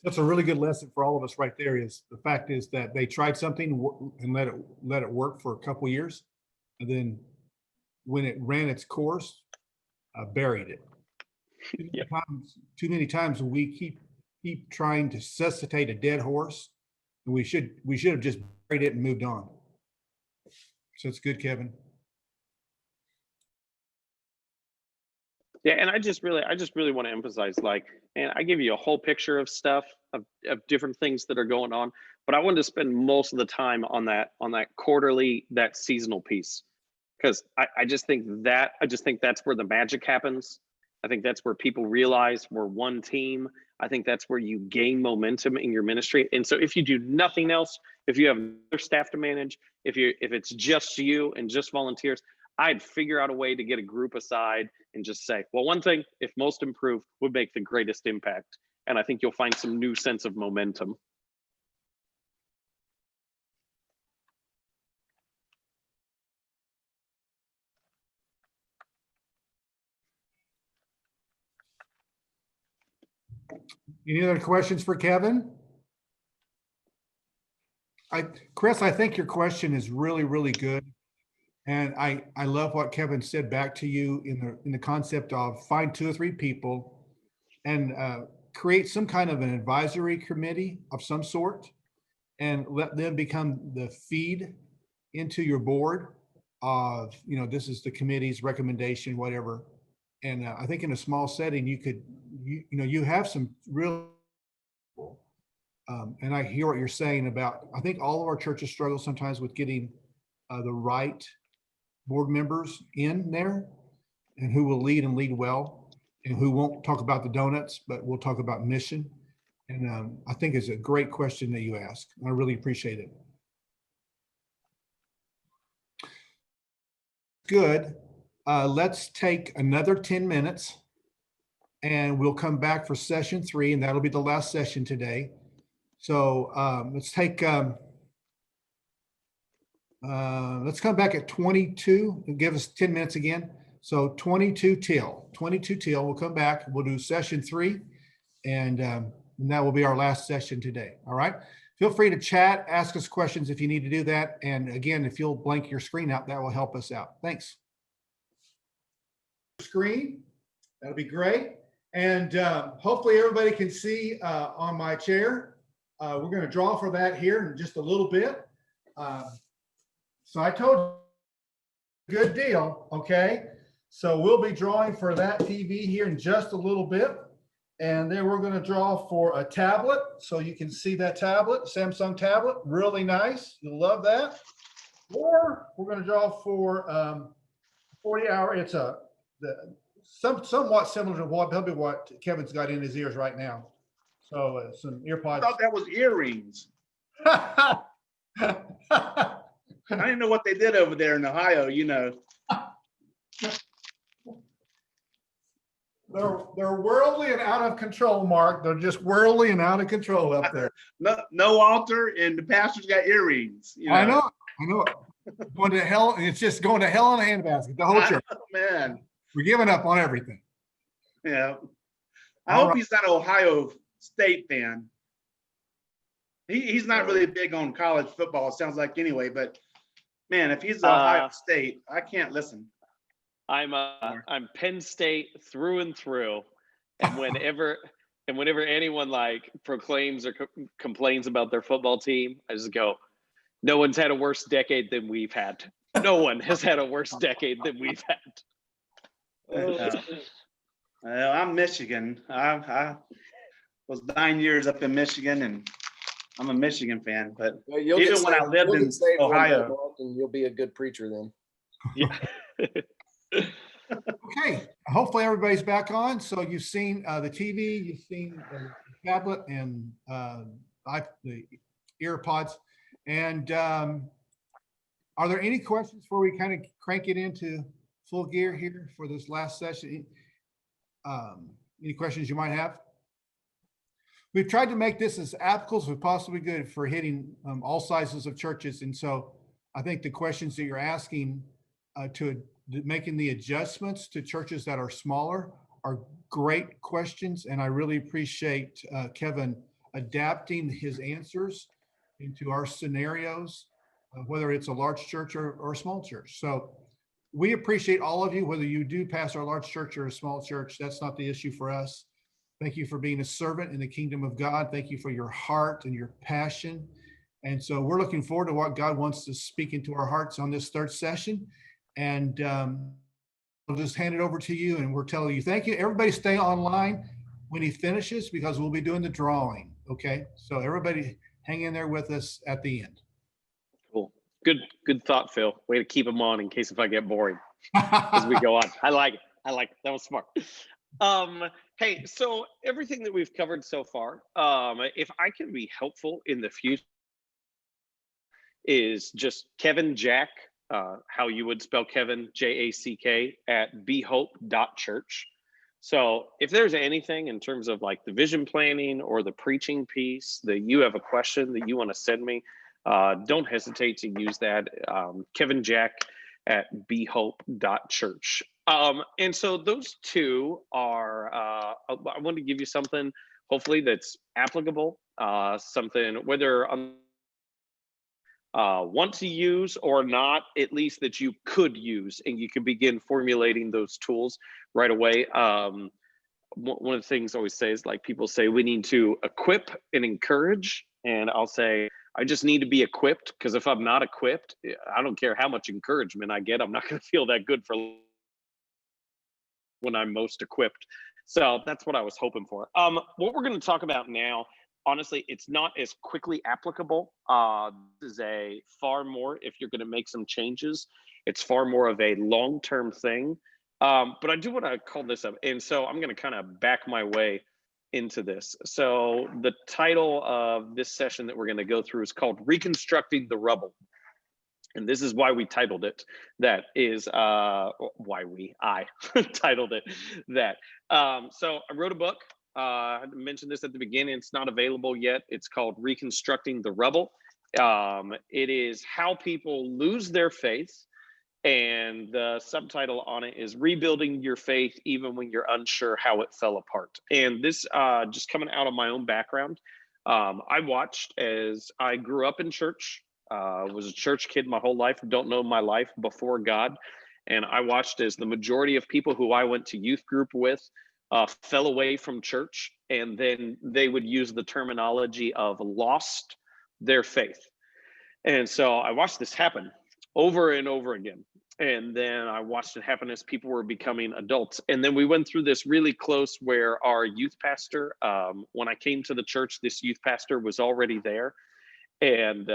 That's a really good lesson for all of us right there. Is the fact is that they tried something and let it work for a couple of years, and then when it ran its course, buried it. Too many times we keep keep trying to suscitate a dead horse. And we should have just buried it and moved on. So it's good, Kevin. Yeah, and I just really want to emphasize, like, and I give you a whole picture of stuff of different things that are going on, but I wanted to spend most of the time on that quarterly, that seasonal piece, because I just think that's where the magic happens. I think that's where people realize we're one team. I think that's where you gain momentum in your ministry. And so if you do nothing else, if you have other staff to manage, if it's just you and just volunteers, I'd figure out a way to get a group aside and just say, well, one thing, if most improve, would make the greatest impact. And I think you'll find some new sense of momentum. Any other questions for Kevin? Chris, I think your question is really, really good. And I love what Kevin said back to you in the concept of find 2 or 3 people and create some kind of an advisory committee of some sort and let them become the feed into your board of, this is the committee's recommendation, whatever. And I think in a small setting, you have some real, and I hear what you're saying about, I think all of our churches struggle sometimes with getting the right board members in there and who will lead and lead well and who won't talk about the donuts, but we'll talk about mission. And I think it's a great question that you ask. I really appreciate it. Good. Let's take another 10 minutes and we'll come back for session 3, and that'll be the last session today. So let's come back at 22 and give us 10 minutes again. So 22 till, we'll come back, we'll do session 3, and that will be our last session today. All right. Feel free to chat, ask us questions if you need to do that. And again, if you'll blank your screen out, that will help us out. Thanks. Screen, that'll be great. And hopefully everybody can see on my chair. We're going to draw for that here in just a little bit. So I told you, good deal, okay? So we'll be drawing for that TV here in just a little bit. And then we're going to draw for a tablet. So you can see that tablet, Samsung tablet, really nice. You'll love that. Or we're going to draw for 40-hour. It's somewhat similar to what Kevin's got in his ears right now. So some earpods. I thought that was earrings. I didn't know what they did over there in Ohio, They're worldly and out of control, Mark. They're just worldly and out of control up there. No altar, and the pastor's got earrings. I know. Going to hell, and it's just going to hell in a handbasket. The whole church. Man, we're giving up on everything. Yeah. I hope he's not an Ohio State fan. He's not really big on college football, it sounds like, anyway, but man, if he's Ohio State, I can't listen. I'm Penn State through and through, and whenever anyone like proclaims or complains about their football team, I just go, no one's had a worse decade than we've had. No one has had a worse decade than we've had. I'm Michigan. I was 9 years up in Michigan, and I'm a Michigan fan, but even when I lived in Ohio, you'll be a good preacher then. Yeah. Okay, hopefully everybody's back on. So you've seen the TV, you've seen the tablet, and the earpods. And are there any questions before we kind of crank it into full gear here for this last session? Any questions you might have? We've tried to make this as applicable as we possibly could for hitting all sizes of churches. And so I think the questions that you're asking to making the adjustments to churches that are smaller are great questions. And I really appreciate Kevin adapting his answers into our scenarios, whether it's a large church or a small church. So we appreciate all of you, whether you do pass our large church or a small church. That's not the issue for us. Thank you for being a servant in the kingdom of God. Thank you for your heart and your passion. And so we're looking forward to what God wants to speak into our hearts on this third session. And we'll just hand it over to you, and we're telling you thank you. Everybody stay online when he finishes, because we'll be doing the drawing. Okay, so everybody hang in there with us at the end. Cool. Good thought, Phil. Way to keep them on in case if I get boring as we go on. I like it. That was smart. Hey, so everything that we've covered so far, if I can be helpful in the future, is just Kevin Jack, how you would spell Kevin, Jack, at bhope.church. So if there's anything in terms of like the vision planning or the preaching piece that you have a question that you want to send me, don't hesitate to use that. Kevin Jack at bhope.church. And so those two are, I want to give you something, hopefully that's applicable, something whether want to use or not, at least that you could use, and you can begin formulating those tools right away. One of the things I always say is, like, people say we need to equip and encourage, and I'll say I just need to be equipped, because if I'm not equipped, I don't care how much encouragement I get, I'm not going to feel that good for when I'm most equipped. So that's what I was hoping for. What we're going to talk about now, honestly, it's not as quickly applicable. This is a far more, if you're going to make some changes, it's far more of a long-term thing. But I do want to call this up. And so I'm going to kind of back my way into this. So the title of this session that we're going to go through is called Reconstructing the Rubble. And this is why we titled it. That is I titled it that. So I wrote a book. I mentioned this at the beginning. It's not available yet. It's called Reconstructing the Rubble. It is how people lose their faith. And the subtitle on it is Rebuilding Your Faith Even When You're Unsure How It Fell Apart. And this, just coming out of my own background, I watched as I grew up in church, was a church kid my whole life, don't know my life before God. And I watched as the majority of people who I went to youth group with fell away from church, and then they would use the terminology of lost their faith. And so I watched this happen over and over again. And then I watched it happen as people were becoming adults. And then we went through this really close where our youth pastor, when I came to the church, this youth pastor was already there, and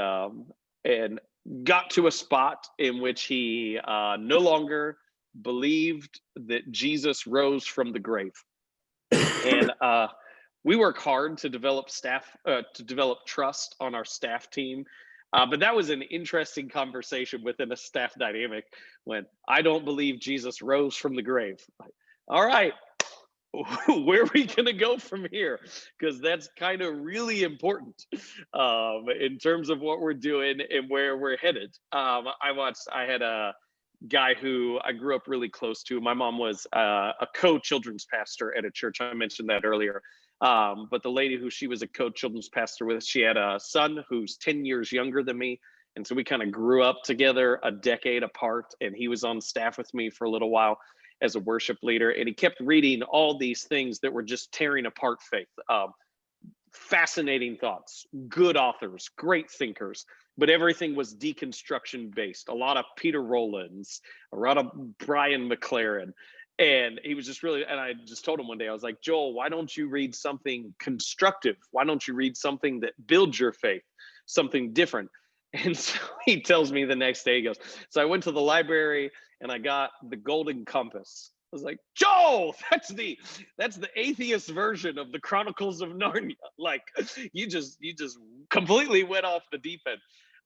got to a spot in which he no longer believed that Jesus rose from the grave. And we work hard to develop trust on our staff team. But that was an interesting conversation within a staff dynamic when I don't believe Jesus rose from the grave. Like, all right, where are we going to go from here? Because that's kind of really important in terms of what we're doing and where we're headed. I had a guy who I grew up really close to. My mom was a co-children's pastor at a church. I mentioned that earlier. But the lady who she was a co-children's pastor with, she had a son who's 10 years younger than me. And so we kind of grew up together a decade apart, and he was on staff with me for a little while as a worship leader. And he kept reading all these things that were just tearing apart faith. Fascinating thoughts, good authors, great thinkers, but everything was deconstruction based. A lot of Peter Rollins, a lot of Brian McLaren. And he was just really, and I just told him one day, I was like, Joel, why don't you read something constructive? Why don't you read something that builds your faith, something different? And so he tells me the next day, he goes, so I went to the library and I got The Golden Compass. I was like, Joel, that's the atheist version of the Chronicles of Narnia. Like, you just completely went off the deep end.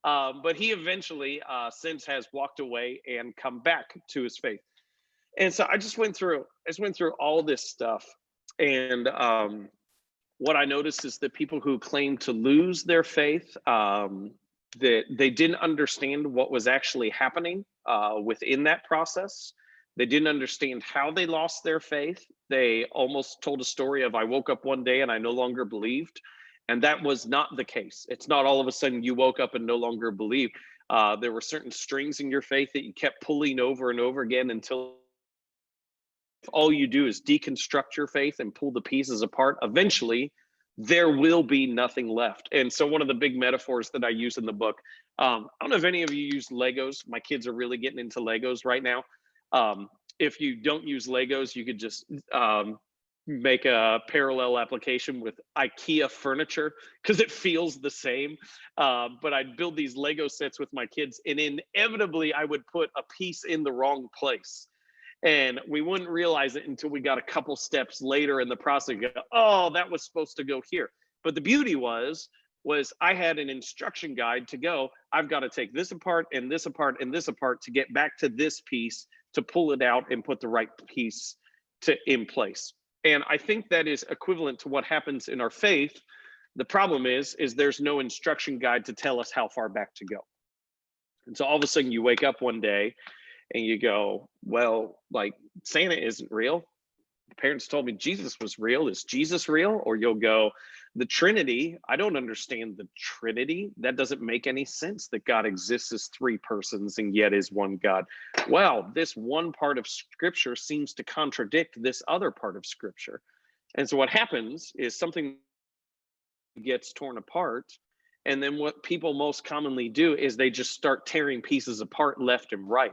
But he eventually since has walked away and come back to his faith. And so I went through all this stuff. And what I noticed is that people who claim to lose their faith, that they didn't understand what was actually happening within that process. They didn't understand how they lost their faith. They almost told a story of, I woke up one day and I no longer believed. And that was not the case. It's not all of a sudden you woke up and no longer believe. There were certain strings in your faith that you kept pulling over and over again until all you do is deconstruct your faith and pull the pieces apart, eventually there will be nothing left. And so one of the big metaphors that I use in the book, I don't know if any of you use Legos. My kids are really getting into Legos right now. If you don't use Legos, you could just make a parallel application with IKEA furniture because it feels the same. But I'd build these Lego sets with my kids, and inevitably I would put a piece in the wrong place. And we wouldn't realize it until we got a couple steps later in the process. Go, oh, that was supposed to go here. But the beauty was I had an instruction guide to go, I've got to take this apart and this apart and this apart to get back to this piece, to pull it out and put the right piece in place. And I think that is equivalent to what happens in our faith. The problem is there's no instruction guide to tell us how far back to go. And so all of a sudden you wake up one day and you go, well, like Santa isn't real. The parents told me Jesus was real. Is Jesus real? Or you'll go, the Trinity, I don't understand the Trinity. That doesn't make any sense that God exists as three persons and yet is one God. Well, this one part of Scripture seems to contradict this other part of Scripture. And so what happens is something gets torn apart. And then what people most commonly do is they just start tearing pieces apart left and right.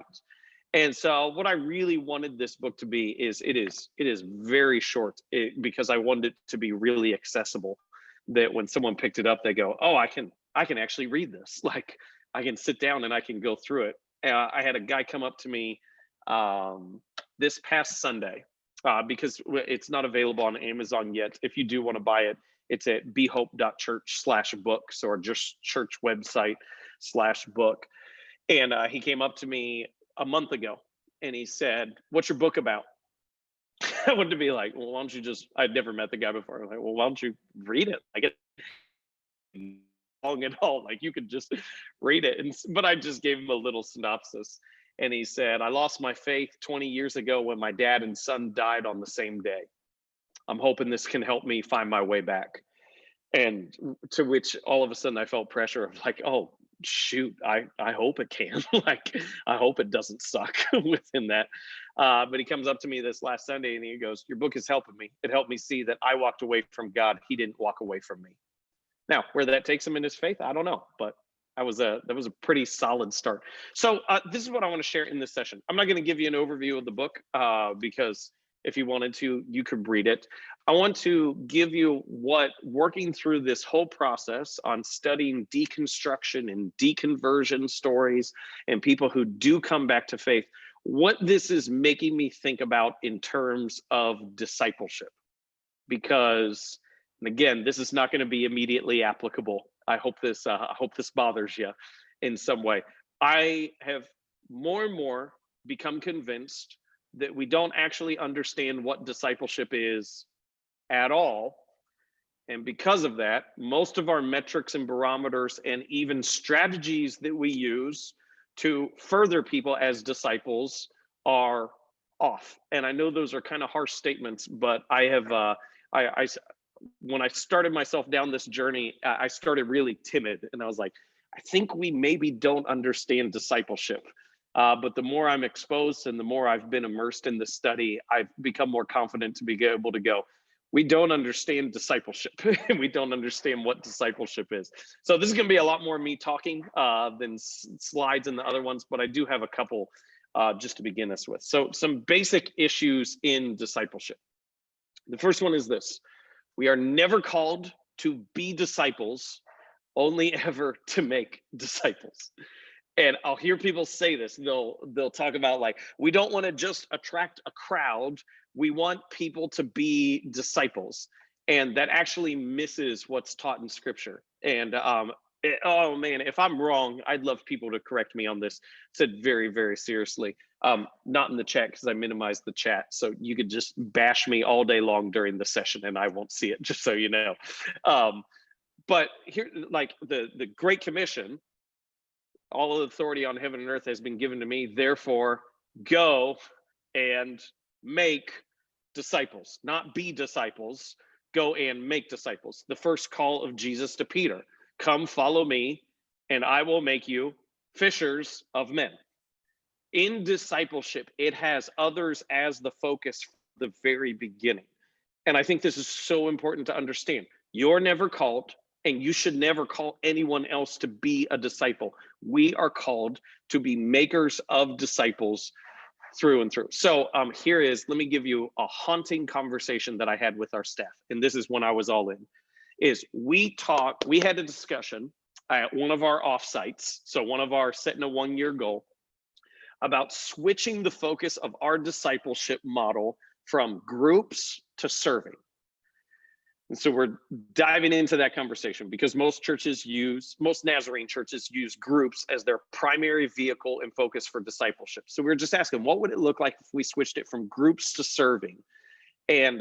And so what I really wanted this book to be is it is very short because I wanted it to be really accessible, that when someone picked it up, they go, oh, I can actually read this. Like I can sit down and I can go through it. I had a guy come up to me this past Sunday because it's not available on Amazon yet. If you do want to buy it, it's at behope.church/books or just church website/book. And he came up to me a month ago and he said, what's your book about? I wanted to be like, well, why don't you just, I'd never met the guy before. I was like, well, why don't you read it? I get long at all. Like you could just read it. But I just gave him a little synopsis. And he said, I lost my faith 20 years ago when my dad and son died on the same day. I'm hoping this can help me find my way back. And to which all of a sudden I felt pressure of like, oh, shoot, I hope it can. Like, I hope it doesn't suck within that. But he comes up to me this last Sunday and he goes, your book is helping me. It helped me see that I walked away from God. He didn't walk away from me. Now, where that takes him in his faith, I don't know, but that was a pretty solid start. So this is what I want to share in this session. I'm not going to give you an overview of the book because if you wanted to, you could read it. I want to give you what working through this whole process on studying deconstruction and deconversion stories and people who do come back to faith, what this is making me think about in terms of discipleship. Because, and again, this is not going to be immediately applicable. I hope this bothers you in some way. I have more and more become convinced that we don't actually understand what discipleship is at all. And because of that, most of our metrics and barometers and even strategies that we use to further people as disciples are off. And I know those are kind of harsh statements, but I have, when I started myself down this journey, I started really timid and I was like, I think we maybe don't understand discipleship. But the more I'm exposed and the more I've been immersed in the study, I've become more confident to be able to go, we don't understand discipleship. We don't understand what discipleship is. So this is going to be a lot more me talking than slides and the other ones, but I do have a couple just to begin us with. So some basic issues in discipleship. The first one is this. We are never called to be disciples, only ever to make disciples. And I'll hear people say this. They'll talk about like, we don't want to just attract a crowd. We want people to be disciples. And that actually misses what's taught in Scripture. And oh man, if I'm wrong, I'd love people to correct me on this. Said very, very seriously. Not in the chat because I minimized the chat. So you could just bash me all day long during the session and I won't see it, just so you know. But here, like the Great Commission, all authority on heaven and earth has been given to me. Therefore, go and make disciples, not be disciples. Go and make disciples. The first call of Jesus to Peter, come follow me and I will make you fishers of men. In discipleship, it has others as the focus the very beginning. And I think this is so important to understand. You're never called, and you should never call anyone else to be a disciple. We are called to be makers of disciples through and through. So let me give you a haunting conversation that I had with our staff. And this is when I was all in, is we had a discussion at one of our offsites. So one of our setting a 1-year goal about switching the focus of our discipleship model from groups to serving. And so we're diving into that conversation because most Nazarene churches use groups as their primary vehicle and focus for discipleship. So we're just asking, what would it look like if we switched it from groups to serving? And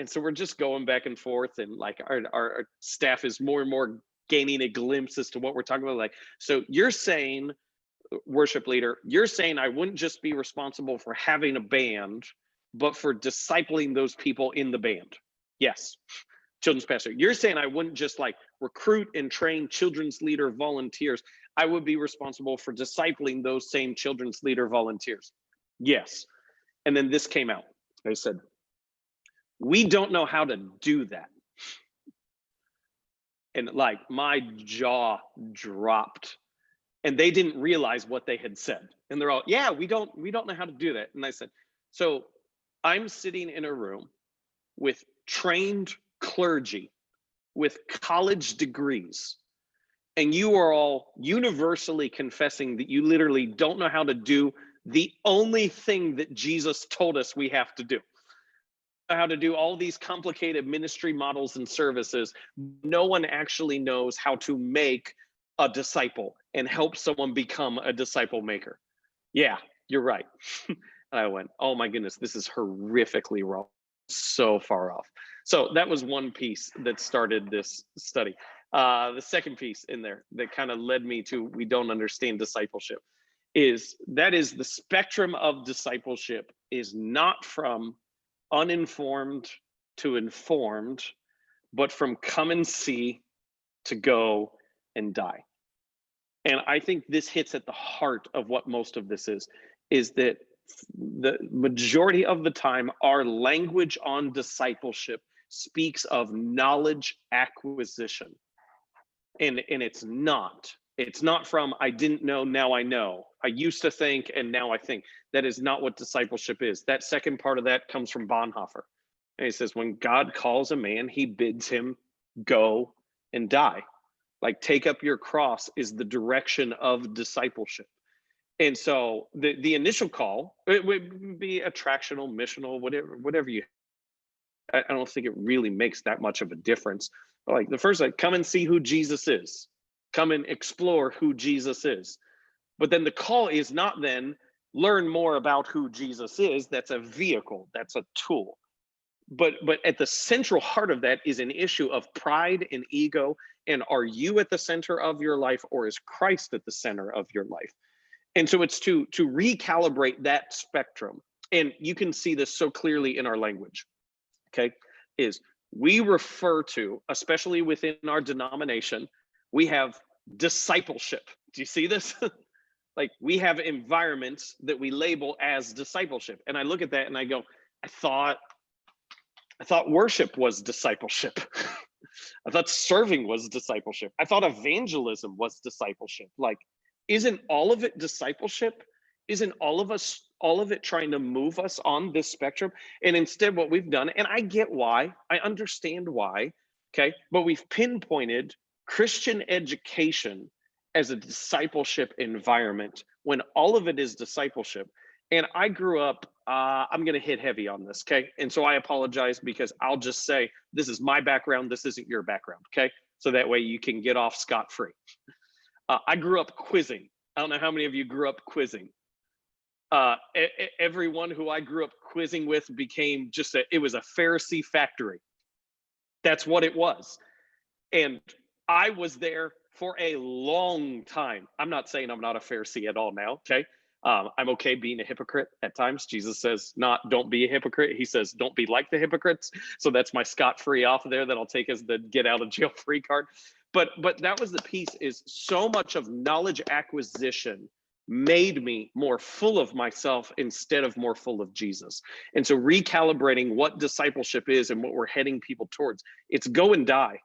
so we're just going back and forth, and like our staff is more and more gaining a glimpse as to what we're talking about. Like, so you're saying, worship leader, you're saying I wouldn't just be responsible for having a band, but for discipling those people in the band. Yes. Children's pastor, you're saying I wouldn't just like recruit and train children's leader volunteers. I would be responsible for discipling those same children's leader volunteers. Yes. And then this came out. I said, we don't know how to do that. And like my jaw dropped, and they didn't realize what they had said. And they're all, yeah, we don't know how to do that. And I said, so I'm sitting in a room with trained clergy with college degrees, and you are all universally confessing that you literally don't know how to do the only thing that Jesus told us we have to do. How to do all these complicated ministry models and services. No one actually knows how to make a disciple and help someone become a disciple maker. Yeah, you're right. I went, oh my goodness, this is horrifically wrong. So far off. So that was one piece that started this study. The second piece in there that kind of led me to we don't understand discipleship is the spectrum of discipleship is not from uninformed to informed, but from come and see to go and die. And I think this hits at the heart of what most of this is that the majority of the time, our language on discipleship speaks of knowledge acquisition. And it's not from I didn't know, now I know. I used to think, and now I think. That is not what discipleship is. That second part of that comes from Bonhoeffer. And he says, when God calls a man, he bids him go and die. Like take up your cross is the direction of discipleship. And so the initial call, it would be attractional, missional, whatever you, I don't think it really makes that much of a difference. But like the first, like come and see who Jesus is. Come and explore who Jesus is. But then the call is not then learn more about who Jesus is. That's a vehicle, that's a tool. But at the central heart of that is an issue of pride and ego. And are you at the center of your life, or is Christ at the center of your life? And so it's to recalibrate that spectrum. And you can see this so clearly in our language, okay, is we refer to, especially within our denomination, we have discipleship. Do you see this? Like we have environments that we label as discipleship. And I look at that and I go, I thought worship was discipleship. I thought serving was discipleship. I thought evangelism was discipleship. Like, isn't all of it discipleship? Isn't all of it trying to move us on this spectrum? And instead what we've done, and I get why, I understand why, okay, but we've pinpointed Christian education as a discipleship environment when all of it is discipleship. And I grew up, I'm going to hit heavy on this, okay? And so I apologize because I'll just say, this is my background, this isn't your background, okay? So that way you can get off scot-free. I grew up quizzing. I don't know how many of you grew up quizzing. Everyone who I grew up quizzing with became it was a Pharisee factory. That's what it was. And I was there for a long time. I'm not saying I'm not a Pharisee at all now, okay? I'm okay being a hypocrite at times. Jesus says, don't be a hypocrite. He says, don't be like the hypocrites. So that's my scot-free off of there that I'll take as the get out of jail free card. But that was the piece, is so much of knowledge acquisition made me more full of myself instead of more full of Jesus. And so recalibrating what discipleship is and what we're heading people towards, it's go and die.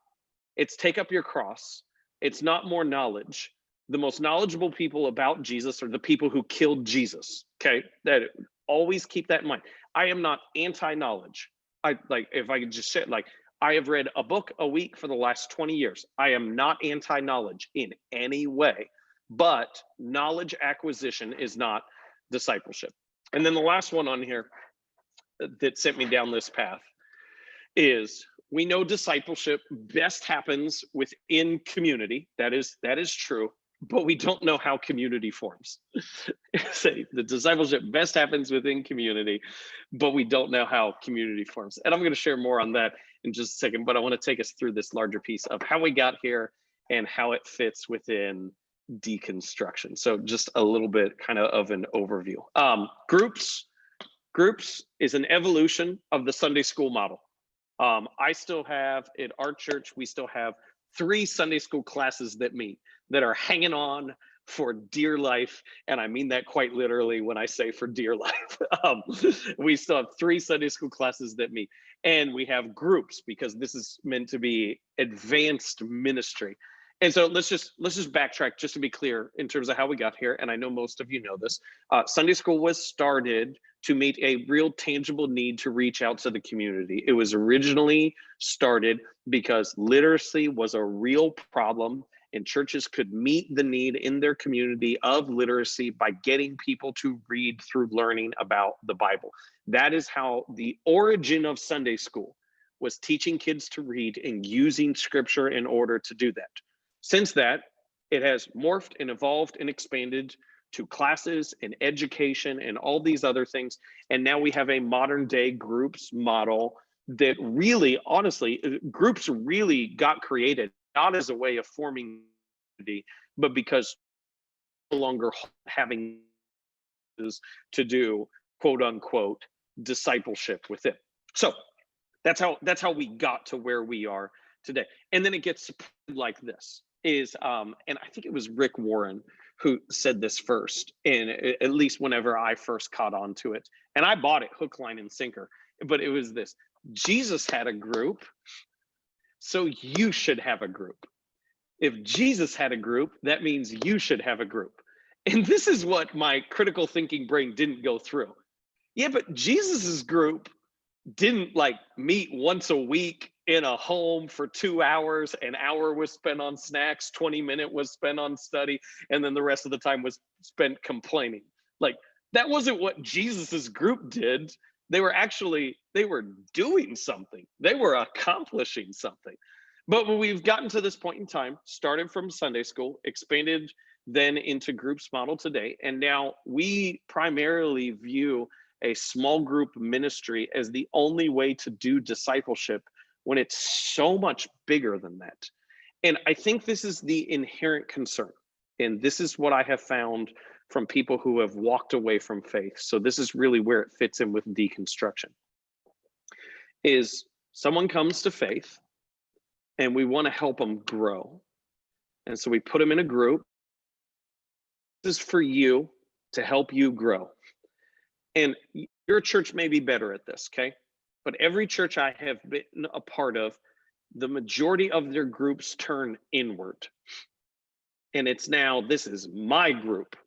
It's take up your cross. It's not more knowledge. The most knowledgeable people about Jesus are the people who killed Jesus. Okay, that always keep that in mind. I am not anti-knowledge. I like, if I could just say, like, I have read a book a week for the last 20 years. I am not anti-knowledge in any way, but knowledge acquisition is not discipleship. And then the last one on here that sent me down this path is, we know discipleship best happens within community. That is true, but we don't know how community forms. Say the discipleship best happens within community, but we don't know how community forms. And I'm going to share more on that in just a second, but I want to take us through this larger piece of how we got here and how it fits within deconstruction. So just a little bit kind of an overview. Groups is an evolution of the Sunday school model. I still have, at our church, we still have 3 Sunday school classes that meet, that are hanging on for dear life. And I mean that quite literally when I say for dear life. We still have 3 Sunday school classes that meet. And we have groups, because this is meant to be advanced ministry. And so let's just backtrack just to be clear in terms of how we got here. And I know most of you know this. Sunday school was started to meet a real tangible need to reach out to the community. It was originally started because literacy was a real problem, and churches could meet the need in their community of literacy by getting people to read through learning about the Bible. That is how the origin of Sunday school was, teaching kids to read and using scripture in order to do that. Since that, it has morphed and evolved and expanded to classes and education and all these other things. And now we have a modern day groups model that really, honestly, groups really got created, not as a way of forming community, but because no longer having to do quote unquote discipleship with it. So that's how we got to where we are today. And then it gets like this is, and I think it was Rick Warren who said this first, and at least whenever I first caught on to it, and I bought it hook, line, and sinker, but it was this: Jesus had a group, so you should have a group. If Jesus had a group, that means you should have a group. And this is what my critical thinking brain didn't go through. Yeah, but Jesus's group didn't like meet once a week in a home for 2 hours. An hour was spent on snacks, 20-minute was spent on study, and then the rest of the time was spent complaining. Like, that wasn't what Jesus's group did. They were doing something. They were accomplishing something. But when we've gotten to this point in time, started from Sunday school, expanded then into groups model today, and now we primarily view a small group ministry as the only way to do discipleship, when it's so much bigger than that. And I think this is the inherent concern. And this is what I have found from people who have walked away from faith. So this is really where it fits in with deconstruction. Is someone comes to faith and we want to help them grow. And so we put them in a group. This is for you to help you grow. And your church may be better at this, okay? But every church I have been a part of, the majority of their groups turn inward. And it's now, this is my group.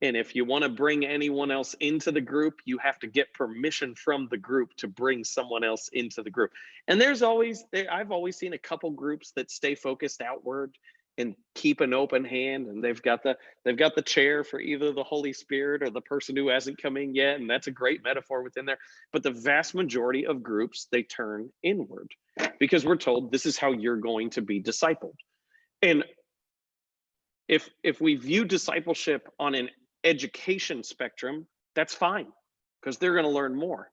And if you want to bring anyone else into the group, you have to get permission from the group to bring someone else into the group. And I've always seen a couple groups that stay focused outward and keep an open hand, and they've got the chair for either the Holy Spirit or the person who hasn't come in yet, and that's a great metaphor within there. But the vast majority of groups, they turn inward because we're told this is how you're going to be discipled. And if we view discipleship on an education spectrum, that's fine, because they're going to learn more.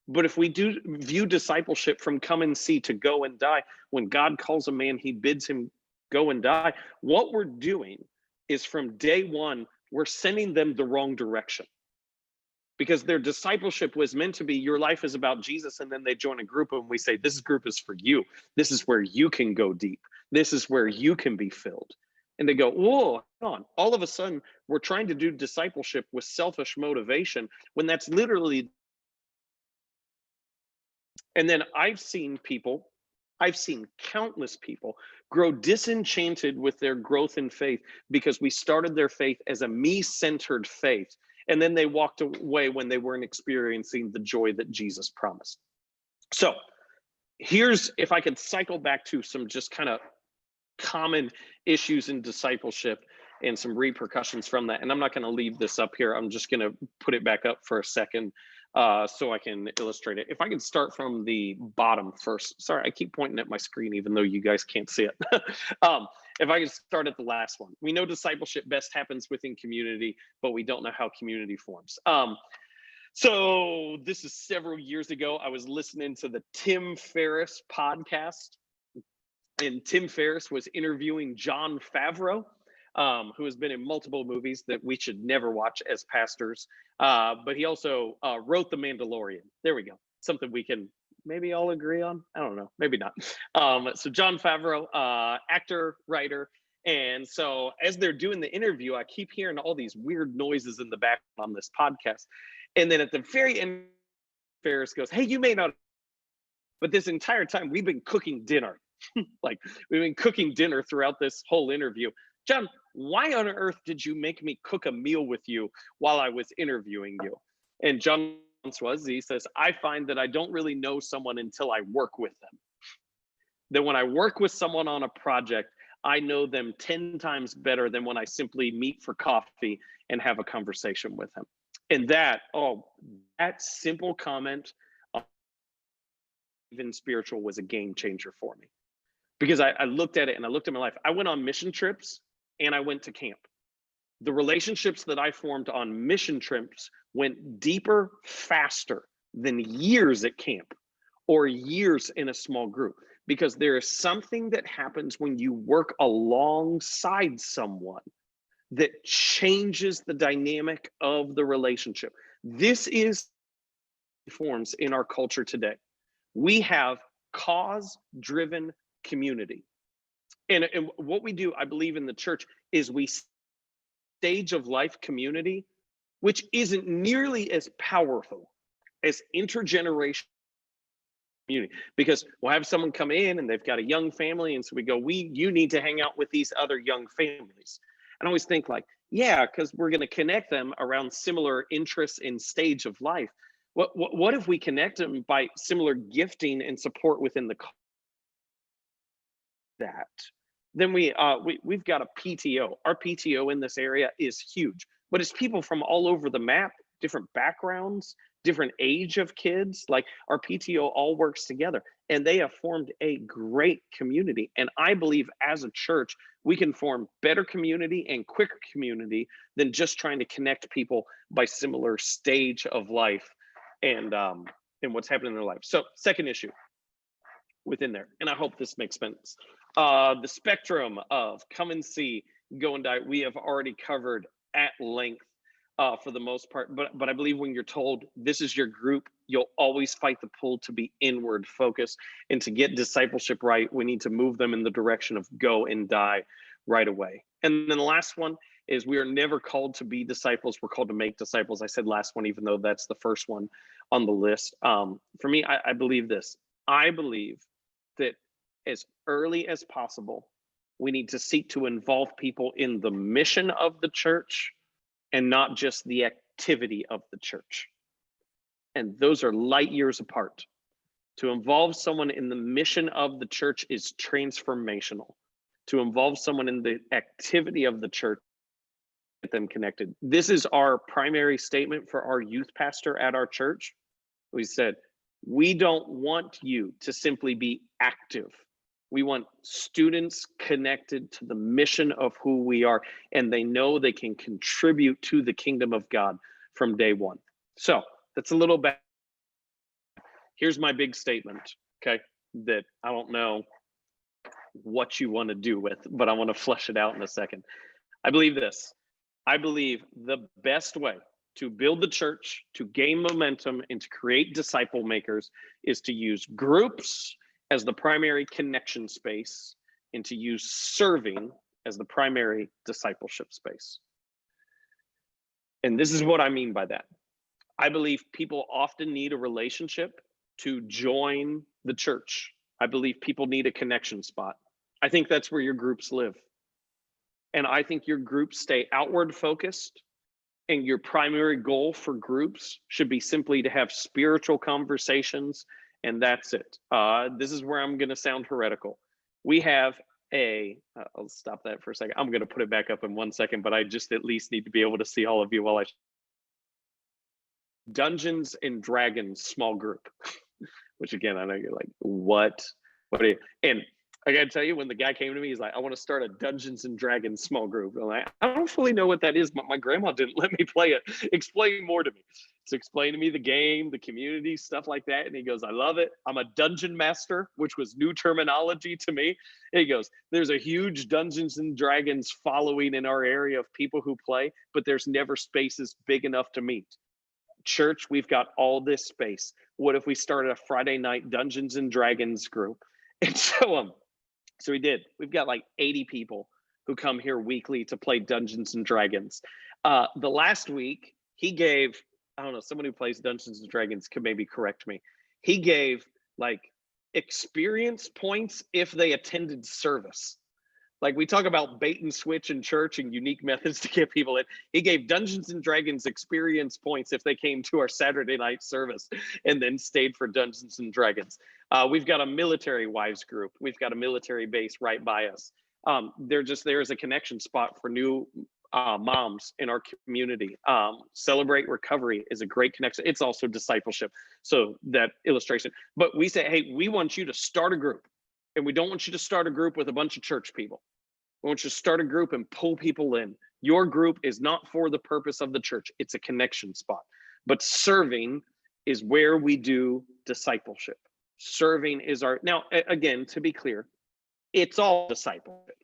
But if we do view discipleship from come and see to go and die, when God calls a man, he bids him go and die, what we're doing is from day one, we're sending them the wrong direction. Because their discipleship was meant to be, your life is about Jesus, and then they join a group and we say, this group is for you. This is where you can go deep. This is where you can be filled. And they go, whoa, hold on. All of a sudden, we're trying to do discipleship with selfish motivation when that's literally. And then I've seen countless people grow disenchanted with their growth in faith because we started their faith as a me-centered faith. And then they walked away when they weren't experiencing the joy that Jesus promised. So here's, if I could cycle back to some just kind of common issues in discipleship and some repercussions from that. And I'm not going to leave this up here. I'm just going to put it back up for a second so I can illustrate it. If I can start from the bottom first. Sorry, I keep pointing at my screen even though you guys can't see it. If I can start at the last one. We know discipleship best happens within community, but we don't know how community forms. So this is several years ago. I was listening to the Tim Ferriss podcast, and Tim Ferriss was interviewing Jon Favreau, who has been in multiple movies that we should never watch as pastors. But he also wrote The Mandalorian. There we go. Something we can maybe all agree on. I don't know, maybe not. So Jon Favreau, actor, writer. And so as they're doing the interview, I keep hearing all these weird noises in the background on this podcast. And then at the very end, Ferriss goes, hey, you may not, but this entire time we've been cooking dinner. Like we've been cooking dinner throughout this whole interview. John, why on earth did you make me cook a meal with you while I was interviewing you? And John he says, I find that I don't really know someone until I work with them. Then when I work with someone on a project, I know them 10 times better than when I simply meet for coffee and have a conversation with them. And that simple comment, even spiritual, was a game changer for me. Because I looked at it and I looked at my life. I went on mission trips and I went to camp. The relationships that I formed on mission trips went deeper, faster than years at camp or years in a small group. Because there is something that happens when you work alongside someone that changes the dynamic of the relationship. This is forms in our culture today. We have cause-driven community. And what we do, I believe, in the church is we stage of life community, which isn't nearly as powerful as intergenerational community, because we'll have someone come in and they've got a young family, and so we go, you need to hang out with these other young families. And I always think like, yeah, because we're going to connect them around similar interests in stage of life. What if we connect them by similar gifting and support within the that? Then we've got a PTO. Our PTO in this area is huge, but it's people from all over the map, different backgrounds, different age of kids. Like our PTO all works together, and they have formed a great community. And I believe as a church, we can form better community and quicker community than just trying to connect people by similar stage of life and what's happening in their life. So second issue within there, and I hope this makes sense. The spectrum of come and see, go and die, we have already covered at length for the most part, but I believe when you're told this is your group, you'll always fight the pull to be inward focused, and to get discipleship right, we need to move them in the direction of go and die right away. And then the last one is we are never called to be disciples, we're called to make disciples. I said last one, even though that's the first one on the list. For me, I believe this. I believe that as early as possible, we need to seek to involve people in the mission of the church and not just the activity of the church. And those are light years apart. To involve someone in the mission of the church is transformational. To involve someone in the activity of the church, get them connected. This is our primary statement for our youth pastor at our church. We said, we don't want you to simply be active. We want students connected to the mission of who we are, and they know they can contribute to the kingdom of God from day one. So that's a little bit. Here's my big statement, okay, that I don't know what you want to do with, but I want to flesh it out in a second. I believe this. I believe the best way to build the church, to gain momentum, and to create disciple makers is to use groups as the primary connection space, and to use serving as the primary discipleship space. And this is what I mean by that. I believe people often need a relationship to join the church. I believe people need a connection spot. I think that's where your groups live. And I think your groups stay outward focused, and your primary goal for groups should be simply to have spiritual conversations, and that's it. This is where I'm going to sound heretical. We have I'll stop that for a second. I'm going to put it back up in 1 second, but I just at least need to be able to see all of you while I Dungeons and Dragons small group, which again, I know you're like, what are you? And I gotta tell you, when the guy came to me, he's like, I want to start a Dungeons and Dragons small group. I'm like, I don't fully know what that is, but my grandma didn't let me play it. Explain more to me. So explain to me the game, the community, stuff like that. And he goes, I love it. I'm a dungeon master, which was new terminology to me. And he goes, there's a huge Dungeons and Dragons following in our area of people who play, but there's never spaces big enough to meet. Church, we've got all this space. What if we started a Friday night Dungeons and Dragons group? And so we did. We've got like 80 people who come here weekly to play Dungeons and Dragons. The last week, he gave, I don't know, someone who plays Dungeons and Dragons could maybe correct me. He gave like experience points if they attended service. Like we talk about bait and switch in church and unique methods to get people in. He gave Dungeons and Dragons experience points if they came to our Saturday night service and then stayed for Dungeons and Dragons. We've got a military wives group. We've got a military base right by us. There's a connection spot for new moms in our community. Celebrate Recovery is a great connection. It's also discipleship. So that illustration. But we say, hey, we want you to start a group. And we don't want you to start a group with a bunch of church people. We want you to start a group and pull people in. Your group is not for the purpose of the church. It's a connection spot. But serving is where we do discipleship. Serving is our, now again, to be clear, it's all discipleship.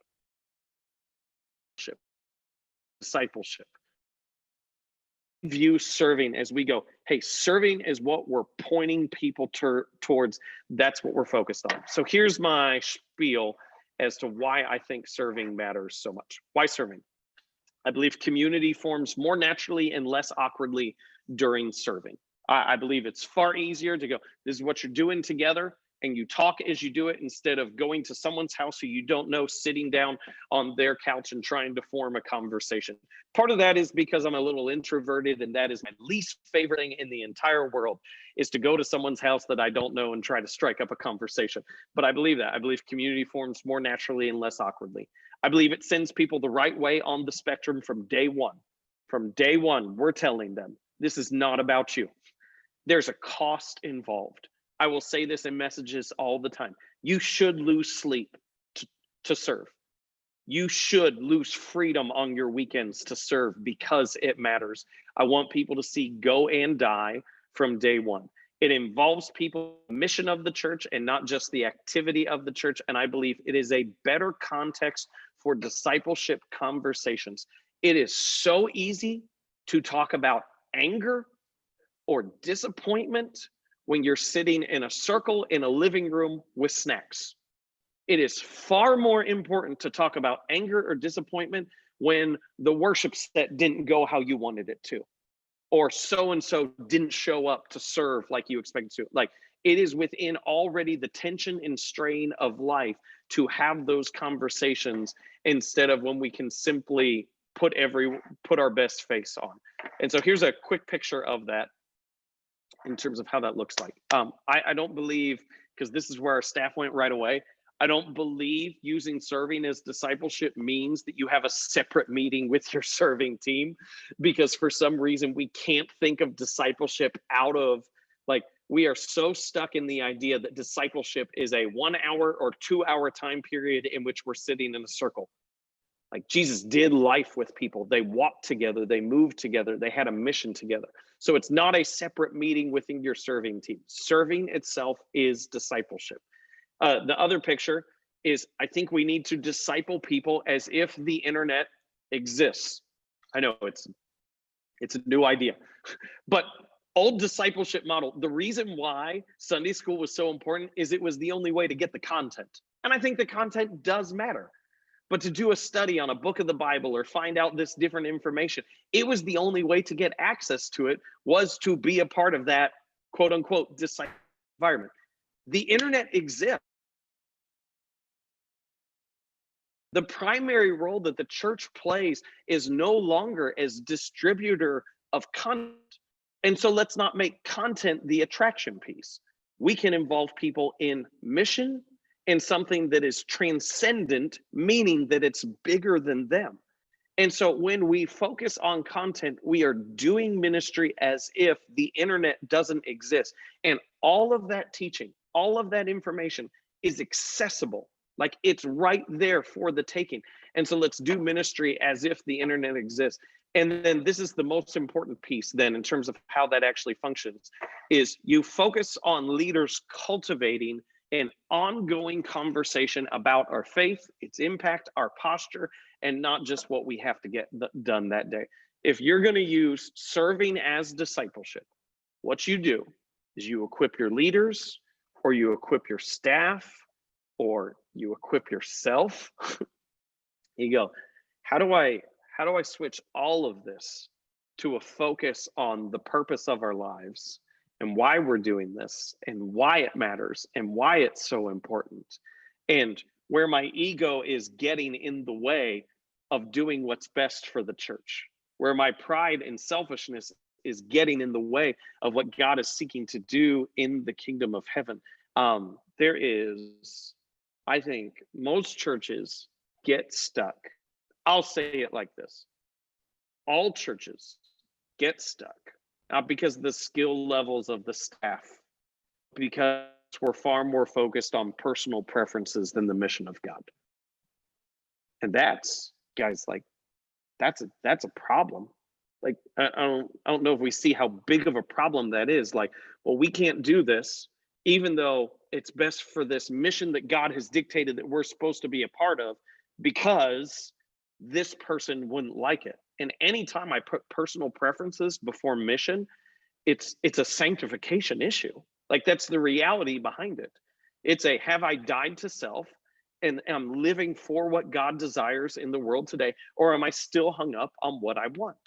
Discipleship. View serving as we go, hey, serving is what we're pointing people towards. That's what we're focused on. So here's my spiel as to why I think serving matters so much. Why serving? I believe community forms more naturally and less awkwardly during serving. I believe it's far easier to go, this is what you're doing together, and you talk as you do it instead of going to someone's house who you don't know, sitting down on their couch and trying to form a conversation. Part of that is because I'm a little introverted, and that is my least favorite thing in the entire world, is to go to someone's house that I don't know and try to strike up a conversation. But I believe that. I believe community forms more naturally and less awkwardly. I believe it sends people the right way on the spectrum from day one. From day one, we're telling them, this is not about you. There's a cost involved. I will say this in messages all the time. You should lose sleep to serve. You should lose freedom on your weekends to serve because it matters. I want people to see go and die from day one. It involves people, the mission of the church and not just the activity of the church. And I believe it is a better context for discipleship conversations. It is so easy to talk about anger or disappointment when you're sitting in a circle in a living room with snacks. It is far more important to talk about anger or disappointment when the worship set didn't go how you wanted it to, or so-and-so didn't show up to serve like you expected to. Like, it is within already the tension and strain of life to have those conversations instead of when we can simply put our best face on. And so here's a quick picture of that in terms of how that looks like. I don't believe, because this is where our staff went right away, I don't believe using serving as discipleship means that you have a separate meeting with your serving team, because for some reason we can't think of discipleship out of, like, we are so stuck in the idea that discipleship is a 1 hour or 2 hour time period in which we're sitting in a circle. Like, Jesus did life with people. They walked together, they moved together, they had a mission together. So it's not a separate meeting within your serving team. Serving itself is discipleship. The other picture is, I think we need to disciple people as if the internet exists. I know it's a new idea, but old discipleship model, the reason why Sunday school was so important is it was the only way to get the content. And I think the content does matter. But to do a study on a book of the Bible or find out this different information, it was the only way to get access to it, was to be a part of that quote unquote disciple environment. The internet exists. The primary role that the church plays is no longer as distributor of content. And so let's not make content the attraction piece. We can involve people in mission and something that is transcendent, meaning that it's bigger than them. And so when we focus on content, we are doing ministry as if the internet doesn't exist. And all of that teaching, all of that information is accessible. Like, it's right there for the taking. And so let's do ministry as if the internet exists. And then this is the most important piece then in terms of how that actually functions, is you focus on leaders cultivating an ongoing conversation about our faith, its impact, our posture, and not just what we have to get done that day. If you're going to use serving as discipleship, what you do is you equip your leaders, or you equip your staff, or you equip yourself. You go, how do I switch all of this to a focus on the purpose of our lives and why we're doing this and why it matters and why it's so important, and where my ego is getting in the way of doing what's best for the church, where my pride and selfishness is getting in the way of what God is seeking to do in the kingdom of heaven. There is, I think most churches get stuck. I'll say it like this. All churches get stuck, not because of the skill levels of the staff, because we're far more focused on personal preferences than the mission of God. And that's, guys, like, that's a problem. Like, I don't know if we see how big of a problem that is. Like, well, we can't do this, even though it's best for this mission that God has dictated that we're supposed to be a part of, because this person wouldn't like it. And anytime I put personal preferences before mission, it's a sanctification issue. Like, that's the reality behind it. It's a, have I died to self and am living for what God desires in the world today, or am I still hung up on what I want?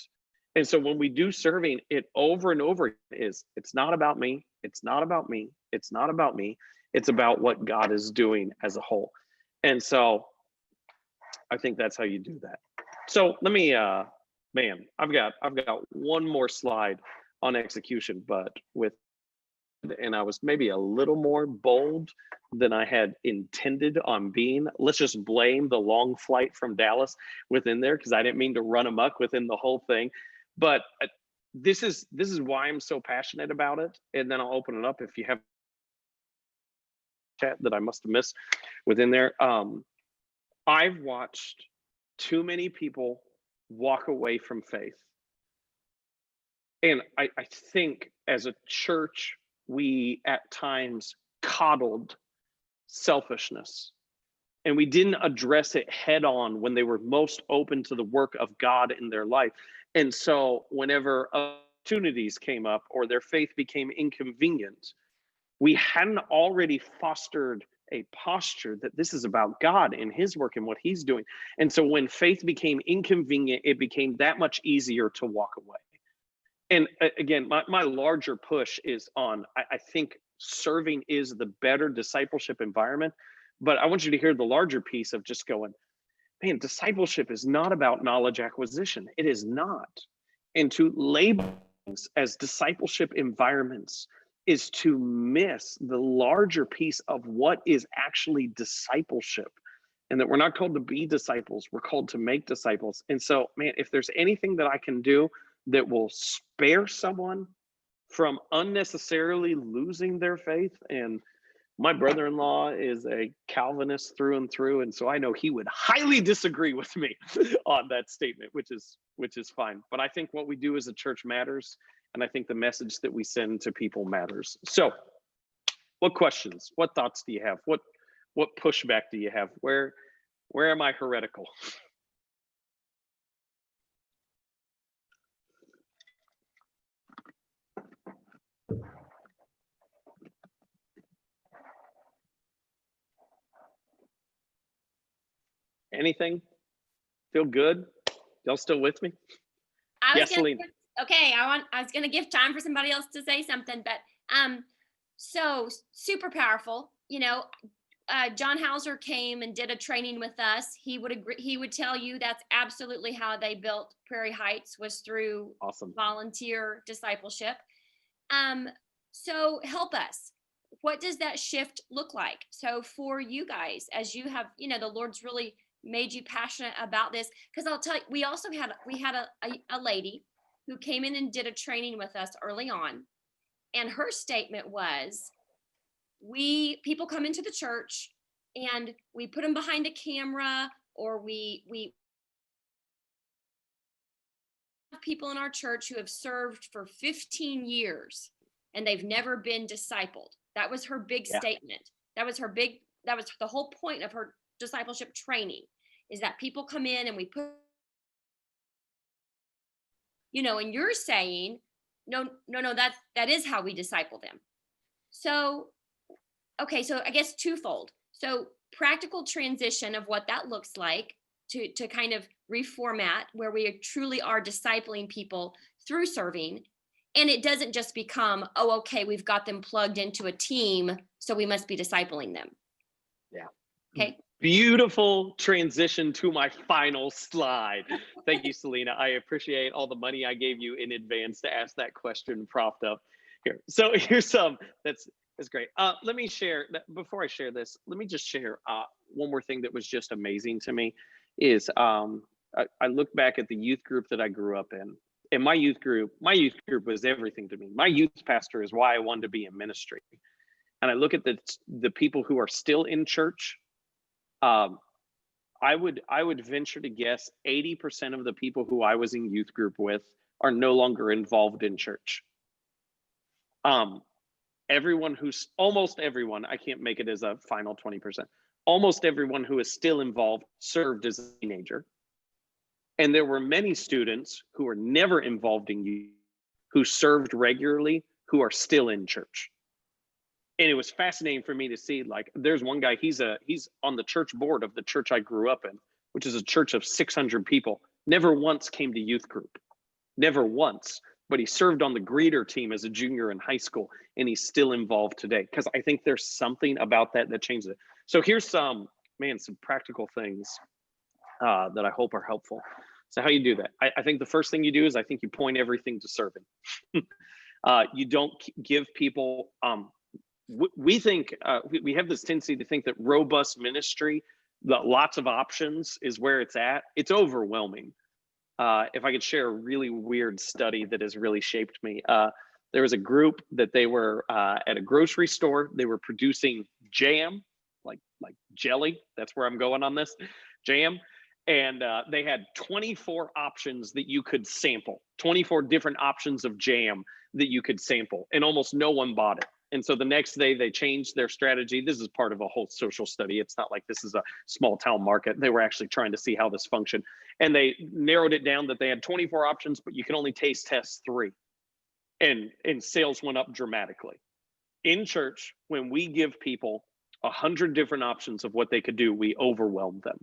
And so when we do serving, it over and over is, it's not about me, it's not about me, it's not about me, it's about what God is doing as a whole. And so I think that's how you do that. So let me, man, I've got one more slide on execution, but and I was maybe a little more bold than I had intended on being. Let's just blame the long flight from Dallas within there, because I didn't mean to run amok within the whole thing. But this is why I'm so passionate about it. And then I'll open it up if you have chat that I must have missed within there. I've watched too many people walk away from faith. And I think as a church, we at times coddled selfishness, and we didn't address it head on when they were most open to the work of God in their life. And so whenever opportunities came up or their faith became inconvenient, we hadn't already fostered a posture that this is about God and his work and what he's doing. And so when faith became inconvenient, it became that much easier to walk away. And again, my larger push is on, I think serving is the better discipleship environment. But I want you to hear the larger piece of just going, man, discipleship is not about knowledge acquisition. It is not. And to label things as discipleship environments is to miss the larger piece of what is actually discipleship. And that we're not called to be disciples, we're called to make disciples. And so, man, if there's anything that I can do that will spare someone from unnecessarily losing their faith, and my brother-in-law is a Calvinist through and through, and so I know he would highly disagree with me on that statement, which is fine. But I think what we do as a church matters, and I think the message that we send to people matters. So, what questions, what thoughts do you have? What pushback do you have? Where am I heretical? Anything? Feel good? Y'all still with me? I was Yes, gonna Selena. okay, I was gonna give time for somebody else to say something, but so super powerful. You know, John Hauser came and did a training with us. He would agree. He would tell you that's absolutely how they built Prairie Heights, was through Awesome. volunteer discipleship. So help us. What does that shift look like? So for you guys, as you have, you know, the Lord's really made you passionate about this. Because I'll tell you, we had a lady who came in and did a training with us early on, and her statement was, people come into the church and we put them behind a camera, or we have people in our church who have served for 15 years and they've never been discipled. That was her big statement. That was the whole point of her discipleship training, is that people come in and we put, you know, and you're saying, no, that is how we disciple them. So, okay, so I guess twofold. So practical transition of what that looks like to kind of reformat where we truly are discipling people through serving. And it doesn't just become, oh, okay, we've got them plugged into a team, so we must be discipling them. Yeah. Okay. Beautiful transition to my final slide. Thank you, Selena. I appreciate all the money I gave you in advance to ask that question propped up here. So here's some, that's great. Let me share, before I share this, let me just share one more thing that was just amazing to me is I look back at the youth group that I grew up in. And my youth group was everything to me. My youth pastor is why I wanted to be in ministry. And I look at the people who are still in church. I would venture to guess 80% of the people who I was in youth group with are no longer involved in church. Almost everyone, I can't make it as a final 20%. Almost everyone who is still involved served as a teenager. And there were many students who were never involved in youth, who served regularly, who are still in church. And it was fascinating for me to see, like, there's one guy, he's on the church board of the church I grew up in, which is a church of 600 people, never once came to youth group, never once, but he served on the greeter team as a junior in high school, and he's still involved today, because I think there's something about that changes it. So here's some practical things that I hope are helpful. So how you do that? I think the first thing you do is I think you point everything to serving. You don't give people, we think, we have this tendency to think that robust ministry, that lots of options is where it's at. It's overwhelming. If I could share a really weird study that has really shaped me. There was a group that they were at a grocery store. They were producing jam, like jelly. That's where I'm going on this, jam. And they had 24 options that you could sample, 24 different options of jam that you could sample, and almost no one bought it. And so the next day they changed their strategy. This is part of a whole social study. It's not like this is a small town market. They were actually trying to see how this functioned. And they narrowed it down that they had 24 options, but you can only taste test 3. And sales went up dramatically. In church, when we give people 100 different options of what they could do, we overwhelm them.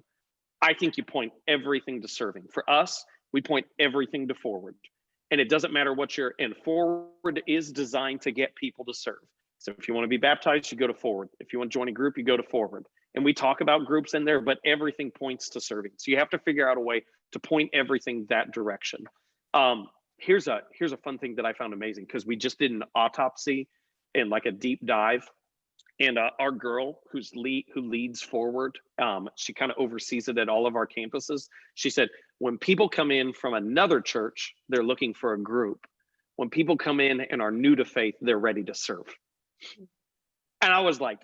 I think you point everything to serving. For us, we point everything to forward. And it doesn't matter what you're in. Forward is designed to get people to serve. So if you want to be baptized, you go to forward. If you want to join a group, you go to forward. And we talk about groups in there, but everything points to serving. So you have to figure out a way to point everything that direction. Here's a fun thing that I found amazing, because we just did an autopsy and like a deep dive. And our girl who leads forward, she kind of oversees it at all of our campuses. She said, when people come in from another church, they're looking for a group. When people come in and are new to faith, they're ready to serve. And I was like,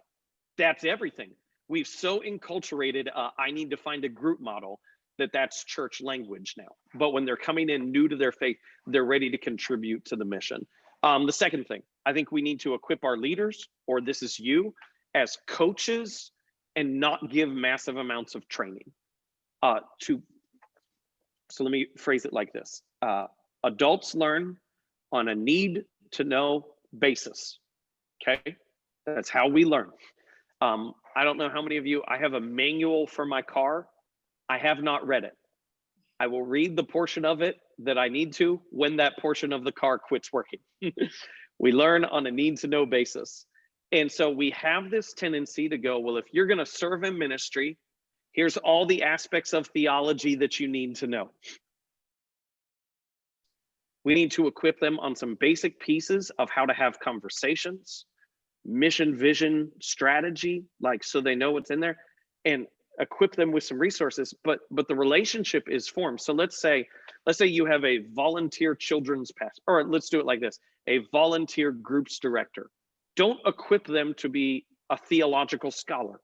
that's everything. We've so enculturated, I need to find a group model, that's church language now. But when they're coming in new to their faith, they're ready to contribute to the mission. The second thing, I think we need to equip our leaders, or this is you, as coaches, and not give massive amounts of training. So let me phrase it like this. Adults learn on a need to know basis, okay? That's how we learn. I don't know how many of you, I have a manual for my car I have not read it. I will read the portion of it that I need to when that portion of the car quits working. We learn on a need to know basis. And so we have this tendency to go, well, if you're going to serve in ministry, here's all the aspects of theology that you need to know. We need to equip them on some basic pieces of how to have conversations, mission, vision, strategy, like so they know what's in there, and equip them with some resources. But the relationship is formed. So let's say you have a volunteer children's pastor, or let's do it like this: a volunteer groups director. Don't equip them to be a theological scholar.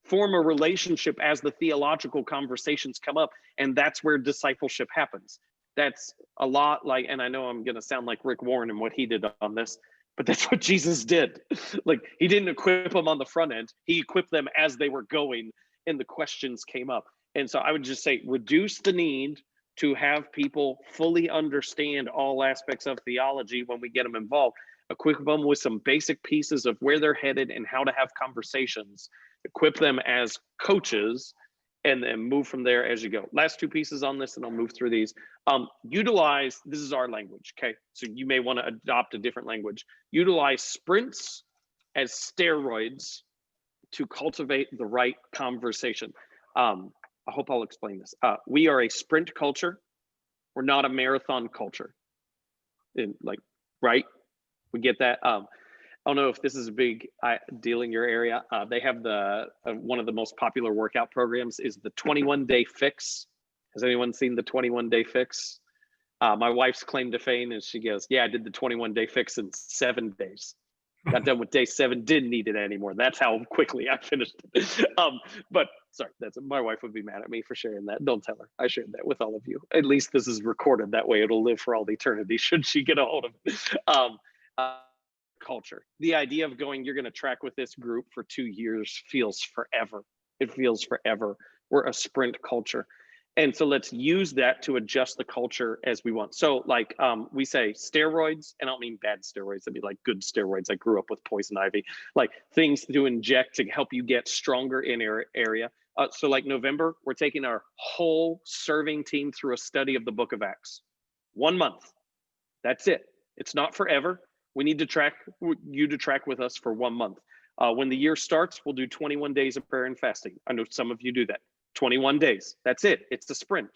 Form a relationship as the theological conversations come up, and that's where discipleship happens. That's a lot like, and I know I'm going to sound like Rick Warren and what he did on this, but that's what Jesus did. Like, he didn't equip them on the front end. He equipped them as they were going and the questions came up. And so I would just say, reduce the need to have people fully understand all aspects of theology when we get them involved. Equip them with some basic pieces of where they're headed and how to have conversations. Equip them as coaches, and then move from there as you go. Last two pieces on this, and I'll move through these. Utilize, this is our language, okay? So you may want to adopt a different language. Utilize sprints as steroids to cultivate the right conversation. I hope I'll explain this. We are a sprint culture. We're not a marathon culture. Right? We get that. I don't know if this is a big deal in your area. They have the one of the most popular workout programs is the 21-day fix. Has anyone seen the 21-day fix? My wife's claim to fame is she goes, yeah, I did the 21-day fix in 7 days. Got done with day 7, didn't need it anymore. That's how quickly I finished it. But sorry, my wife would be mad at me for sharing that. Don't tell her. I shared that with all of you. At least this is recorded. That way it'll live for all eternity should she get a hold of it. Culture. The idea of going, you're going to track with this group for 2 years feels forever. It feels forever. We're a sprint culture. And so let's use that to adjust the culture as we want. So like we say steroids, and I don't mean bad steroids, I mean like good steroids. I grew up with poison ivy, like things to inject to help you get stronger in area. So like November, we're taking our whole serving team through a study of the book of Acts. 1 month. That's it. It's not forever. We need to track with us for 1 month. When the year starts, we'll do 21 days of prayer and fasting. I know some of you do that. 21 days. That's it. It's the sprint.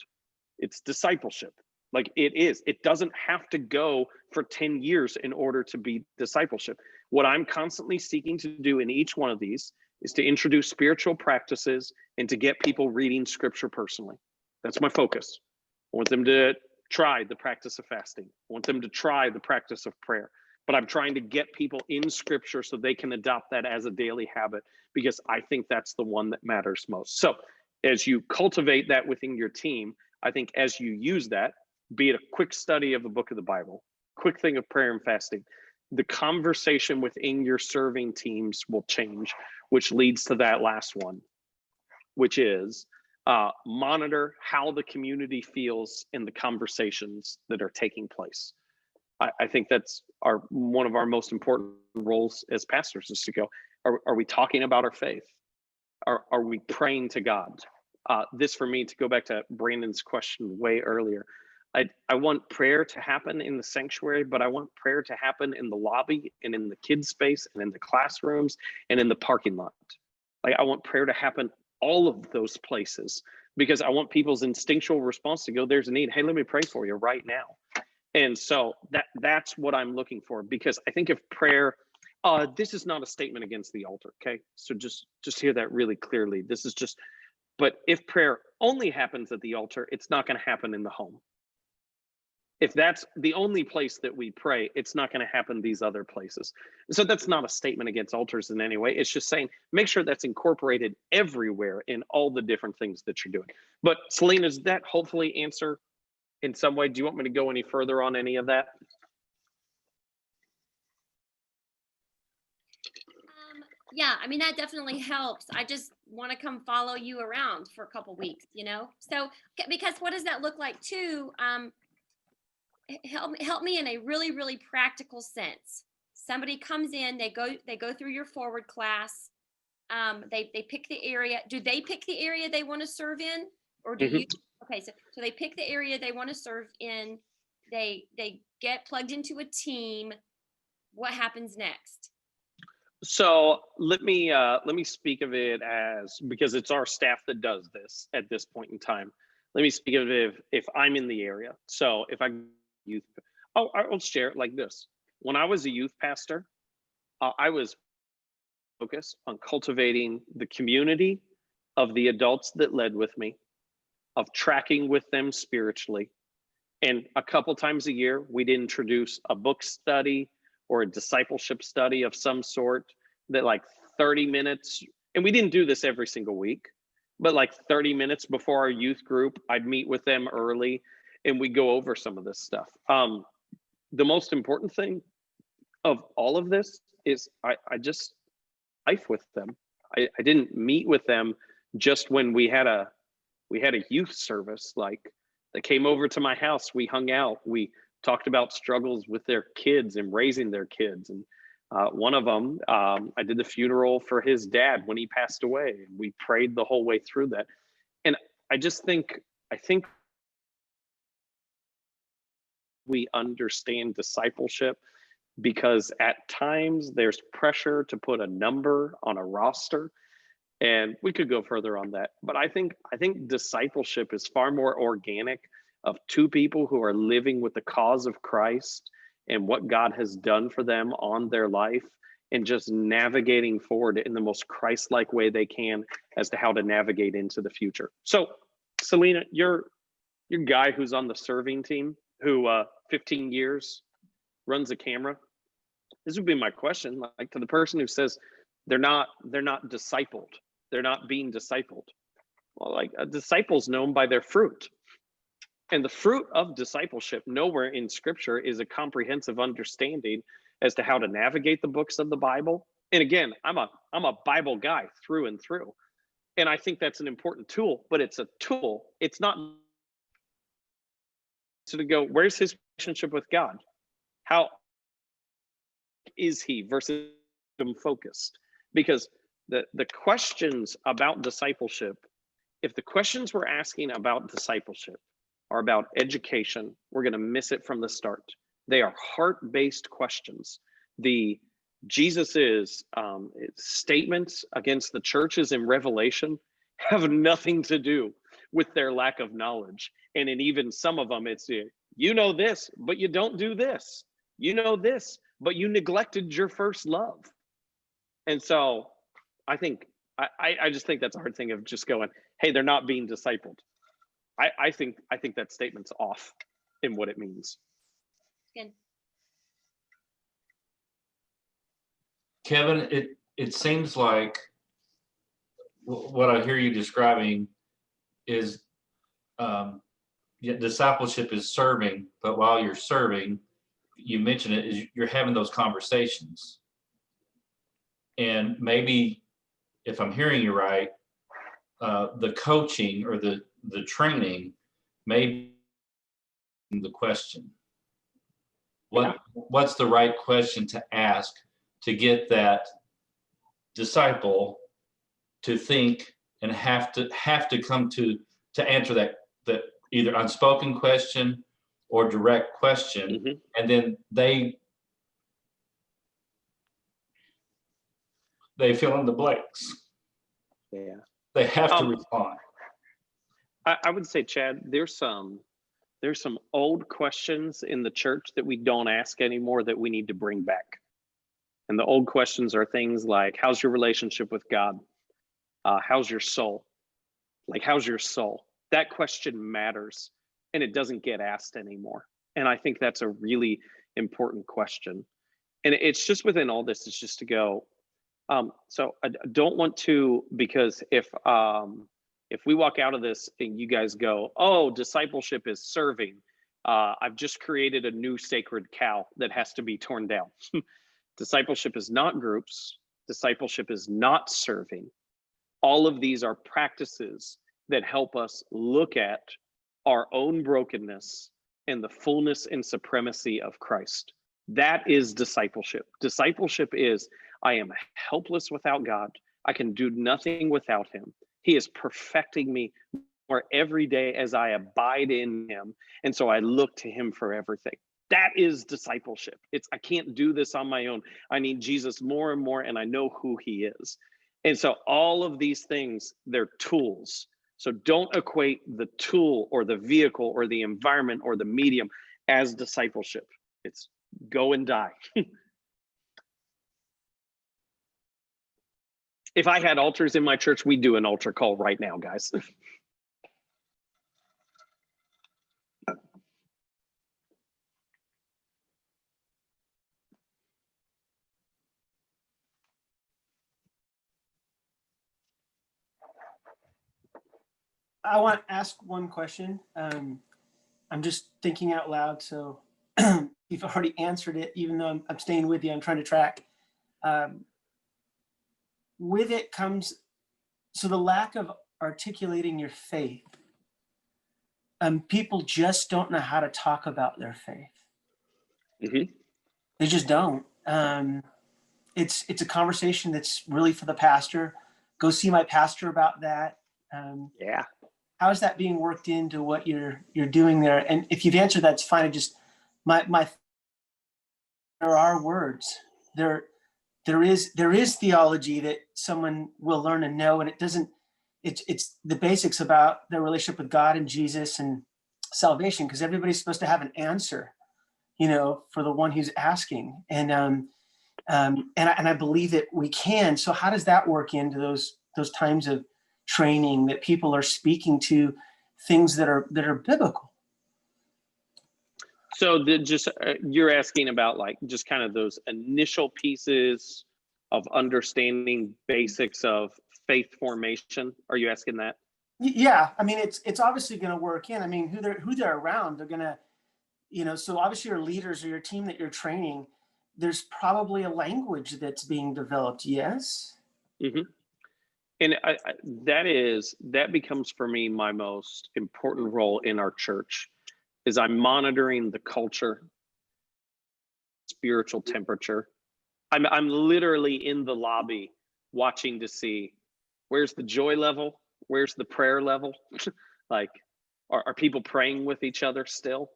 It's discipleship. Like it is. It doesn't have to go for 10 years in order to be discipleship. What I'm constantly seeking to do in each one of these is to introduce spiritual practices and to get people reading scripture personally. That's my focus. I want them to try the practice of fasting. I want them to try the practice of prayer. But I'm trying to get people in scripture so they can adopt that as a daily habit, because I think that's the one that matters most. So as you cultivate that within your team, I think as you use that, be it a quick study of the book of the Bible, quick thing of prayer and fasting, the conversation within your serving teams will change, which leads to that last one, which is monitor how the community feels in the conversations that are taking place. I think that's one of our most important roles as pastors is to go, are we talking about our faith? Are we praying to God? This for me, to go back to Brandon's question way earlier, I want prayer to happen in the sanctuary, but I want prayer to happen in the lobby and in the kids' space and in the classrooms and in the parking lot. Like I want prayer to happen all of those places, because I want people's instinctual response to go, there's a need. Hey, let me pray for you right now. And so that's what I'm looking for, because I think if prayer, this is not a statement against the altar, okay? So just hear that really clearly. This is just, but if prayer only happens at the altar, it's not going to happen in the home. If that's the only place that we pray, it's not going to happen these other places. So that's not a statement against altars in any way. It's just saying, make sure that's incorporated everywhere in all the different things that you're doing. But Selena, does that hopefully answer in some way? Do you want me to go any further on any of that? Yeah, I mean, that definitely helps. I just want to come follow you around for a couple weeks, So, because what does that look like too? Help me in a really, really practical sense. Somebody comes in, they go through your forward class. They pick the area. Do they pick the area they want to serve in? Or do Mhm. you, okay, so they pick the area they want to serve in, they get plugged into a team. What happens next? So let me speak of it as, because it's our staff that does this at this point in time. Let me speak of it if I'm in the area. So if I youth, I'll share it like this. When I was a youth pastor, I was focused on cultivating the community of the adults that led with me, of tracking with them spiritually. And a couple times a year, we'd introduce a book study or a discipleship study of some sort that, like, 30 minutes, and we didn't do this every single week, but like 30 minutes before our youth group, I'd meet with them early and we go over some of this stuff. The most important thing of all of this is I just life with them. I didn't meet with them just when we had a youth service. Like, they came over to my house, we hung out, we talked about struggles with their kids and raising their kids. And one of them, I did the funeral for his dad when he passed away. And we prayed the whole way through that. And I think we understand discipleship, because at times there's pressure to put a number on a roster, and we could go further on that. But I think discipleship is far more organic, of two people who are living with the cause of Christ and what God has done for them on their life, and just navigating forward in the most Christ-like way they can as to how to navigate into the future. So, Selena, your guy who's on the serving team, who 15 years runs a camera, this would be my question, like, to the person who says they're not discipled, they're not being discipled. Well, like, a disciple's known by their fruit. And the fruit of discipleship nowhere in scripture is a comprehensive understanding as to how to navigate the books of the Bible. And again, I'm a Bible guy through and through. And I think that's an important tool, but it's a tool. It's not to go, where's his relationship with God? How is he versus focused? Because the questions about discipleship, if the questions we're asking about discipleship are about education, we're going to miss it from the start. They are heart-based questions. The Jesus's statements against the churches in Revelation have nothing to do with their lack of knowledge. And in even some of them, it's, you know this, but you don't do this. You know this, but you neglected your first love. And so I just think that's a hard thing of just going, hey, they're not being discipled. I think that statement's off in what it means. Good. Kevin, it seems like what I hear you describing is discipleship is serving, but while you're serving, you mentioned it, is you're having those conversations. And maybe, if I'm hearing you right, the coaching or the training may be the question. What's the right question to ask to get that disciple to think and have to come to answer that either unspoken question or direct question, Mm-hmm. and then they fill in the blanks. Yeah, they have to respond. I would say, Chad, there's some old questions in the church that we don't ask anymore that we need to bring back. And the old questions are things like, how's your relationship with God? How's your soul? Like, how's your soul? That question matters, and it doesn't get asked anymore. And I think that's a really important question. And it's just within all this, it's just to go, so I don't want to, because if we walk out of this and you guys go, oh, discipleship is serving, I've just created a new sacred cow that has to be torn down. Discipleship is not groups. Discipleship is not serving. All of these are practices that help us look at our own brokenness and the fullness and supremacy of Christ. That is discipleship. Discipleship is, I am helpless without God. I can do nothing without him. He is perfecting me more every day as I abide in him. And so I look to him for everything. That is discipleship. I can't do this on my own. I need Jesus more and more, and I know who he is. And so all of these things, they're tools. So don't equate the tool or the vehicle or the environment or the medium as discipleship. It's go and die. If I had altars in my church, we'd do an altar call right now, guys. I want to ask one question. I'm just thinking out loud, so you've already answered it, even though I'm staying with you. I'm trying to track. With it comes, so the lack of articulating your faith. People just don't know how to talk about their faith. Mm-hmm. They just don't. It's a conversation that's really for the pastor. Go see my pastor about that. Yeah. How is that being worked into what you're doing there? And if you've answered that, it's fine. I just there are words. There is theology that someone will learn and know, and it's the basics about their relationship with God and Jesus and salvation, because everybody's supposed to have an answer, for the one who's asking. And I believe that we can. So how does that work into those times of training that people are speaking to things that are biblical? So you're asking about like just kind of those initial pieces of understanding basics of faith formation. Are you asking that? Yeah, I mean, it's obviously going to work in. I mean, who they're around, they're going to, so obviously your leaders or your team that you're training, there's probably a language that's being developed. Yes. Mm-hmm. And that becomes for me my most important role in our church, is I'm monitoring the culture, spiritual temperature. I'm literally in the lobby watching to see where's the joy level, where's the prayer level. Like, are people praying with each other still?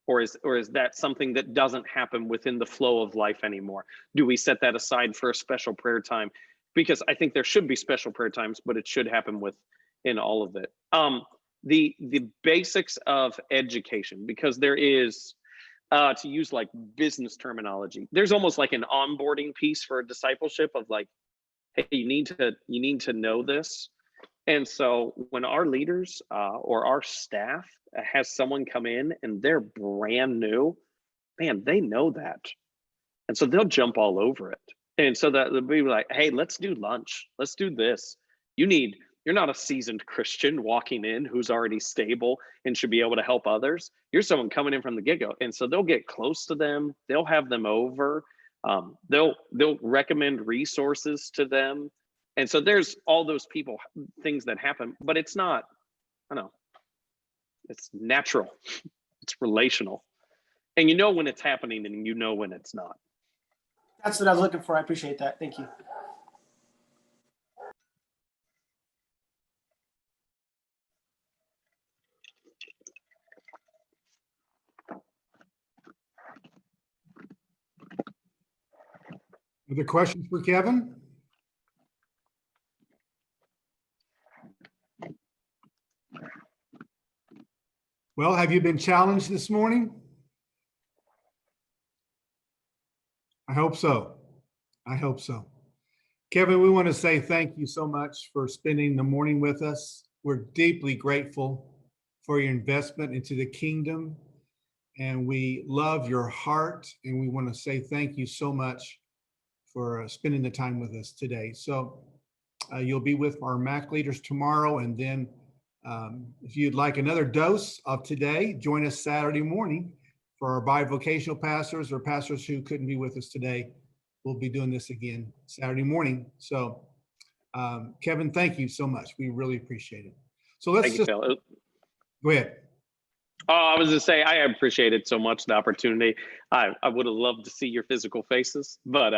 Or is that something that doesn't happen within the flow of life anymore? Do we set that aside for a special prayer time? Because I think there should be special prayer times, but it should happen within all of it. The basics of education, because there is, to use like business terminology, there's almost like an onboarding piece for a discipleship of like, hey, you need to know this. And so when our leaders or our staff has someone come in and they're brand new, man, they know that. And so they'll jump all over it. And so that they'll be like, hey, let's do lunch. Let's do this. You're not a seasoned Christian walking in who's already stable and should be able to help others. You're someone coming in from the get-go. And so they'll get close to them. They'll have them over. They'll recommend resources to them. And so there's all those things that happen, but it's not, I don't know, it's natural. It's relational. And you know when it's happening and you know when it's not. That's what I was looking for. I appreciate that. Thank you. Other questions for Kevin? Well, have you been challenged this morning? I hope so. I hope so. Kevin, we want to say thank you so much for spending the morning with us. We're deeply grateful for your investment into the kingdom, and we love your heart, and we want to say thank you so much for spending the time with us today. So you'll be with our MAC leaders tomorrow, and then if you'd like another dose of today, join us Saturday morning for our bivocational pastors or pastors who couldn't be with us today. We'll be doing this again Saturday morning. So Kevin, thank you so much. We really appreciate it. So let's Thank you, Phil. Go ahead. Oh, I was going to say, I appreciate it so much, the opportunity. I would have loved to see your physical faces, but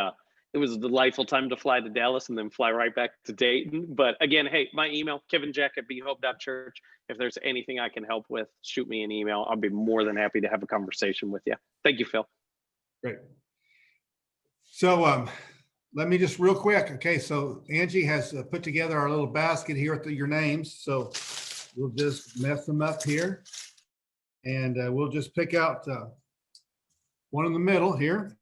It was a delightful time to fly to Dallas and then fly right back to Dayton. But again, hey, my email, kevinjack@behope.church. If there's anything I can help with, shoot me an email. I'll be more than happy to have a conversation with you. Thank you, Phil. Great. So let me just real quick. Okay, so Angie has put together our little basket here with your names. So we'll just mess them up here. And we'll just pick out one in the middle here.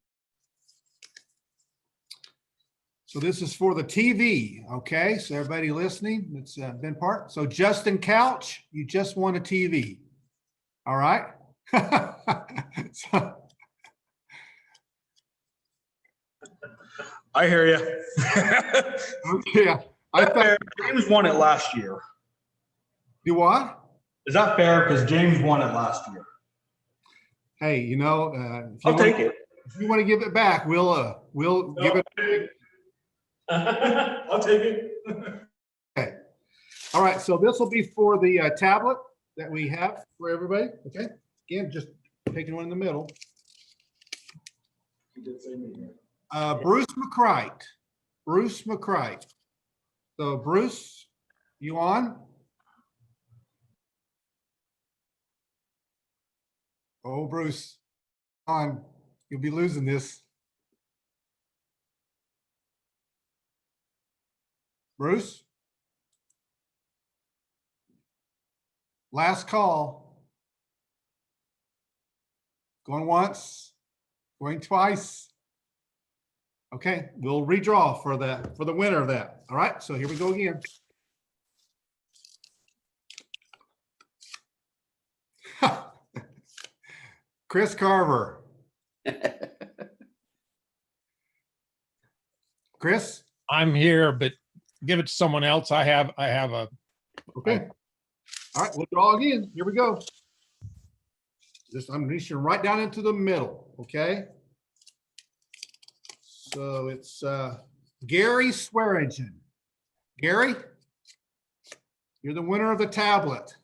So this is for the TV, okay? So everybody listening that's been part. So Justin Couch, you just won a TV, all right? So, I hear you. yeah, I thought James won it last year. You what? Is that fair? Because James won it last year. Hey, you know, I'll take it. If you want to give it back, we'll give it. I'll take it. Okay. All right. So this will be for the tablet that we have for everybody. Okay. Again, just taking one in the middle. Bruce McCrite. Bruce McCrite. So Bruce, you on? Oh, Bruce, on. You'll be losing this. Bruce? Last call. Going once, going twice. Okay, we'll redraw for the winner of that. All right, so here we go again. Chris Carver. Chris? I'm here, but give it to someone else. I have a. Okay. All right, we'll draw again. Here we go. Just I'm reaching right down into the middle. Okay. So it's Gary Swearingen. Gary, you're the winner of the tablet.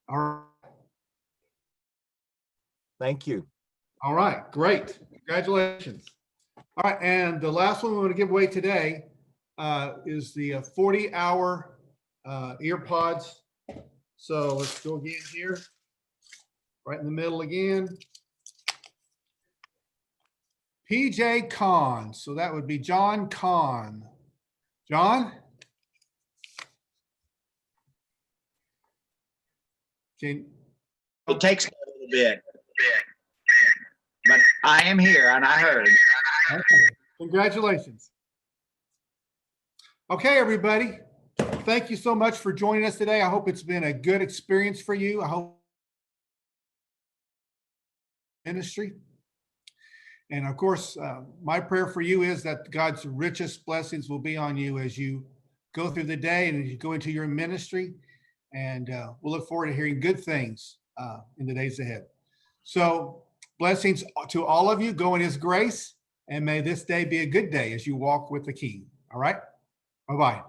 All right. Thank you. All right, great. Congratulations. All right, and the last one we want to give away today is the 40-hour earpods. So let's go again here. Right in the middle again. PJ Kahn. So that would be John Kahn. John? It takes a little bit, but I am here and I heard. Okay. Congratulations. Okay, everybody. Thank you so much for joining us today. I hope it's been a good experience for you. I hope ministry. And of course, my prayer for you is that God's richest blessings will be on you as you go through the day and as you go into your ministry. And we'll look forward to hearing good things in the days ahead. So blessings to all of you. Go in his grace, and may this day be a good day as you walk with the King. All right. Bye-bye.